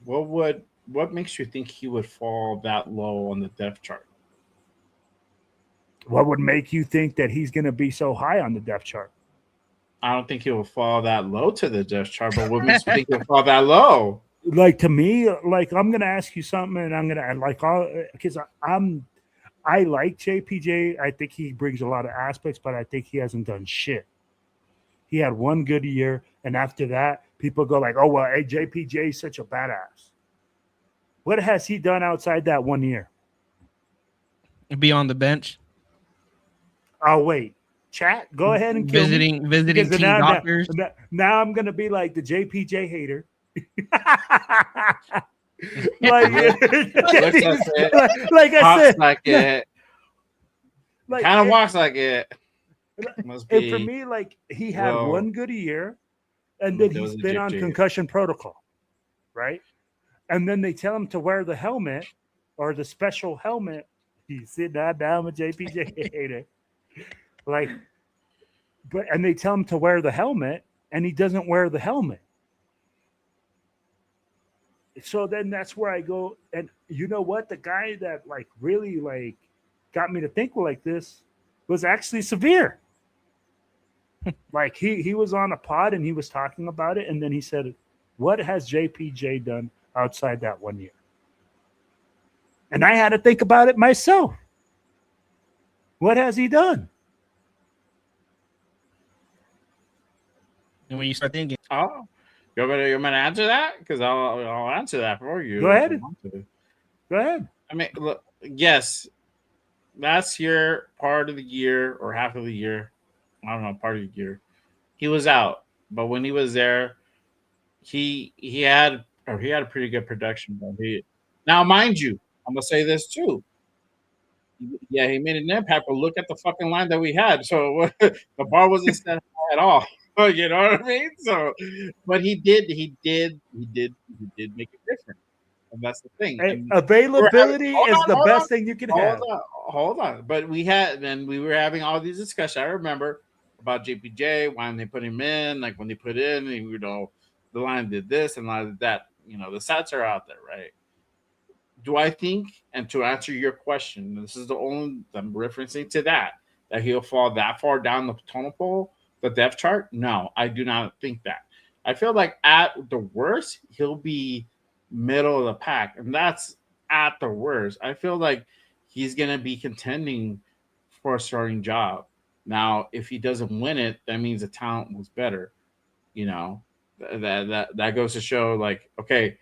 what makes you think he would fall that low on the depth chart? What would make you think that he's going to be so high on the depth chart? I don't think he will fall that low to the depth chart, but what makes you think he'll fall that low? Like, to me, like, I'm going to ask you something, and I'm going to like, because I like JPJ. I think he brings a lot of aspects, but I think he hasn't done shit. He had one good year, and after that, people go like, oh, well, hey, JPJ is such a badass. What has he done outside that 1 year? Be on the bench. Oh, wait. Chat, go ahead and kill visiting team doctors. Now I'm going to be like the JPJ hater. like I said. Like it. Like, kind of walks like it. Must be. And for me, like, he had one good year, and then he's been on concussion protocol, right? And then they tell him to wear the helmet or the special helmet. He's sitting down with JPJ hater. Like, and they tell him to wear the helmet, and he doesn't wear the helmet. So then that's where I go. And you know what? The guy that like really like got me to think like this was actually Severe. Like he was on a pod and he was talking about it, and then he said, "What has JPJ done outside that 1 year?" And I had to think about it myself. What has he done? And when you start thinking, oh, you're gonna answer that? Because I'll answer that for you. Go ahead. Go ahead. I mean, look, yes, last year, part of the year or half of the year, I don't know, part of the year, he was out. But when he was there, he had a pretty good production. Now, mind you, I'm gonna say this too. Yeah, he made an impact, but look at the fucking line that we had. So the bar wasn't set high at all. You know what I mean? So, but he did make a difference. And that's the thing. Hey, And availability hold is on, the hold best on, thing you can hold have. on, hold on. But we were having all these discussions. I remember about JPJ, why didn't they put him in? Like when they put in, you know, the line did this and line did that. You know, the stats are out there, right? Do I think, and to answer your question, this is the only I'm referencing to that he'll fall that far down the totem pole, the depth chart? No, I do not think that. I feel like at the worst, he'll be middle of the pack, and that's at the worst. I feel like he's gonna be contending for a starting job. Now, if he doesn't win it, that means the talent was better. You know, that goes to show, like, okay,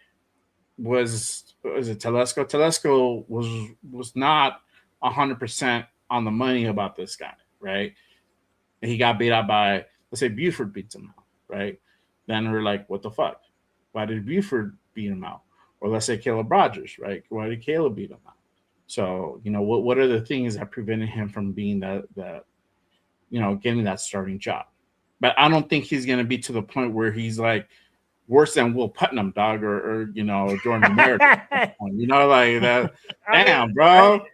was it Telesco? Telesco was not 100% on the money about this guy, right? He got beat out by, let's say Buford beats him out, right? Then we're like, what the fuck? Why did Buford beat him out? Or let's say Caleb Rogers, right? Why did Caleb beat him out? So, you know, what are the things that prevented him from being that you know, getting that starting job? But I don't think he's gonna be to the point where he's like worse than Will Putnam, dog, or you know, Jordan Meredith. You know, like that. Damn, bro.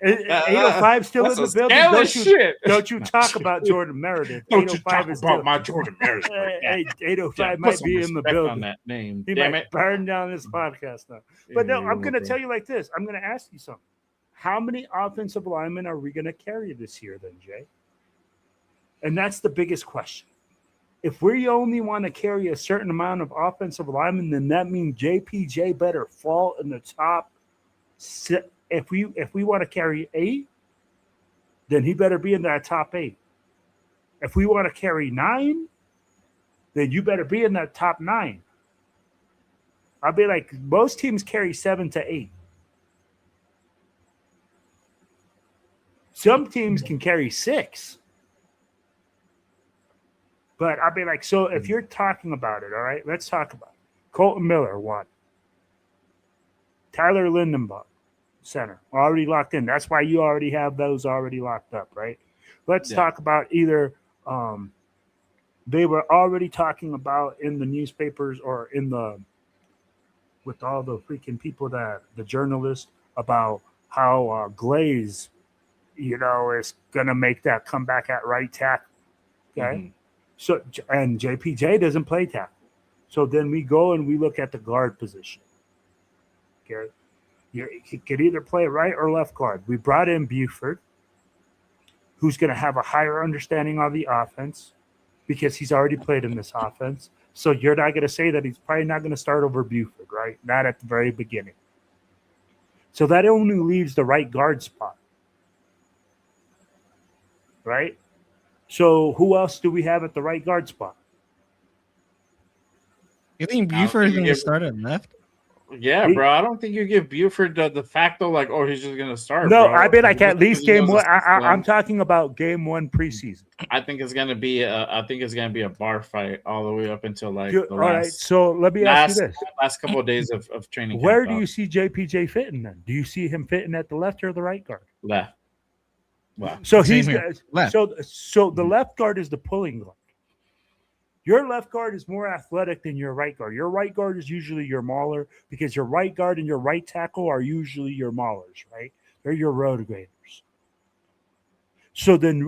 805 still in the building. Don't you talk about Jordan Meredith. Don't you talk about my Jordan Meredith. Hey, 805 might be in the building. On that name. He Damn might it. burn down this podcast now. But no, I'm going to tell you like this. I'm going to ask you something. How many offensive linemen are we going to carry this year then, Jay? And that's the biggest question. If we only want to carry a certain amount of offensive linemen, then that means JPJ better fall in the top six. If we want to carry 8, then he better be in that top 8. If we want to carry 9, then you better be in that top 9. I'll be like, most teams carry 7 to 8. Some teams can carry 6. But I'll be like, so if you're talking about it, all right, let's talk about it. Colton Miller, 1. Tyler Lindenbaugh, center, already locked in. That's why you already have those already locked up, right? Let's talk about either they were already talking about in the newspapers or in the with all the freaking people that the journalists about how Glaze, you know, is gonna make that comeback at right tackle. Okay. Mm-hmm. So and JPJ doesn't play tackle. So then we go and we look at the guard position. Okay. He could either play right or left guard. We brought in Buford, who's going to have a higher understanding of the offense because he's already played in this offense. So you're not going to say that he's probably not going to start over Buford, right? Not at the very beginning. So that only leaves the right guard spot, right? So who else do we have at the right guard spot? You think Buford is going to start at left? Yeah, bro. I don't think you give Buford the facto, like, oh, he's just gonna start. No, bro. I mean, like at least game 1. I'm talking about game 1 preseason. I think it's gonna be a bar fight all the way up until like the all right. So let me ask you this: last couple of days of training. Where do you see JPJ fitting then? Do you see him fitting at the left or the right guard? Left. Wow. So he's left. So the left guard is the pulling guard. Your left guard is more athletic than your right guard. Your right guard is usually your mauler because your right guard and your right tackle are usually your maulers, right? They're your rotators. So then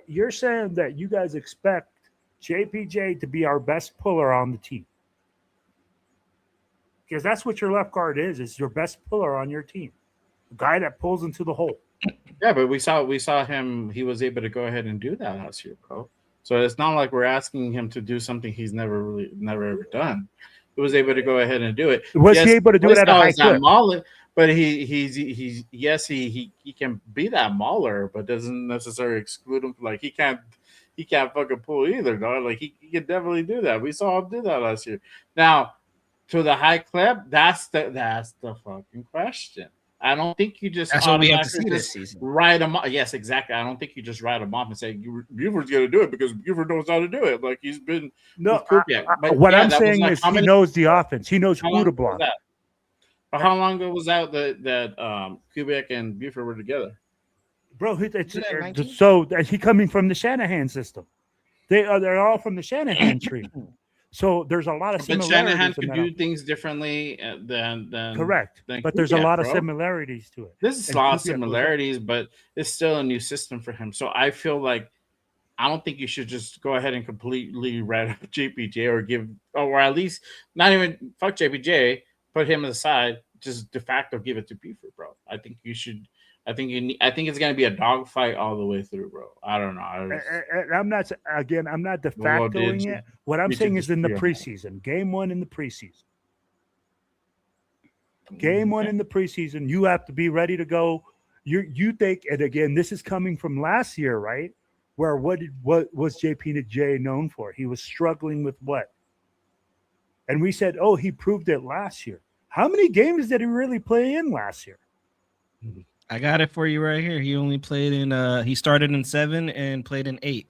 you're saying that you guys expect JPJ to be our best puller on the team. Because that's what your left guard is your best puller on your team. The guy that pulls into the hole. Yeah, but we saw him, he was able to go ahead and do that last year, bro. So it's not like we're asking him to do something he's never ever done. He was able to go ahead and do it. Was he able to do it at a high clip? But he can be that mauler, but doesn't necessarily exclude him. Like he can't fucking pull either, dog. Like he can definitely do that. We saw him do that last year. Now to the high clip, that's the fucking question. I don't think you just. That's what we have to see this season. Write them off. Yes, exactly. I don't think you just write them off and say Buford's going to do it because Buford knows how to do it. Like he's been. No, what I'm saying is he knows the offense. He knows who to block. But how long ago was that Kubiak and Buford were together? Bro, so he coming from the Shanahan system. They're all from the Shanahan tree. So there's a lot of But similarities. Shanahan in could that. do things differly than Correct. than But there's a Kubiak, lot of bro. similarities to it. There's a And lot of Kubiak was- similarities, but it's still a new system for him. So I feel like I don't think you should just go ahead and completely write up JPJ or at least not even fuck JPJ, put him aside, just de facto give it to Buford, bro. I think you should. I think it's gonna be a dogfight all the way through, bro. I don't know. I'm not de factoing it. What I'm saying is in the preseason, game 1 in the preseason. Game 1 in the preseason, you have to be ready to go. You think, and again, this is coming from last year, right? Where what was JPJ known for? He was struggling with what? And we said, oh, he proved it last year. How many games did he really play in last year? I got it for you right here. He only played in he started in 7 and played in 8.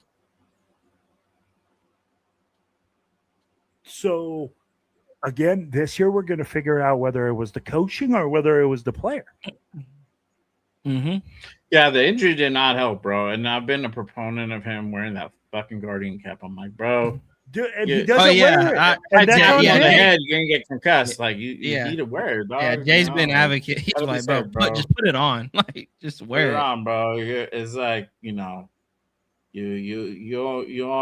So again, this year we're going to figure out whether it was the coaching or whether it was the player. Mm-hmm. Yeah, the injury did not help, bro. And I've been a proponent of him wearing that fucking Guardian cap. I'm like, bro. Dude, and he doesn't wear it. The head, you're gonna get concussed. Like you need to wear it, dog. Yeah, Jay's been advocate. He's like, bro, just put it on. Like, just wear it on, bro. It's like, you on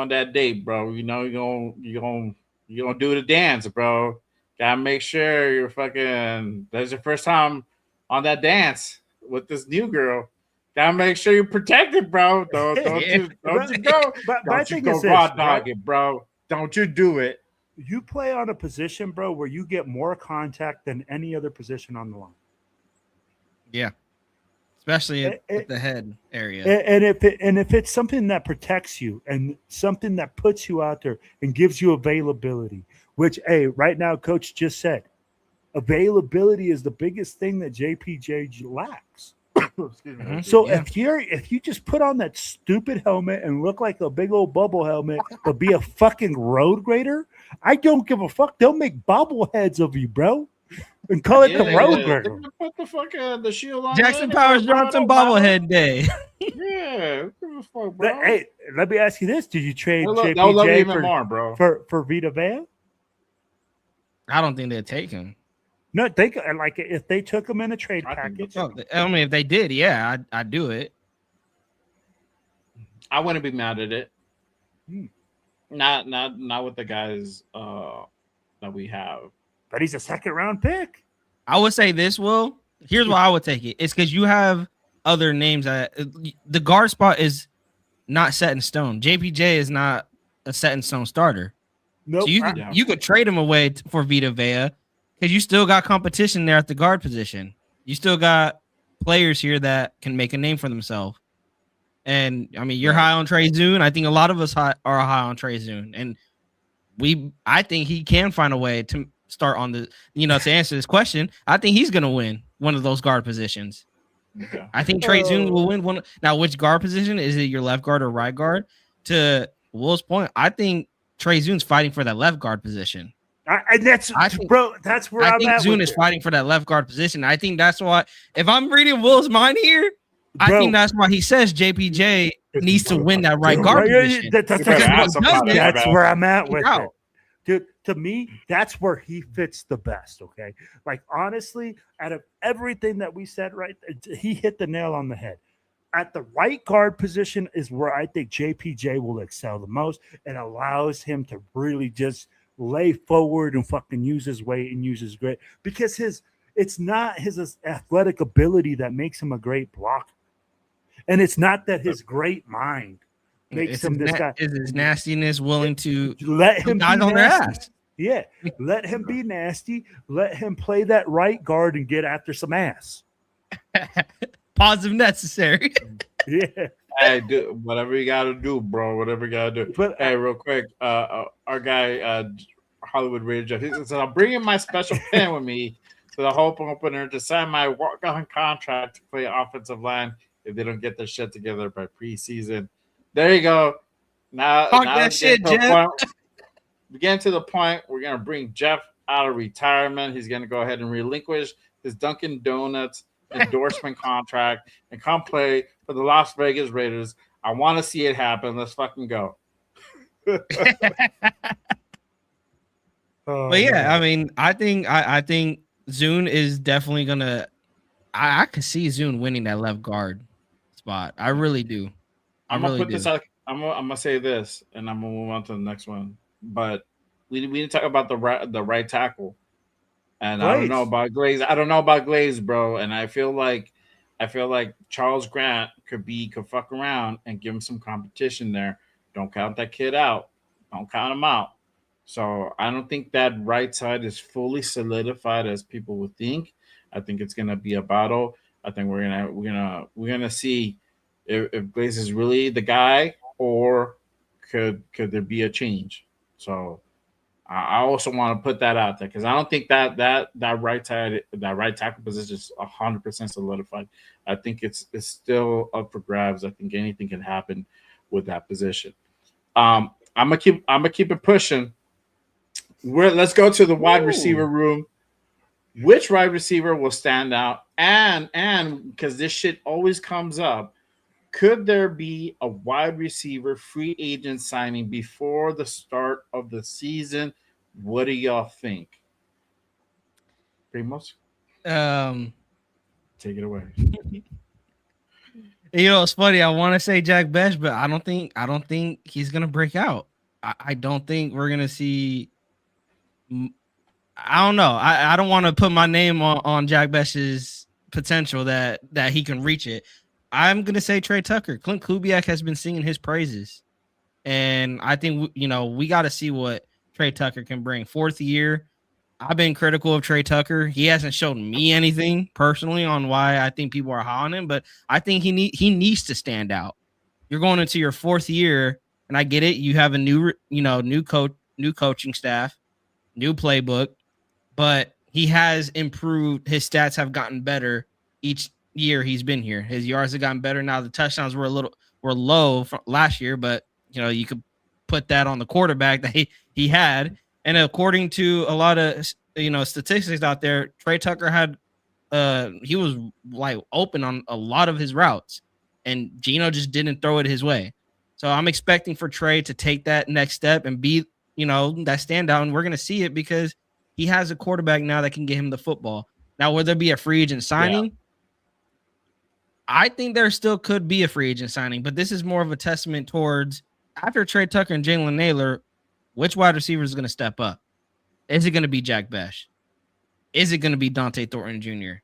that date, bro. You know you're gonna do the dance, bro. Gotta make sure you're fucking. That's your first time on that dance with this new girl. Gotta make sure you're protected, bro. Don't you go. Don't you go raw dog it, bro. Don't you do it. You play on a position, bro, where you get more contact than any other position on the line. Yeah. Especially at the head area. And if it's something that protects you and something that puts you out there and gives you availability, which, hey, right now, Coach just said, availability is the biggest thing that JPJ lacks. So if you just put on that stupid helmet and look like a big old bubble helmet, but be a fucking road grader, I don't give a fuck. They'll make bobbleheads of you, bro, and call it the road grader. Put the fuck the shield on. Jackson Powers Johnson bobblehead day. Yeah, fuck, bro. Hey, let me ask you this: did you trade JPJ for Vita Vea? I don't think they'd take him. No, they like if they took him in a trade package. I mean, if they did, yeah, I'd do it. I wouldn't be mad at it. Not with the guys that we have. But he's a second round pick. I would say this, Will. Here's why I would take it. It's because you have other names that the guard spot is not set in stone. JPJ is not a set in stone starter. Nope. So you could trade him away for Vita Vea. Because you still got competition there at the guard position. You still got players here that can make a name for themselves. And, I mean, you're high on Trey Zune. I think a lot of us are high on Trey Zune. And I think he can find a way to start on the, to answer this question. I think he's going to win one of those guard positions. Okay. I think Trey Zune will win one. Now, which guard position? Is it your left guard or right guard? To Will's point, I think Trey Zune's fighting for that left guard position. That's where I think Zune is fighting for that left guard position. I think that's why, if I'm reading Will's mind here, I think that's why he says JPJ needs to win that right guard position. That's where I'm at with it. Dude, to me, that's where he fits the best, okay? Like, honestly, out of everything that we said, right, he hit the nail on the head. At the right guard position is where I think JPJ will excel the most. It allows him to really just lay forward and fucking use his weight and use his grit, because it's not his athletic ability that makes him a great blocker, and it's not that his great mind makes him this guy. Is his nastiness willing to let him be on their ass? Yeah, let him be nasty. Let him play that right guard and get after some ass. Positive necessary. Yeah. Hey, do whatever you gotta do, bro. Whatever you gotta do. But hey, real quick, our guy Hollywood Raider Jeff, he says, "I'm bringing my special pen with me to the Hope opener to sign my walk-on contract to play offensive line if they don't get their shit together by preseason." There you go. Now that shit, Jeff. We're getting to the point. We're gonna bring Jeff out of retirement. He's gonna go ahead and relinquish his Dunkin' Donuts endorsement contract and come play for the Las Vegas Raiders. I want to see it happen. Let's fucking go. But yeah, I mean, I think Zune is definitely gonna. I could see Zune winning that left guard spot. I really do. I'm gonna put this out. I'm gonna say this, and I'm gonna move on to the next one. But we didn't talk about the right tackle, and I don't know about Glaze. I don't know about Glaze, bro. And I feel like Charles Grant could fuck around and give him some competition there. Don't count that kid out. Don't count him out. So I don't think that right side is fully solidified as people would think. I think it's gonna be a battle. I think we're gonna see if Glaze is really the guy, or could there be a change? So I also want to put that out there because I don't think that right tackle position is 100% solidified. I think it's still up for grabs. I think anything can happen with that position. I'm gonna keep it pushing. Let's go to the wide receiver room. Which wide receiver will stand out? And because this shit always comes up, could there be a wide receiver free agent signing before the start of the season? What do y'all think? Primos? Take it away. You know, it's funny. I want to say Jack Besh, but I don't think he's gonna break out. I don't think we're gonna see. I don't know. I don't want to put my name on Jack Besh's potential that he can reach it. I'm gonna say Trey Tucker. Clint Kubiak has been singing his praises, and I think we got to see what Trey Tucker can bring. 4th year. I've been critical of Trey Tucker. He hasn't shown me anything personally on why I think people are high on him, but I think he needs to stand out. You're going into your 4th year, and I get it. You have a new coach, new coaching staff, new playbook, but he has improved. His stats have gotten better each year he's been here. His yards have gotten better. Now the touchdowns were low from last year, but you could put that on the quarterback that he had. And according to a lot of statistics out there, Trey Tucker had he was like open on a lot of his routes, and Geno just didn't throw it his way. So I'm expecting for Trey to take that next step and be that standout, and we're gonna see it because he has a quarterback now that can get him the football. Now, will there be a free agent signing? Yeah. I think there still could be a free agent signing, but this is more of a testament towards after Trey Tucker and Jalen Naylor, which wide receiver is going to step up? Is it going to be Jack Besh? Is it going to be Dante Thornton Jr.? Yeah.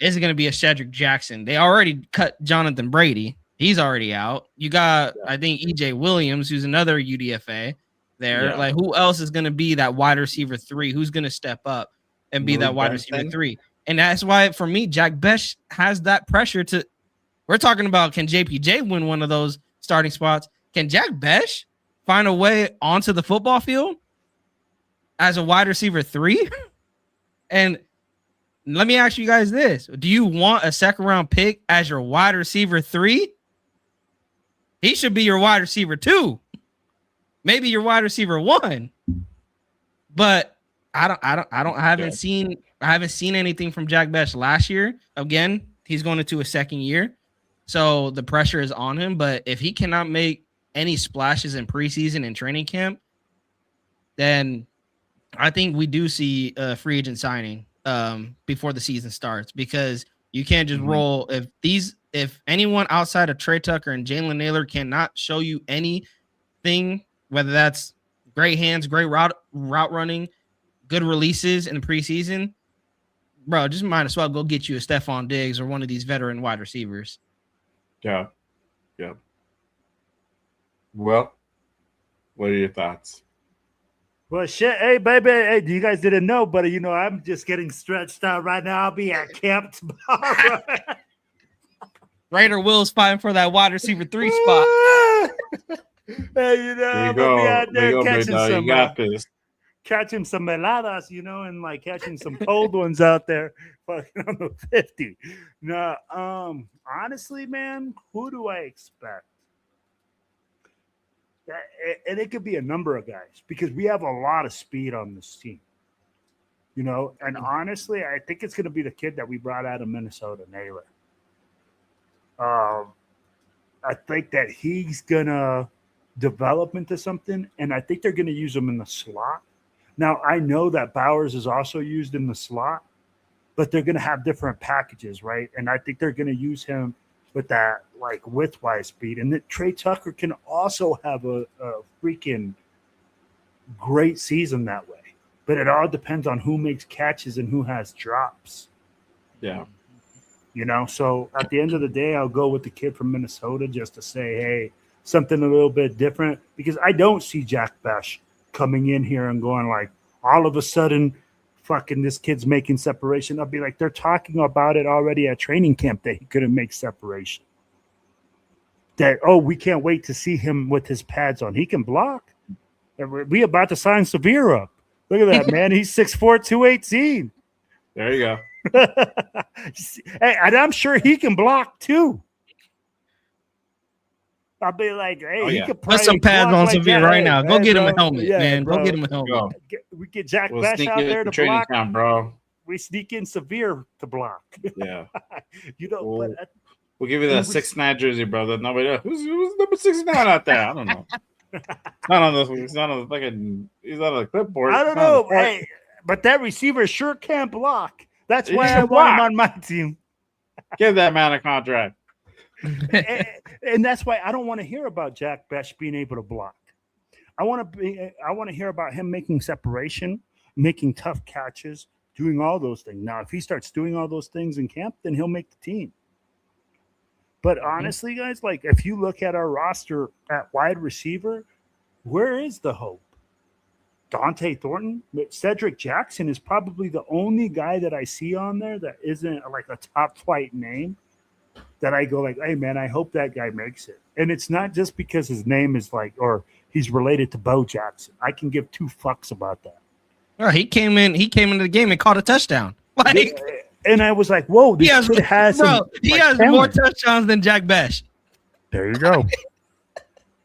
Is it going to be a Shedrick Jackson? They already cut Jonathan Brady. He's already out. You got, I think, EJ Williams, who's another UDFA there. Yeah. Like, who else is going to be that wide receiver 3? Who's going to step up and be that wide receiver 3? And that's why, for me, Jack Besh has that pressure to – we're talking about, can JPJ win one of those starting spots? Can Jack Besh find a way onto the football field as a wide receiver 3? And let me ask you guys this. Do you want a second-round pick as your wide receiver 3? He should be your wide receiver 2. Maybe your wide receiver 1. But I haven't seen anything from Jack Besh last year. Again, he's going into a second year. So the pressure is on him. But if he cannot make any splashes in preseason and training camp, then I think we do see a free agent signing before the season starts, because you can't just roll. If anyone outside of Trey Tucker and Jalen Naylor cannot show you anything, whether that's great hands, great route running, good releases in the preseason, bro, just might as well go get you a Stephon Diggs or one of these veteran wide receivers. Yeah. Yeah. Well, what are your thoughts? Well, shit, hey, baby, hey, you guys didn't know, but I'm just getting stretched out right now. I'll be at camp tomorrow. Raider Will's fighting for that wide receiver 3 spot. Hey, I'm gonna be out there catching some heladas, and like catching some cold ones out there, fucking on the 50. No, honestly, man, who do I expect? And it could be a number of guys, because we have a lot of speed on this team, and honestly, I think it's going to be the kid that we brought out of Minnesota, Naylor. I think that he's going to develop into something, and I think they're going to use him in the slot. Now, I know that Bowers is also used in the slot, but they're going to have different packages, right? And I think they're going to use him with that like widthwise speed. And that Trey Tucker can also have a freaking great season that way. But it all depends on who makes catches and who has drops. Yeah. You know, so at the end of the day, I'll go with the kid from Minnesota just to say, hey, something a little bit different, because I don't see Jack Besh coming in here and going like, all of a sudden, fucking this kid's making separation. I'll be like, they're talking about it already at training camp that he couldn't make separation. That, oh, we can't wait to see him with his pads on. He can block. We about to sign Severe up. Look at that, man. He's 6'4", 218. There you go. Hey, and I'm sure he can block too. I'll be like, hey, he could put some pads on Severe right now. Go get him a helmet, man. Bro. Go get him a helmet. We get Jack Besh out there to block. Camp, bro. We sneak in Severe to block. Yeah. You know, we'll give you that 6'9" jersey, brother. Nobody knows. Who's number 69 out there? I don't know. Not on this one. He's not on the fucking. He's on a clipboard. I don't know. Hey, but that receiver sure can't block. That's why I want him on my team. Give that man a contract. and that's why I don't want to hear about Jack Besh being able to block. I want to hear about him making separation, making tough catches, doing all those things. Now, if he starts doing all those things in camp, then he'll make the team. But honestly, guys, like if you look at our roster at wide receiver, where is the hope? Dante Thornton, Cedric Jackson is probably the only guy that I see on there that isn't like a top flight name that I go like, hey man, I hope that guy makes it. And it's not just because his name is like, or he's related to Bo Jackson. I can give two fucks about that. Oh, he came into the game and caught a touchdown. Like, and I was like, whoa, this kid has more touchdowns than Jack Besh. There you go.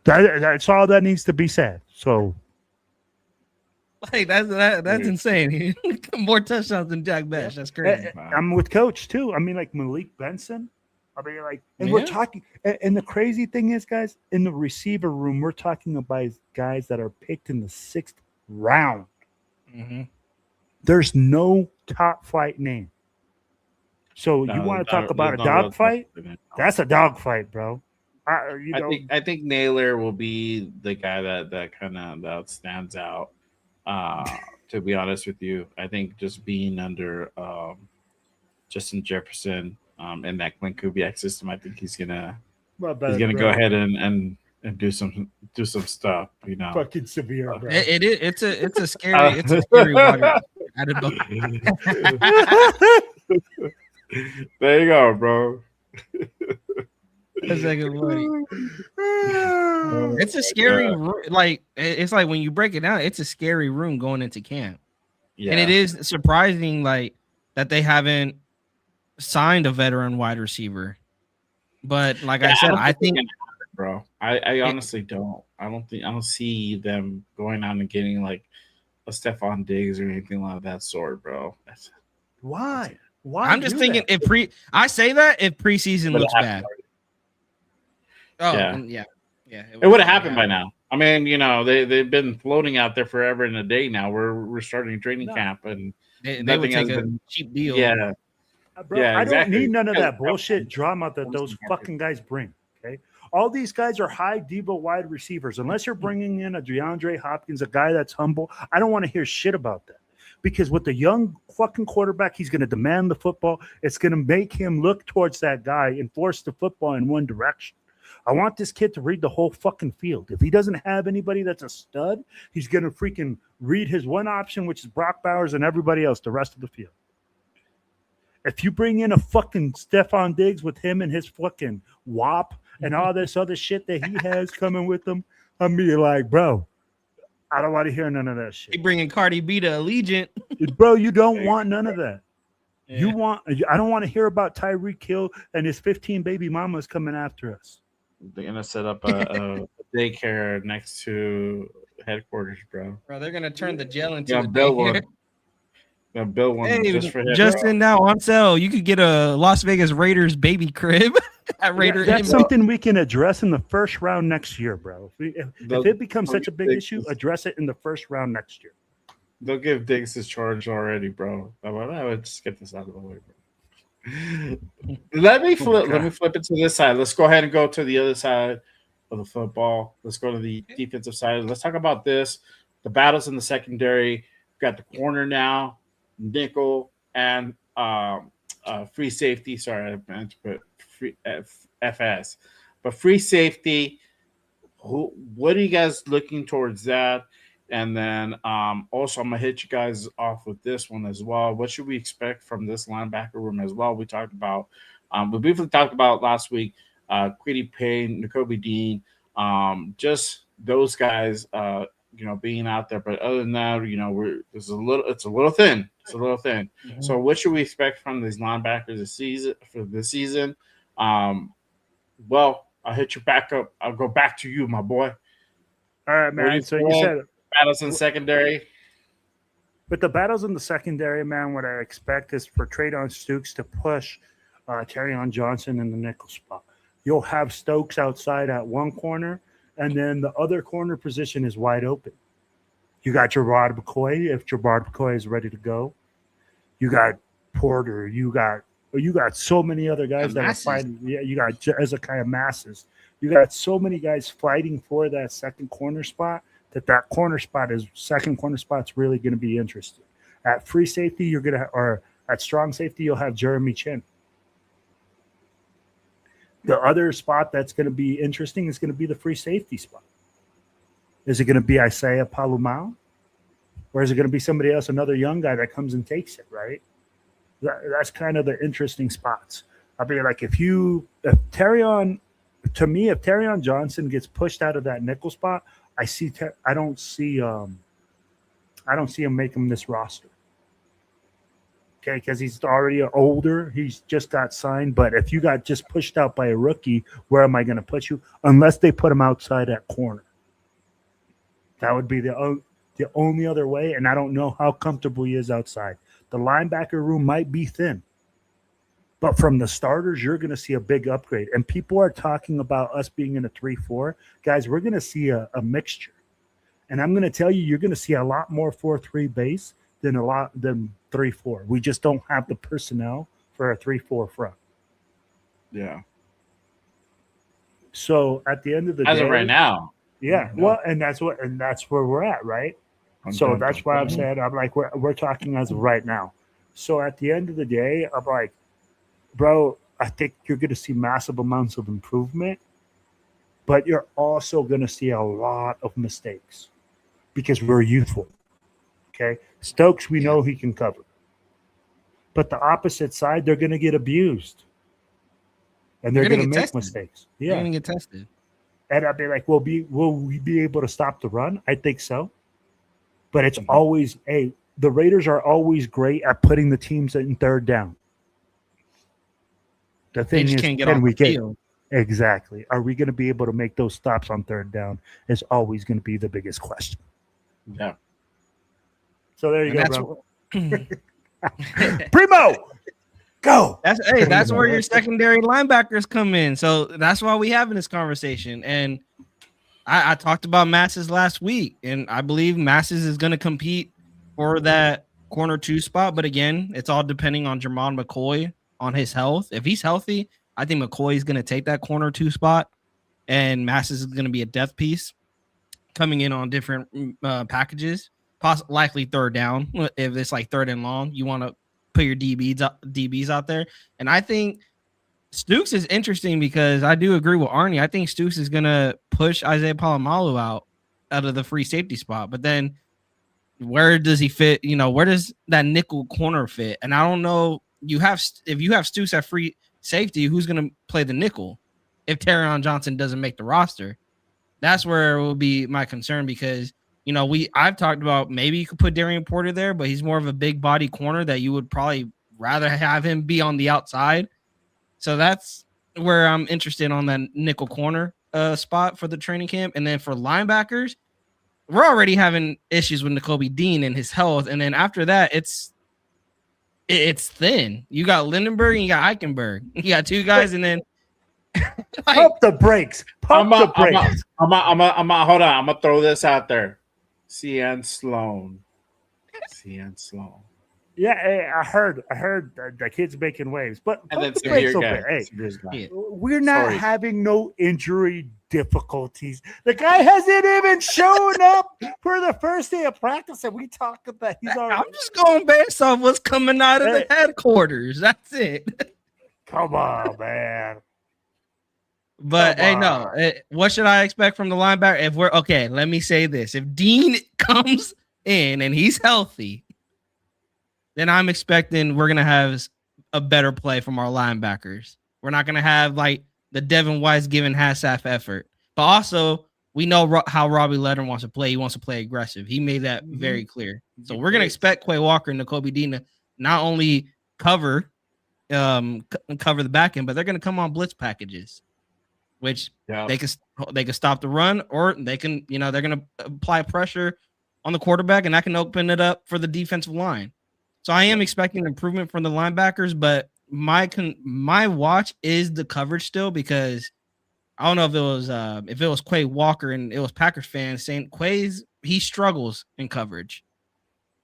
That's all that needs to be said. So, like that's insane. More touchdowns than Jack Besh. That's crazy. I'm with Coach too. I mean, like Malik Benson. I mean, like, and we're talking. And the crazy thing is, guys, in the receiver room, we're talking about guys that are picked in the 6th round. Mm-hmm. There's no top flight name. So you want to talk about a dogfight? That's a dogfight, bro. I think Naylor will be the guy that kind of that stands out. To be honest with you, I think just being under Justin Jefferson in that Glenn Kubiak system, I think he's gonna go ahead and do some stuff. You know, fucking Severe. Bro. It's a scary water. There you go, bro. That's like it's a scary like it's like when you break it down, it's a scary room going into camp. Yeah. And it is surprising like that they haven't signed a veteran wide receiver. But like I said, I think bro, I honestly don't. I don't see them going out and getting like a Stephon Diggs or anything like that sort, bro. Why? I'm just thinking if preseason looks bad. Oh, yeah. It would have happened by now. I mean, you know, they've been floating out there forever and a day now. We're starting training camp, and they would take a cheap deal. Yeah, bro. I don't need none of that bullshit drama that those fucking guys bring. Okay, all these guys are high diva wide receivers. Unless you're bringing in a DeAndre Hopkins, a guy that's humble, I don't want to hear shit about that. Because with the young fucking quarterback, he's going to demand the football. It's going to make him look towards that guy and force the football in one direction. I want this kid to read the whole fucking field. If he doesn't have anybody that's a stud, he's going to freaking read his one option, which is Brock Bowers, and everybody else, the rest of the field. If you bring in a fucking Stephon Diggs with him and his fucking WAP and all this other shit that he has coming with him, I'm being like, bro, I don't want to hear none of that shit. He bringing Cardi B to Allegiant. Bro, you don't want none of that. Yeah. I don't want to hear about Tyreek Hill and his 15 baby mamas coming after us. They're gonna set up a daycare next to headquarters, bro. Bro, they're gonna turn the jail into a daycare. Gonna build one just for him. Justin, now on sale, you could get a Las Vegas Raiders baby crib at Raider. That's something we can address in the first round next year, bro. If it becomes such a big issue, address it in the first round next year. They'll give Diggs his charge already, bro. I would just get this out of the way, bro. Let me flip. Let me flip it to this side. Let's go ahead and go to the other side of the football. Let's go to the defensive side. Let's talk about this. The battles in the secondary. We've got the corner now, nickel, and free safety. Sorry, I meant to put free FS, but free safety. What are you guys looking towards that? And then also, I'm gonna hit you guys off with this one as well. What should we expect from this linebacker room as well? We talked about, we briefly talked about last week, Quiddy Payne, Nakobe Dean, just those guys, being out there. But other than that, it's a little thin. It's a little thin. Mm-hmm. So, what should we expect from these linebackers this season? Well, I'll hit you back up. I'll go back to you, my boy. All right, man. So you said battles in secondary. With the battles in the secondary, man, what I expect is for Traydon Stooks to push Terrion Johnson in the nickel spot. You'll have Stokes outside at one corner, and then the other corner position is wide open. You got Gerard McCoy if Gerard McCoy is ready to go. You got Porter. You got so many other guys that are fighting. Yeah, you got Ezekiel Masses. You got so many guys fighting for that second corner spot second corner spot's really going to be interesting. At free safety, or at strong safety, you'll have Jeremy Chin. The other spot that's going to be interesting is going to be the free safety spot. Is it going to be Isaiah Palumau? Or is it going to be somebody else, another young guy that comes and takes it, right? That's kind of the interesting spots. I'll be like, if Terrion Johnson gets pushed out of that nickel spot, I don't see him making this roster. Okay, because he's already older. He's just got signed. But if you got just pushed out by a rookie, where am I going to put you? Unless they put him outside at corner. That would be the only other way, and I don't know how comfortable he is outside. The linebacker room might be thin. But from the starters, you're going to see a big upgrade. And people are talking about us being in a 3-4. Guys, we're going to see a mixture. And I'm going to tell you, you're going to see a lot more 4-3 base than 3-4. We just don't have the personnel for a 3-4 front. Yeah. So at the end of the day, as of right now. Yeah. Well, and that's where we're at, right? So that's why I'm saying, I'm like, we're talking as of right now. So at the end of the day, I'm like, bro, I think you're going to see massive amounts of improvement, but you're also going to see a lot of mistakes because we're youthful. Okay. Stokes, we know he can cover. But the opposite side, they're going to get abused. And they're going to make mistakes. Yeah. They're going to get tested. And I'd be like, will we be able to stop the run? I think so. But it's always, the Raiders are always great at putting the teams in third down. The thing is, can we get exactly? Are we going to be able to make those stops on third down? Is always going to be the biggest question. Yeah. So there you go, bro. Primo, go. That's where your secondary linebackers come in. So that's why we having this conversation. And I talked about Masses last week, and I believe Masses is going to compete for that corner 2 spot. But again, it's all depending on Jermon McCoy. On his health. If he's healthy, I think McCoy is going to take that corner 2 spot, and Masses is going to be a death piece coming in on different packages, likely third down. If it's like third and long, you want to put your DBs out there. And I think Stooks is interesting because I do agree with Arnie. I think Stooks is going to push Isaiah Palomalo out of the free safety spot, but then where does he fit? Where does that nickel corner fit? And I don't know. If you have Stooks at free safety, who's going to play the nickel if Terrion Johnson doesn't make the roster? That's where it will be my concern because, I've talked about maybe you could put Darian Porter there, but he's more of a big body corner that you would probably rather have him be on the outside. So that's where I'm interested on that nickel corner spot for the training camp. And then for linebackers, we're already having issues with Nakobe Dean and his health. And then after that, it's thin. You got Lindenberg and you got Eichenberg. You got 2 guys, and then pump the brakes. Hold on. I'm gonna throw this out there. CN Sloan. CN Sloan. Yeah, I heard the kid's making waves, but And then the severe brakes open. guy. Hey, Severe guy. Yeah. we're not Sorry. having no injury difficulties. The guy hasn't even shown up for the first day of practice, and we talk about he's already. I'm just going based off what's coming out of the Hey. headquarters. That's it. Come on, man. But Come hey, on. no. What should I expect from the linebacker? If we're okay, let me say this: if Dean comes in and he's healthy, then I'm expecting we're gonna have a better play from our linebackers. We're not gonna have like the Devin White's giving half effort, but also we know how Robbie Leonard wants to play. He wants to play aggressive. He made that very clear. So we're gonna expect Quay Walker and Nakobe Dean to not only cover the back end, but they're gonna come on blitz packages, which they can stop the run, or they can, they're gonna apply pressure on the quarterback, and that can open it up for the defensive line. So I am expecting improvement from the linebackers, but my watch is the coverage still, because I don't know if it was Quay Walker and it was Packers fans saying he struggles in coverage,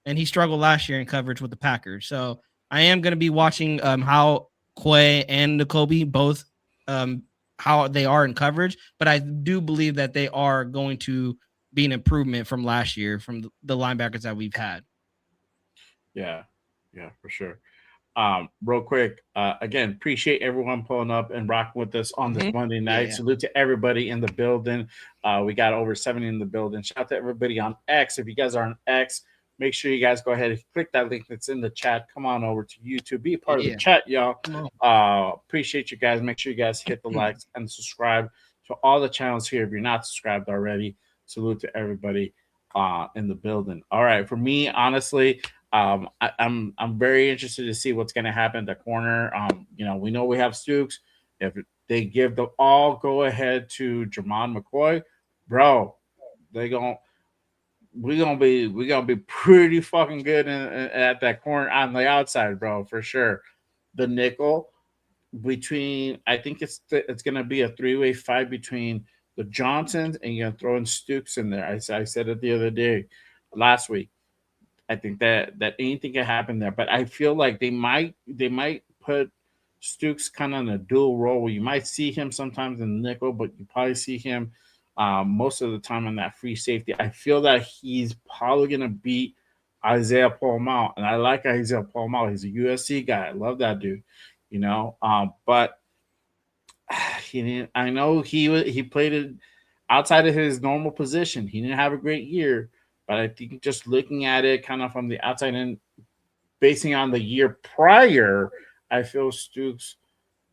and he struggled last year in coverage with the Packers. So I am going to be watching how Quay and Nakobe both how they are in coverage, but I do believe that they are going to be an improvement from last year from the linebackers that we've had. Yeah, for sure. Real quick, again, appreciate everyone pulling up and rocking with us on this Monday night. Yeah. Salute to everybody in the building. We got over 70 in the building. Shout out to everybody on X. If you guys are on X, make sure you guys go ahead and click that link that's in the chat. Come on over to YouTube. Be a part of the chat, y'all. Appreciate you guys. Make sure you guys hit the likes and subscribe to all the channels here. If you're not subscribed already, salute to everybody in the building. All right. For me, honestly, I'm very interested to see what's going to happen at the corner. We know we have Stooks. If they give the all go ahead to Jermon McCoy, bro, we're gonna be pretty fucking good at that corner on the outside, bro, for sure. The nickel between, I think it's gonna be a 3-way fight between the Johnsons, and you're gonna throw in Stooks in there. I said it the last week. I think that anything can happen there, but I feel like they might put Stooks kind of in a dual role where you might see him sometimes in the nickel, but you probably see him most of the time on that free safety. I feel that he's probably gonna beat Isaiah Paul-Mount, and I like Isaiah Paul-Mount. He's a USC guy. I love that dude, but he didn't. I know he played it outside of his normal position. He didn't have a great year. But I think just looking at it kind of from the outside and basing on the year prior, I feel Stooks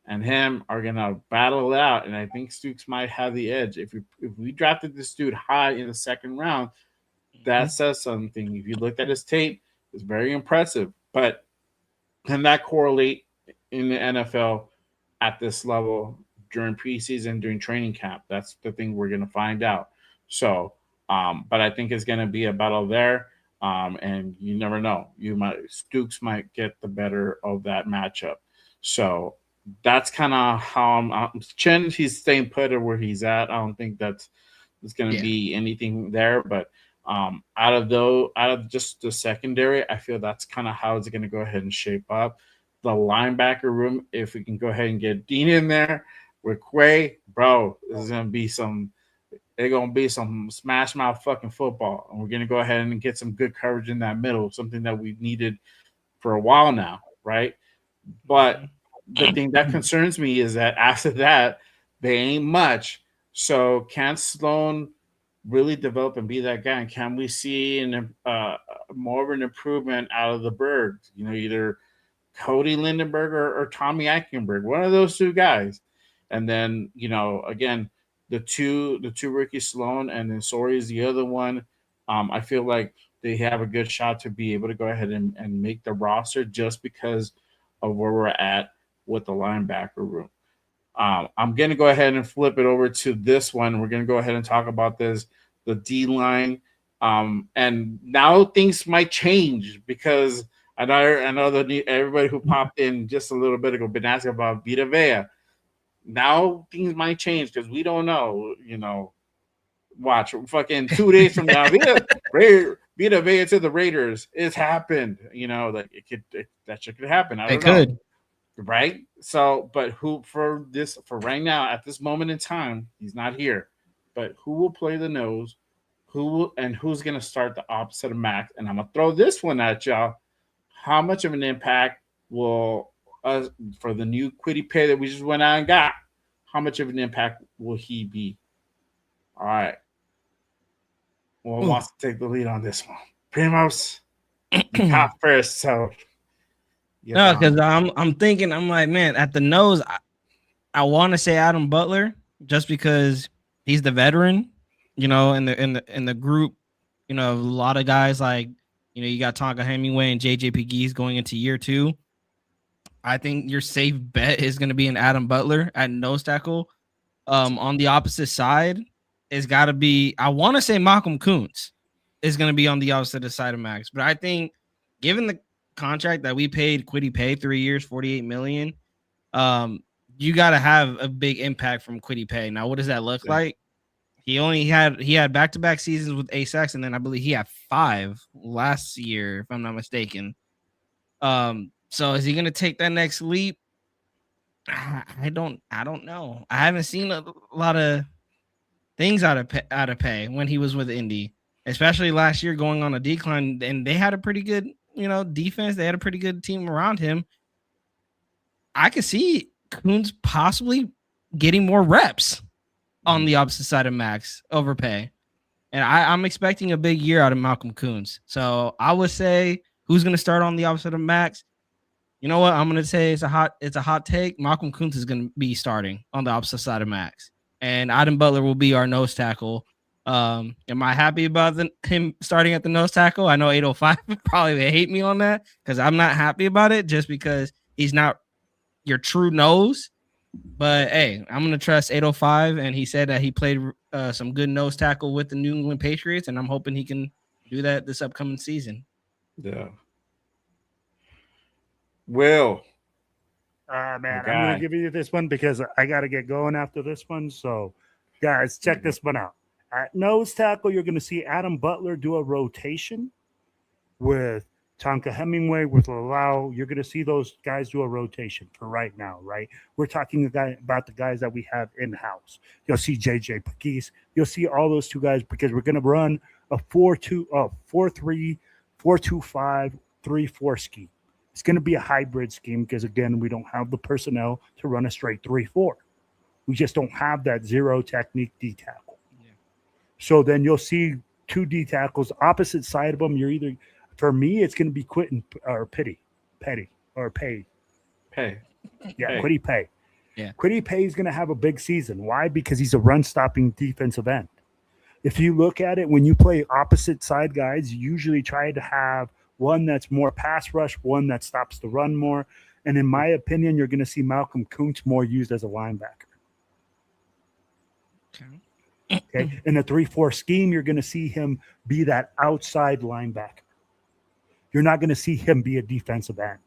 and him are going to battle it out. And I think Stooks might have the edge. If we drafted this dude high in the second round, that says something. If you looked at his tape, it's very impressive. But can that correlate in the NFL at this level during preseason, during training camp? That's the thing we're going to find out. So, but I think it's going to be a battle there, and you never know. Stooks might get the better of that matchup. So that's kind of how I'm. Chen, he's staying put where he's at. I don't think there's going to be anything there. But out of just the secondary, I feel that's kind of how it's going to go ahead and shape up. The linebacker room, if we can go ahead and get Dean in there with Quay, bro, there's going to be some. They're going to be some smash mouth fucking football. And we're going to go ahead and get some good coverage in that middle, something that we've needed for a while now, right? But the thing that concerns me is that after that, they ain't much. So can Sloan really develop and be that guy? And can we see more of an improvement out of the Birds? Either Cody Lindenberg or Tommy Eichenberg, one of those two guys. And then, again, the two rookies, Sloan and then Sori is the other one. I feel like they have a good shot to be able to go ahead and make the roster just because of where we're at with the linebacker room. I'm going to go ahead and flip it over to this one. We're going to go ahead and talk about the D-line. And now things might change because I know that everybody who popped in just a little bit ago been asking about Vita Vea. Now things might change because we don't know, watch fucking 2 days from now. Vita Vita Vea to the Raiders. It's happened. Like that shit could happen. I don't It know. could. Right? So, but who for right now at this moment in time, he's not here. But who will play the nose? Who's going to start the opposite of Max? And I'm going to throw this one at y'all. How much of an impact will for the new Quiddy Pay that we just went out and got? How much of an impact will he be? All right. Well, who wants to take the lead on this one? Primos, you top first. So no, because I'm thinking, I'm like, man, at the nose, I want to say Adam Butler just because he's the veteran, in the group. A lot of guys like, you got Tonka Hemingway and JJ Pegues going into year 2. I think your safe bet is going to be an Adam Butler at nose tackle. On the opposite side, it's got to be, I want to say Malcolm Kuntz is going to be on the opposite side of Max. But I think given the contract that we paid Quiddy Pay 3 years, $48 million, you got to have a big impact from Quiddy Pay. Now, what does that look like? He had back-to-back seasons with 8 sacks, and then I believe he had 5 last year, if I'm not mistaken. So is he going to take that next leap? I don't know. I haven't seen a lot of things out of Pay when he was with Indy, especially last year going on a decline, and they had a pretty good, defense. They had a pretty good team around him. I could see Kuntz possibly getting more reps on the opposite side of Max over Pay. And I'm expecting a big year out of Malcolm Kuntz. So I would say who's going to start on the opposite of Max? You know what? I'm going to say it's a hot take. Malcolm Kuntz is going to be starting on the opposite side of Max. And Adam Butler will be our nose tackle. Am I happy about him starting at the nose tackle? I know 805 probably they hate me on that because I'm not happy about it just because he's not your true nose. But hey, I'm going to trust 805, and he said that he played some good nose tackle with the New England Patriots, and I'm hoping he can do that this upcoming season. Yeah. Will. Man, I'm going to give you this one because I got to get going after this one. So, guys, check this one out. At nose tackle, you're going to see Adam Butler do a rotation with Tonka Hemingway, with Lalau. You're going to see those guys do a rotation for right now, right? We're talking about the guys that we have in-house. You'll see JJ Pegues. You'll see all those 2 guys because we're going to run a 4-3, 4-2-5, 3-4 scheme. It's going to be a hybrid scheme because, again, we don't have the personnel to run a straight 3-4. We just don't have that zero technique D tackle. Yeah. So then you'll see 2 D tackles opposite side of them. You're either, for me, it's going to be Quiddy or Pay. Yeah, Quiddy Pay. Yeah. Quiddy Pay is going to have a big season. Why? Because he's a run-stopping defensive end. If you look at it, when you play opposite side guys, you usually try to have one that's more pass rush, one that stops the run more. And in my opinion, you're going to see Malcolm Kuntz more used as a linebacker. Okay. In the 3-4 scheme, you're going to see him be that outside linebacker. You're not going to see him be a defensive end.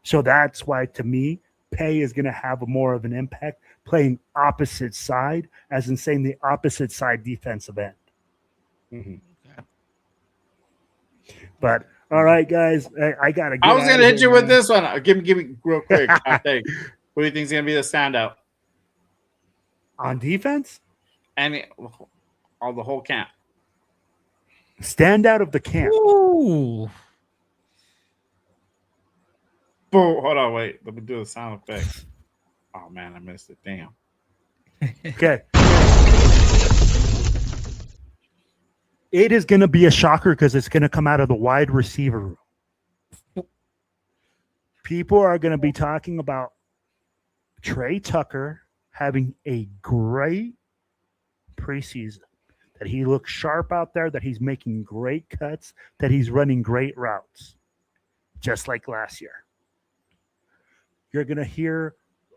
So that's why, to me, Pay is going to have more of an impact playing opposite side, as in saying the opposite side defensive end. Mm-hmm. But all right, guys, I gotta. I was gonna hit you with this one. Give me real quick. I think. Who do you think is gonna be the standout on defense? And all the whole camp. Standout of the camp. Ooh. Boom. Hold on, wait. Let me do the sound effects. Oh man, I missed it. Damn. Okay. It is going to be a shocker because it's going to come out of the wide receiver room. People are going to be talking about Trey Tucker having a great preseason, that he looks sharp out there, that he's making great cuts, that he's running great routes, just like last year. You're going to hear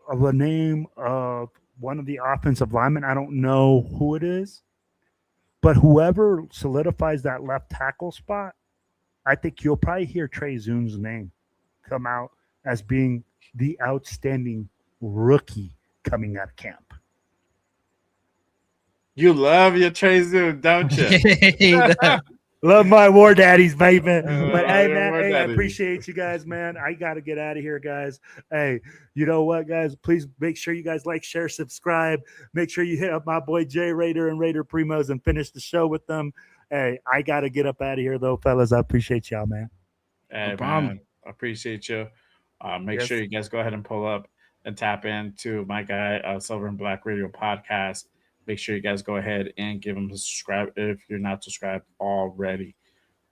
of the name of one of the offensive linemen. I don't know who it is. But whoever solidifies that left tackle spot, I think you'll probably hear Trey Zune's name come out as being the outstanding rookie coming out of camp. You love your Trey Zune, don't you? Love my war daddies, baby. But hey, your man, war hey, I daddies. appreciate you guys, man. I got to get out of here, guys. Hey, you know what, guys? Please make sure you guys like, share, subscribe. Make sure you hit up my boy Jay Raider and Raider Primos and finish the show with them. Hey, I got to get up out of here, though, fellas. I appreciate y'all, man. Hey, No problem. man, I appreciate you. Make Yes. sure you guys go ahead and pull up and tap into my guy, Silver and Black Radio podcast. Make sure you guys go ahead and give him a subscribe if you're not subscribed already.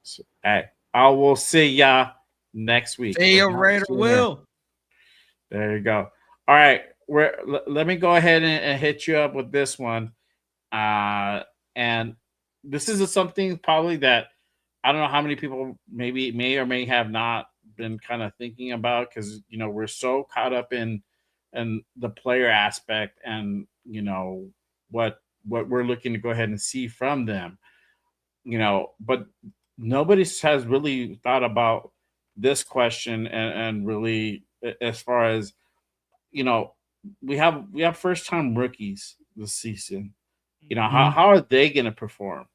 So, hey, I will see ya next week. See you, Or not Raider sooner. Will. There you go. All right, let me go ahead and hit you up with this one. And this is something probably that I don't know how many people maybe may or may have not been kind of thinking about, because we're so caught up in the player aspect and what we're looking to go ahead and see from them. But nobody has really thought about this question and really, as far as we have first time rookies this season. How are they going to perform,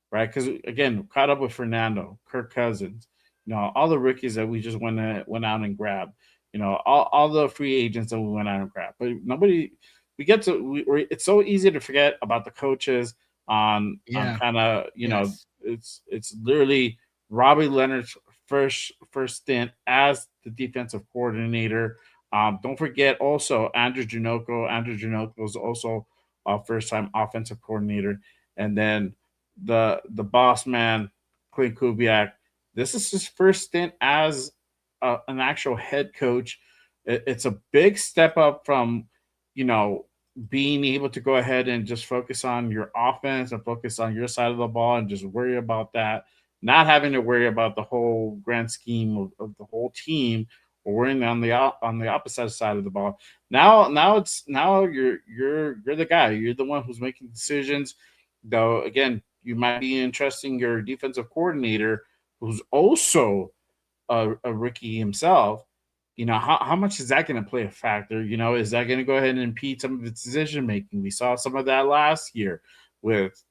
right? Because again, caught up with Fernando, Kirk Cousins, all the rookies that we just went out and grabbed, all the free agents that we went out and grabbed. But nobody, it's so easy to forget about the coaches on kind of Yes. it's literally Robbie Leonard's first stint as the defensive coordinator. Don't forget also Andrew Janoko. Andrew Janoko is also a first-time offensive coordinator, and then the boss man Clint Kubiak. This is his first stint as an actual head coach. It's a big step up from being able to go ahead and just focus on your offense and focus on your side of the ball and just worry about that, not having to worry about the whole grand scheme of the whole team, or worrying on the opposite side of the ball. Now you're the guy. You're the one who's making decisions. Though again, you might be entrusting your defensive coordinator, who's also a rookie himself. How much is that going to play a factor? Is that going to go ahead and impede some of its decision making? We saw some of that last year with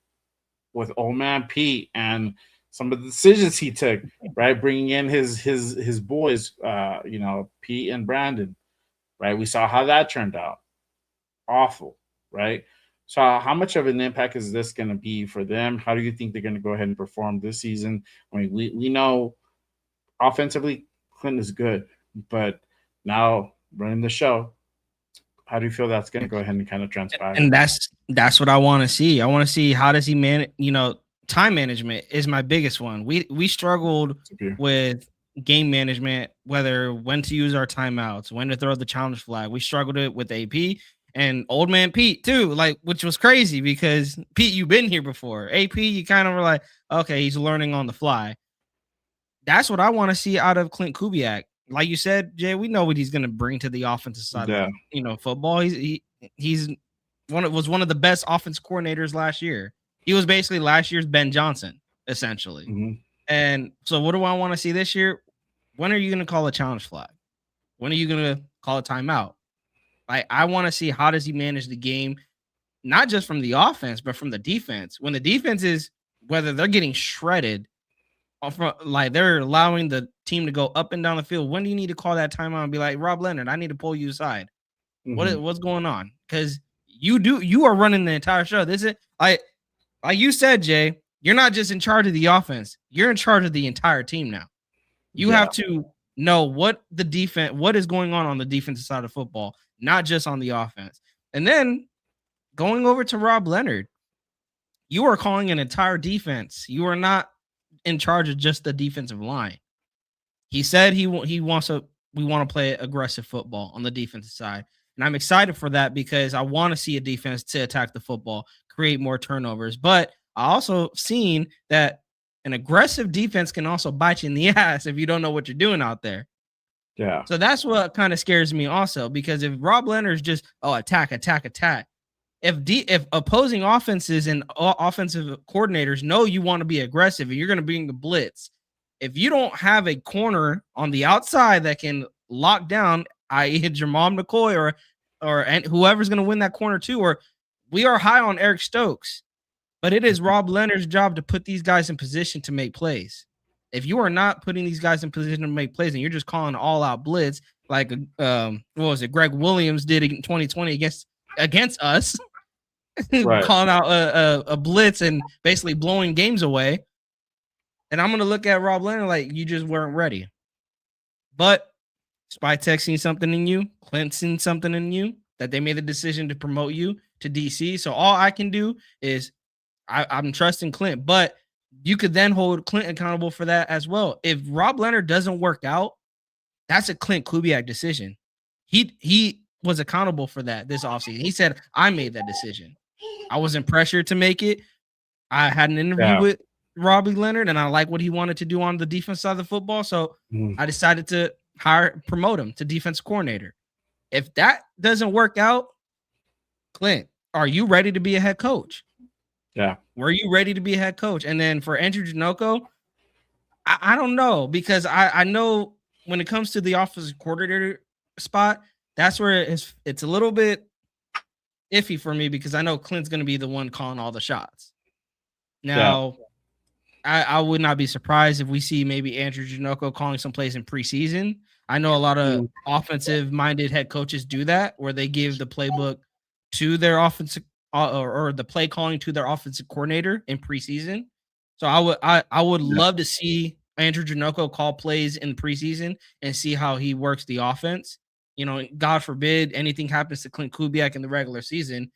old man Pete and some of the decisions he took, right? Bringing in his boys, Pete and Brandon, right? We saw how that turned out. Awful, right? So how much of an impact is this going to be for them? How do you think they're going to go ahead and perform this season? I mean, we know offensively Clinton is good, but now running the show, how do you feel that's going to go ahead and kind of transpire? And that's what I want to see. I want to see how does he manage. Time management is my biggest one. We struggled with game management, whether when to use our timeouts, when to throw the challenge flag. We struggled it with AP and old man Pete too, which was crazy because Pete, you've been here before. AP, you kind of were like, okay, he's learning on the fly. That's what I want to see out of Clint Kubiak. Like you said, Jay, we know what he's going to bring to the offensive side of football. He's one of the best offense coordinators last year. He was basically last year's Ben Johnson, essentially. Mm-hmm. And so what do I want to see this year? When are you going to call a challenge flag? When are you going to call a timeout? I want to see how does he manage the game, not just from the offense, but from the defense. When the defense is, whether they're getting shredded, they're allowing the team to go up and down the field. When do you need to call that timeout and be like, Rob Leonard, I need to pull you aside? Mm-hmm. What's going on? Because you are running the entire show. This is like you said, Jay, you're not just in charge of the offense. You're in charge of the entire team now. You have to know what is going on the defensive side of football, not just on the offense. And then going over to Rob Leonard, you are calling an entire defense. You are not in charge of just the defensive line. He said we want to play aggressive football on the defensive side. And I'm excited for that because I want to see a defense to attack the football, create more turnovers. But I also seen that an aggressive defense can also bite you in the ass if you don't know what you're doing out there. Yeah. So that's what kind of scares me also, because if Rob Leonard's just, attack, if opposing offenses and offensive coordinators know you want to be aggressive and you're going to bring the blitz, if you don't have a corner on the outside that can lock down, i.e. Jermom McCoy or whoever's going to win that corner too, or we are high on Eric Stokes. But it is Rob Leonard's job to put these guys in position to make plays. If you are not putting these guys in position to make plays and you're just calling all out blitz, like what was it, Greg Williams did in 2020 against us, Right. calling out a blitz and basically blowing games away. And I'm gonna look at Rob Leonard like you just weren't ready. But Spytech seen something in you, Clint seen something in you that they made the decision to promote you to DC. So all I can do is I'm trusting Clint, but you could then hold Clint accountable for that as well. If Rob Leonard doesn't work out, that's a Clint Kubiak decision. He was accountable for that this offseason. He said, I made that decision. I wasn't pressured to make it. I had an interview with Robbie Leonard, and I like what he wanted to do on the defense side of the football. So I decided to promote him to defense coordinator. If that doesn't work out, Clint, are you ready to be a head coach? Yeah. Were you ready to be a head coach? And then for Andrew Janocko, I don't know, because I know when it comes to the offensive coordinator spot, that's where it's a little bit iffy for me, because I know Clint's going to be the one calling all the shots. Now, I would not be surprised if we see maybe Andrew Janocko calling some plays in preseason. I know a lot of offensive-minded head coaches do that, where they give the playbook to their offensive or the play calling to their offensive coordinator in preseason. So I would love to see Andrew Janocko call plays in preseason and see how he works the offense. You know, God forbid anything happens to Clint Kubiak in the regular season,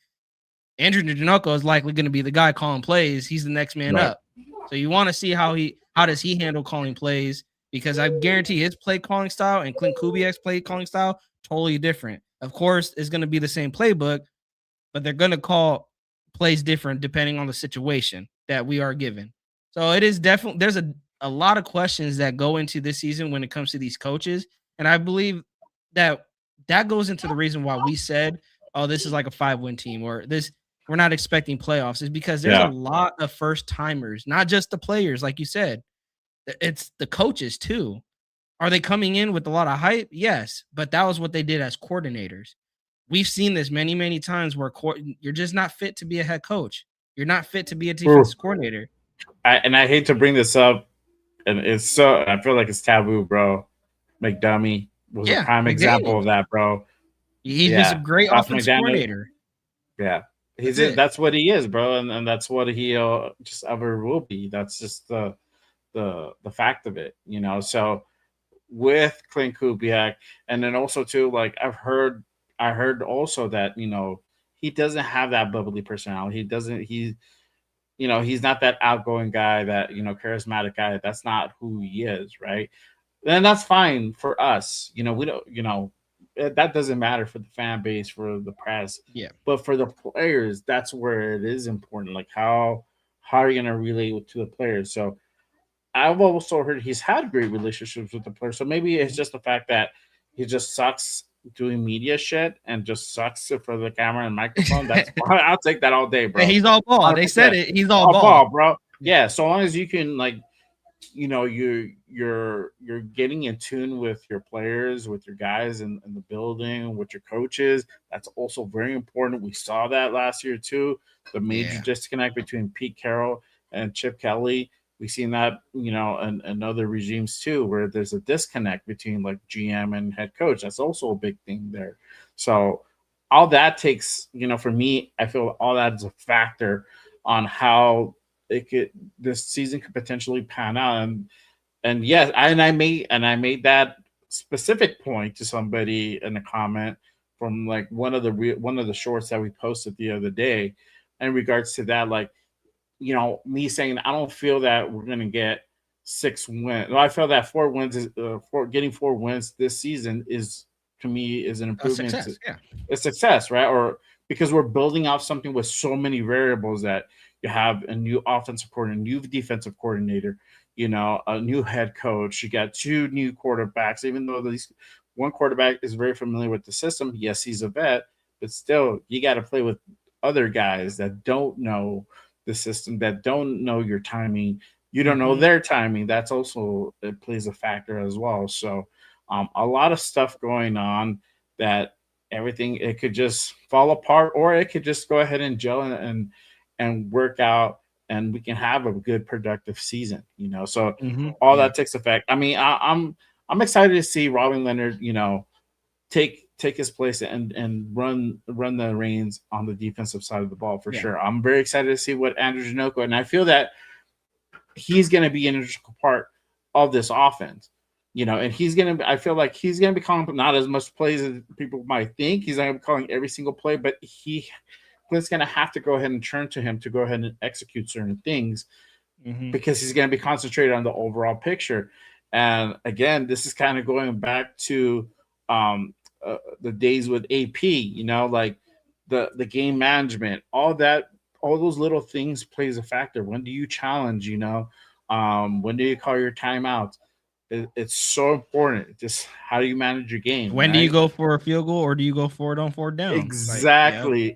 Andrew Janocko is likely going to be the guy calling plays. He's the next man up. So you want to see how does he handle calling plays, because I guarantee his play calling style and Clint Kubiak's play calling style totally different. Of course, it's going to be the same playbook, but they're going to call plays different depending on the situation that we are given. So it is definitely, there's a lot of questions that go into this season when it comes to these coaches. And I believe that goes into the reason why we said, oh, this is like a 5-win team, or this, we're not expecting playoffs, is because there's a lot of first timers, not just the players, like you said, it's the coaches too. Are they coming in with a lot of hype? Yes, but that was what they did as coordinators. We've seen this many, many times where you're just not fit to be a head coach. You're not fit to be a defensive coordinator. I hate to bring this up, and I feel like it's taboo, bro. McDummy was a prime example of that, bro. He's just a great offensive coordinator. Yeah. That's what he is, bro, and that's what he just ever will be. That's just the fact of it, you know. So with Clint Kubiak, and then also too, like I heard also that, you know, he doesn't have that bubbly personality. He's not that outgoing guy, that, you know, charismatic guy. That's not who he is, right? And that's fine for us. You know, we don't, you know, that doesn't matter for the fan base, for the press. Yeah. But for the players, that's where it is important. Like how are you gonna relate to the players? So I've also heard he's had great relationships with the players. So maybe it's just the fact that he just sucks doing media shit and just sucks for the camera and microphone. That's I'll take that all day, bro. He's all ball. They said it. He's all ball, bro. Yeah. So long as you can, like, you know, you're getting in tune with your players, with your guys in the building, with your coaches. That's also very important. We saw that last year too. The major disconnect between Pete Carroll and Chip Kelly. We've seen that, you know, and other regimes too, where there's a disconnect between like GM and head coach. That's also a big thing there. So all that takes, you know, for me, I feel all that is a factor on how this season could potentially pan out. And yes, I made that specific point to somebody in a comment from like one of the shorts that we posted the other day in regards to that, like, you know, me saying I don't feel that we're going to get 6 wins. Well, I feel that 4 wins is getting 4 wins this season is, to me, is an improvement. A success, right? Or because we're building off something with so many variables, that you have a new offensive coordinator, new defensive coordinator, you know, a new head coach. You got 2 new quarterbacks, even though one quarterback is very familiar with the system. Yes, he's a vet, but still, you got to play with other guys that don't know the system, that don't know your timing. You don't know their timing. That's also, it plays a factor as well. So a lot of stuff going on that everything, it could just fall apart, or it could just go ahead and gel and and work out, and we can have a good productive season. So all Yeah. that takes effect. I mean, I'm excited to see Robin Leonard, take his place and run the reins on the defensive side of the ball for Yeah. sure. I'm very excited to see what Andrew Janoko, and I feel that he's going to be an integral part of this offense. And I feel like he's going to be calling not as much plays as people might think. He's not going to be calling every single play, but Clint's going to have to go ahead and turn to him to go ahead and execute certain things because he's going to be concentrated on the overall picture. And again, this is kind of going back to the days with AP, like the game management, all those little things plays a factor. When do you challenge? When do you call your timeouts? It's so important. Just how do you manage your game? When right? do you go for a field goal or do you go for it on 4th down? Exactly.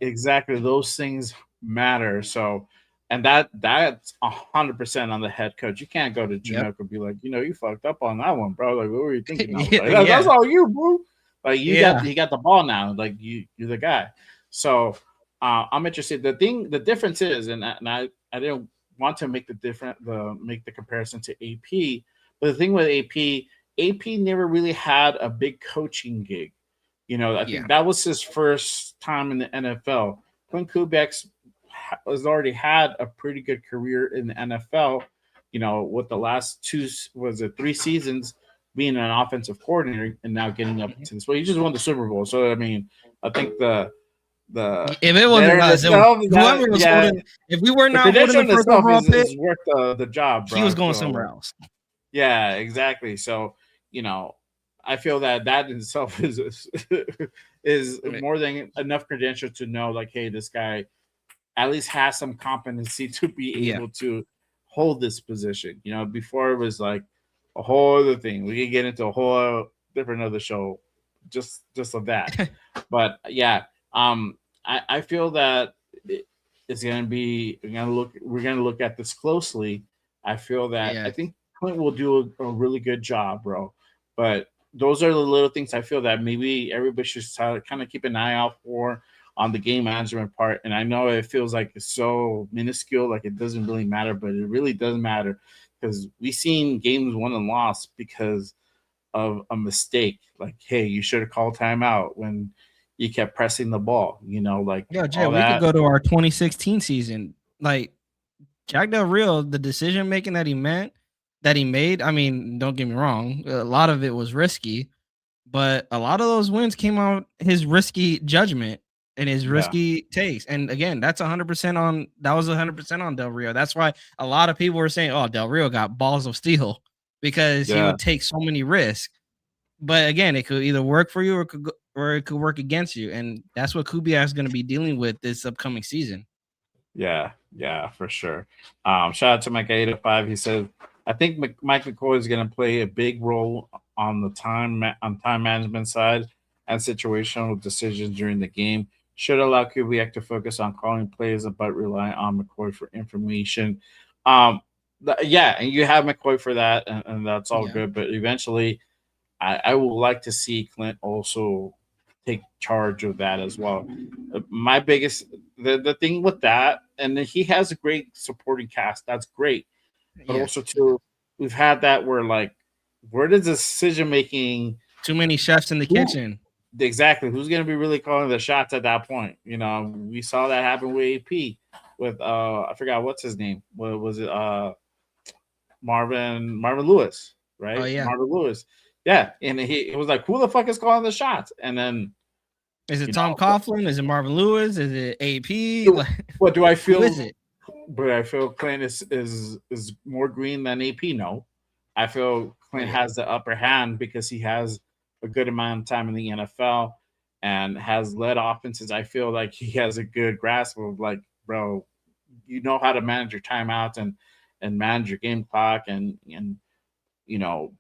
Those things matter. So, and that's 100% on the head coach. You can't go to Janoko and be like, you fucked up on that one, bro. Like, what were you thinking? Like, that's all you, bro. Like, you got the ball now. Like, you're the guy. So, I'm interested. The difference is, and I didn't want to make the comparison to AP, but the thing with AP never really had a big coaching gig. I think that was his first time in the NFL. Clint Kubiak has already had a pretty good career in the NFL. With the last 3 seasons being an offensive coordinator and now getting up to this. Well, he just won the Super Bowl, so I mean, I think if it wasn't us, whoever was holding, if we were not holding the first overall pick, is worth the job, bro. He was going somewhere else. Yeah, exactly. So, I feel that in itself is more than enough credential to know, like, hey, this guy at least has some competency to be able to hold this position. Before it was like a whole other thing. We could get into a whole different other show just of that. But yeah, I feel that it's gonna be we're gonna look at this closely. I feel that I think Clint will do a really good job, bro. But those are the little things I feel that maybe everybody should kind of keep an eye out for on the game management part. And I know it feels like it's so minuscule, like it doesn't really matter, but it really does matter because we've seen games won and lost because of a mistake. Like, hey, you should have called timeout when you kept pressing the ball. Jay, we could go to our 2016 season. Like, Jack Del Rio, the decision making that he made. I mean, don't get me wrong, a lot of it was risky, but a lot of those wins came out his risky judgment and his risky takes. And again, that's 100% on. That was 100% on Del Rio. That's why a lot of people were saying, "Oh, Del Rio got balls of steel," because he would take so many risks. But again, it could either work for you or it could work against you, and that's what Kubiak is going to be dealing with this upcoming season. Yeah, for sure. Shout out to Mike 805. He said, I think Mike McCoy is going to play a big role on the time management side and situational decisions during the game. Should allow Kubiak to focus on calling plays, but rely on McCoy for information. And you have McCoy for that, and that's all good. But eventually, I would like to see Clint also take charge of that as well. My biggest the thing with that, and he has a great supporting cast. That's great. But also too, we've had that where does decision making? Too many chefs in the kitchen. Exactly. Who's going to be really calling the shots at that point? We saw that happen with AP with I forgot what's his name. What was it? Marvin Lewis, right? Oh yeah, Marvin Lewis. Yeah, and it was like, who the fuck is calling the shots? And then is it Tom Coughlin? Is it Marvin Lewis? Is it AP? What do I feel? Who is it? But I feel Clint is more green than AP. No, I feel Clint has the upper hand because he has a good amount of time in the NFL and has led offenses. I feel like he has a good grasp of bro, you know how to manage your timeouts and manage your game clock and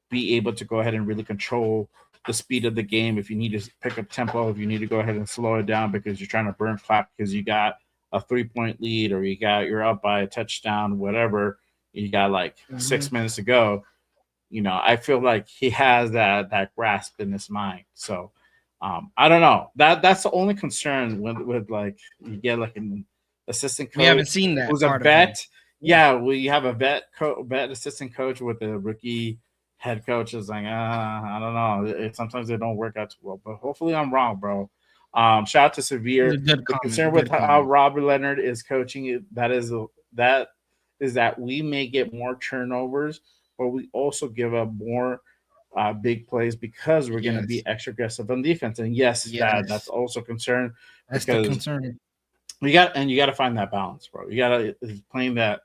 be able to go ahead and really control the speed of the game. If you need to pick up tempo, if you need to go ahead and slow it down because you're trying to burn clock because you got a 3-point lead or you're up by a touchdown, whatever, you got 6 minutes to go. I feel like he has that grasp in his mind. So I don't know. That's the only concern with you get assistant coach. We haven't seen that. Who's a part of him. vet. Yeah, we have a vet assistant coach with a rookie head coach. Is like, I don't know. Sometimes they don't work out too well, but hopefully I'm wrong, bro. Shout out to Severe. It's a good The comment, concern good with how comment. Robert Leonard is coaching that is that we may get more turnovers, but we also give up more big plays because we're going to be Yes. extra aggressive on defense. And yes, Yes. that's also a concern That's the because concern. you got to find that balance, bro. You got to playing that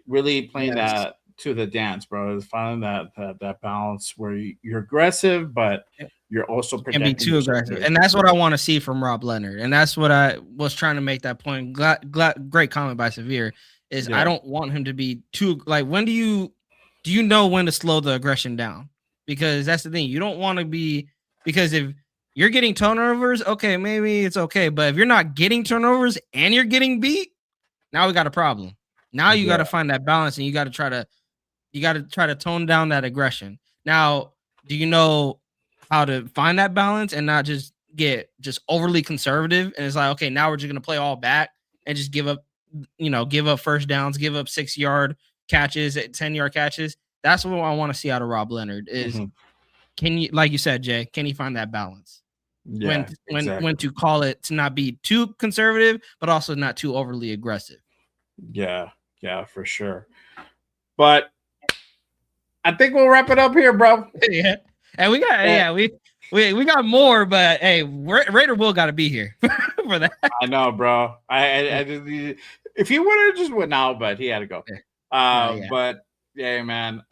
Yes. that to the dance, bro. Is finding that balance where you're aggressive, but you're also Can be protecting too yourself. aggressive, and that's what I want to see from Rob Leonard, and that's what I was trying to make that point. Great comment by Severe. Is I don't want him to be too like. When do you know when to slow the aggression down? Because that's the thing. You don't want to be, because if you're getting turnovers, okay, maybe it's okay, but if you're not getting turnovers and you're getting beat, now we got a problem. Now you got to find that balance, and you got to try to tone down that aggression. Now, do you know how to find that balance and not just get overly conservative? And it's like, okay, now we're just gonna play all back and just give up first downs, give up 6-yard catches, 10-yard catches. That's what I want to see out of Rob Leonard. Is can you, like you said, Jay, can he find that balance? When to call it, to not be too conservative, but also not too overly aggressive. Yeah, for sure. But I think we'll wrap it up here, bro. Yeah. And we got we got more, but hey, Raider Will got to be here for that. I know, bro. I just, if he would have just went out, but he had to go. But yeah, man.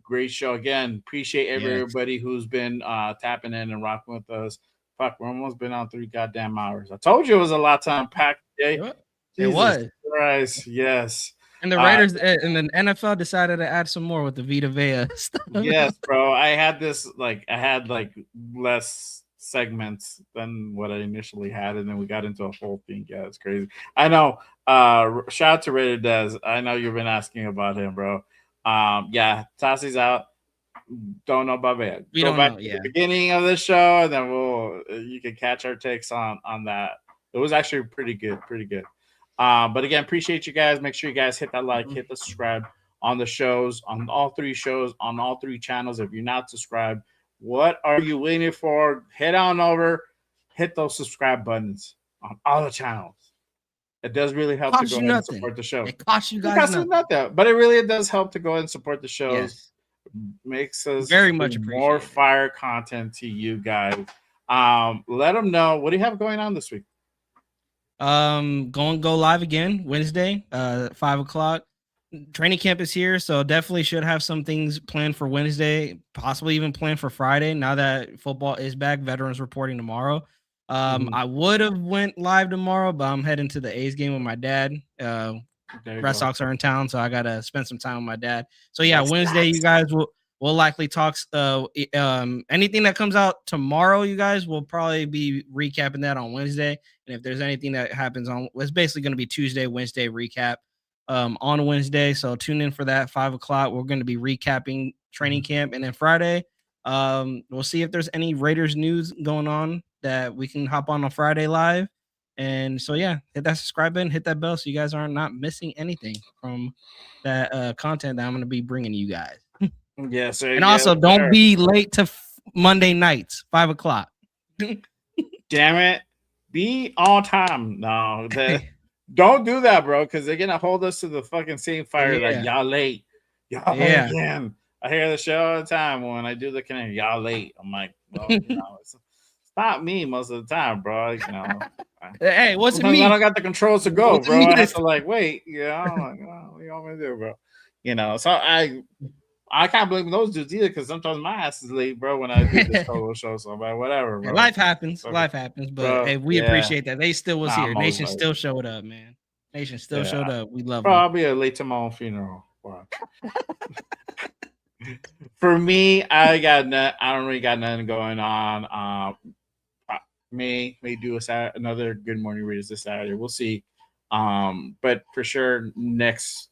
Great show again. Appreciate everybody who's been tapping in and rocking with us. Fuck, we're almost been on 3 goddamn hours. I told you it was a lot to unpack today. It was. Christ, yes. And the Raiders and the NFL decided to add some more with the Vita Vea stuff. Yes, bro. I had less segments than what I initially had, and then we got into a whole thing. Yeah, it's crazy. I know. Shout out to Raider Des. I know you've been asking about him, bro. Yeah, Tassi's out. Don't know about it. Go back to the beginning of the show, and then you can catch our takes on that. It was actually pretty good. But again, appreciate you guys. Make sure you guys hit that like, hit the subscribe on the shows, on all 3 shows, on all 3 channels. If you're not subscribed, what are you waiting for? Head on over, hit those subscribe buttons on all the channels. It does really help to go ahead and support the show. It costs you guys nothing, but it really does help to go ahead and support the shows. Yes. Makes us very much more fire content to you guys. Let them know, what do you have going on this week? Go live again Wednesday, 5:00. Training camp is here, so definitely should have some things planned for Wednesday, possibly even planned for Friday. Now that football is back, veterans reporting tomorrow. I would have went live tomorrow, but I'm heading to the A's game with my dad. Red Sox are in town, so I gotta spend some time with my dad. So yeah, Wednesday, you guys will likely talk. Anything that comes out tomorrow, you guys will probably be recapping that on Wednesday. And if there's anything that happens it's basically going to be Tuesday, Wednesday recap on Wednesday. So tune in for that 5:00. We're going to be recapping training camp, and then Friday, we'll see if there's any Raiders news going on that we can hop on Friday live. And so yeah, hit that subscribe button, hit that bell, so you guys are not missing anything from that content that I'm going to be bringing you guys. Yes, and also don't be late to Monday nights, 5:00. Damn it, be on time. No, don't do that, bro, because they're gonna hold us to the fucking same fire. Like y'all late, again. I hear the show all the time when I do the connect. Y'all late. I'm like, well, it's not me most of the time, bro. Hey, what's it mean? I don't got the controls to go, bro. I have to wait. Yeah, I'm like, what do you want me to do, bro? So I can't blame those dudes either, because sometimes my ass is late, bro, when I do this solo show. So, but whatever, bro. Life happens. But bro, hey, we appreciate that. They still was here. Nation still showed up, man. Nation still showed up. We love them. I'll be late to my own funeral. For me, I don't really got nothing going on. May do another Good Morning Raiders this Saturday. We'll see. But for sure, next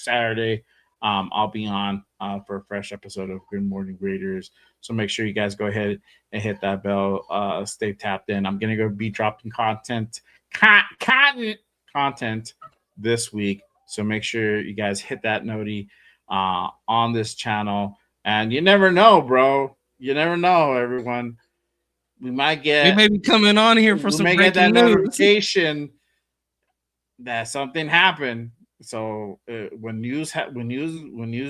Saturday, I'll be on for a fresh episode of Good Morning Raiders. So make sure you guys go ahead and hit that bell. Stay tapped in. I'm gonna be dropping content content this week. So make sure you guys hit that noti on this channel. And you never know, bro. You never know, everyone. We may be coming on here for some get that breaking news. notification that something happened. So when news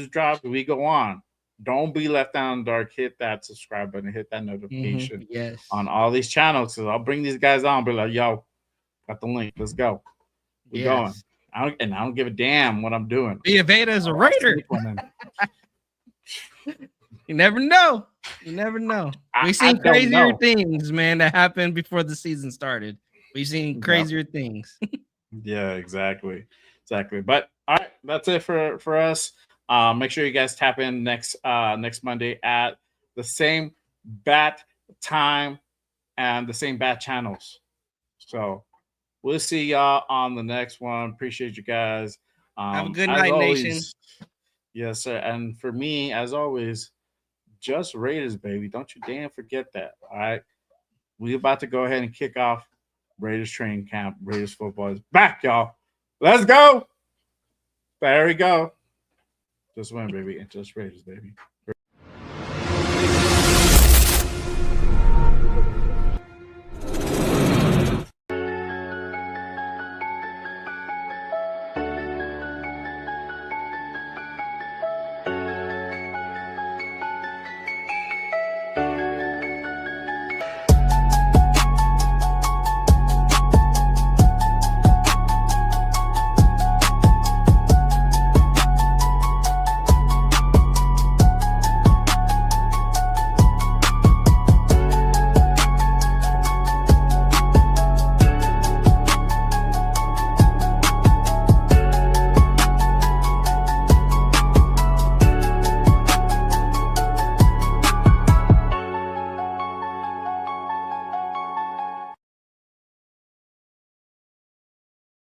drops, we go on. Don't be left out in the dark. Hit that subscribe button. Hit that notification Yes. on all these channels. So I'll bring these guys on. Be like, yo, got the link. Let's go. We're going. I don't give a damn what I'm doing. Be Veda is a Raider. You never know. You never know. We've seen crazier things, man, that happened before the season started. We've seen crazier things. Yeah, exactly. But all right, that's it for us. Make sure you guys tap in next Monday at the same bat time and the same bat channels. So we'll see y'all on the next one. Appreciate you guys. Have a good night, nation. Yes, sir. And for me, as always, just Raiders, baby. Don't you damn forget that. All right. We're about to go ahead and kick off Raiders training camp. Raiders football is back, y'all. Let's go. There we go. Just win, baby. And just Raiders, baby.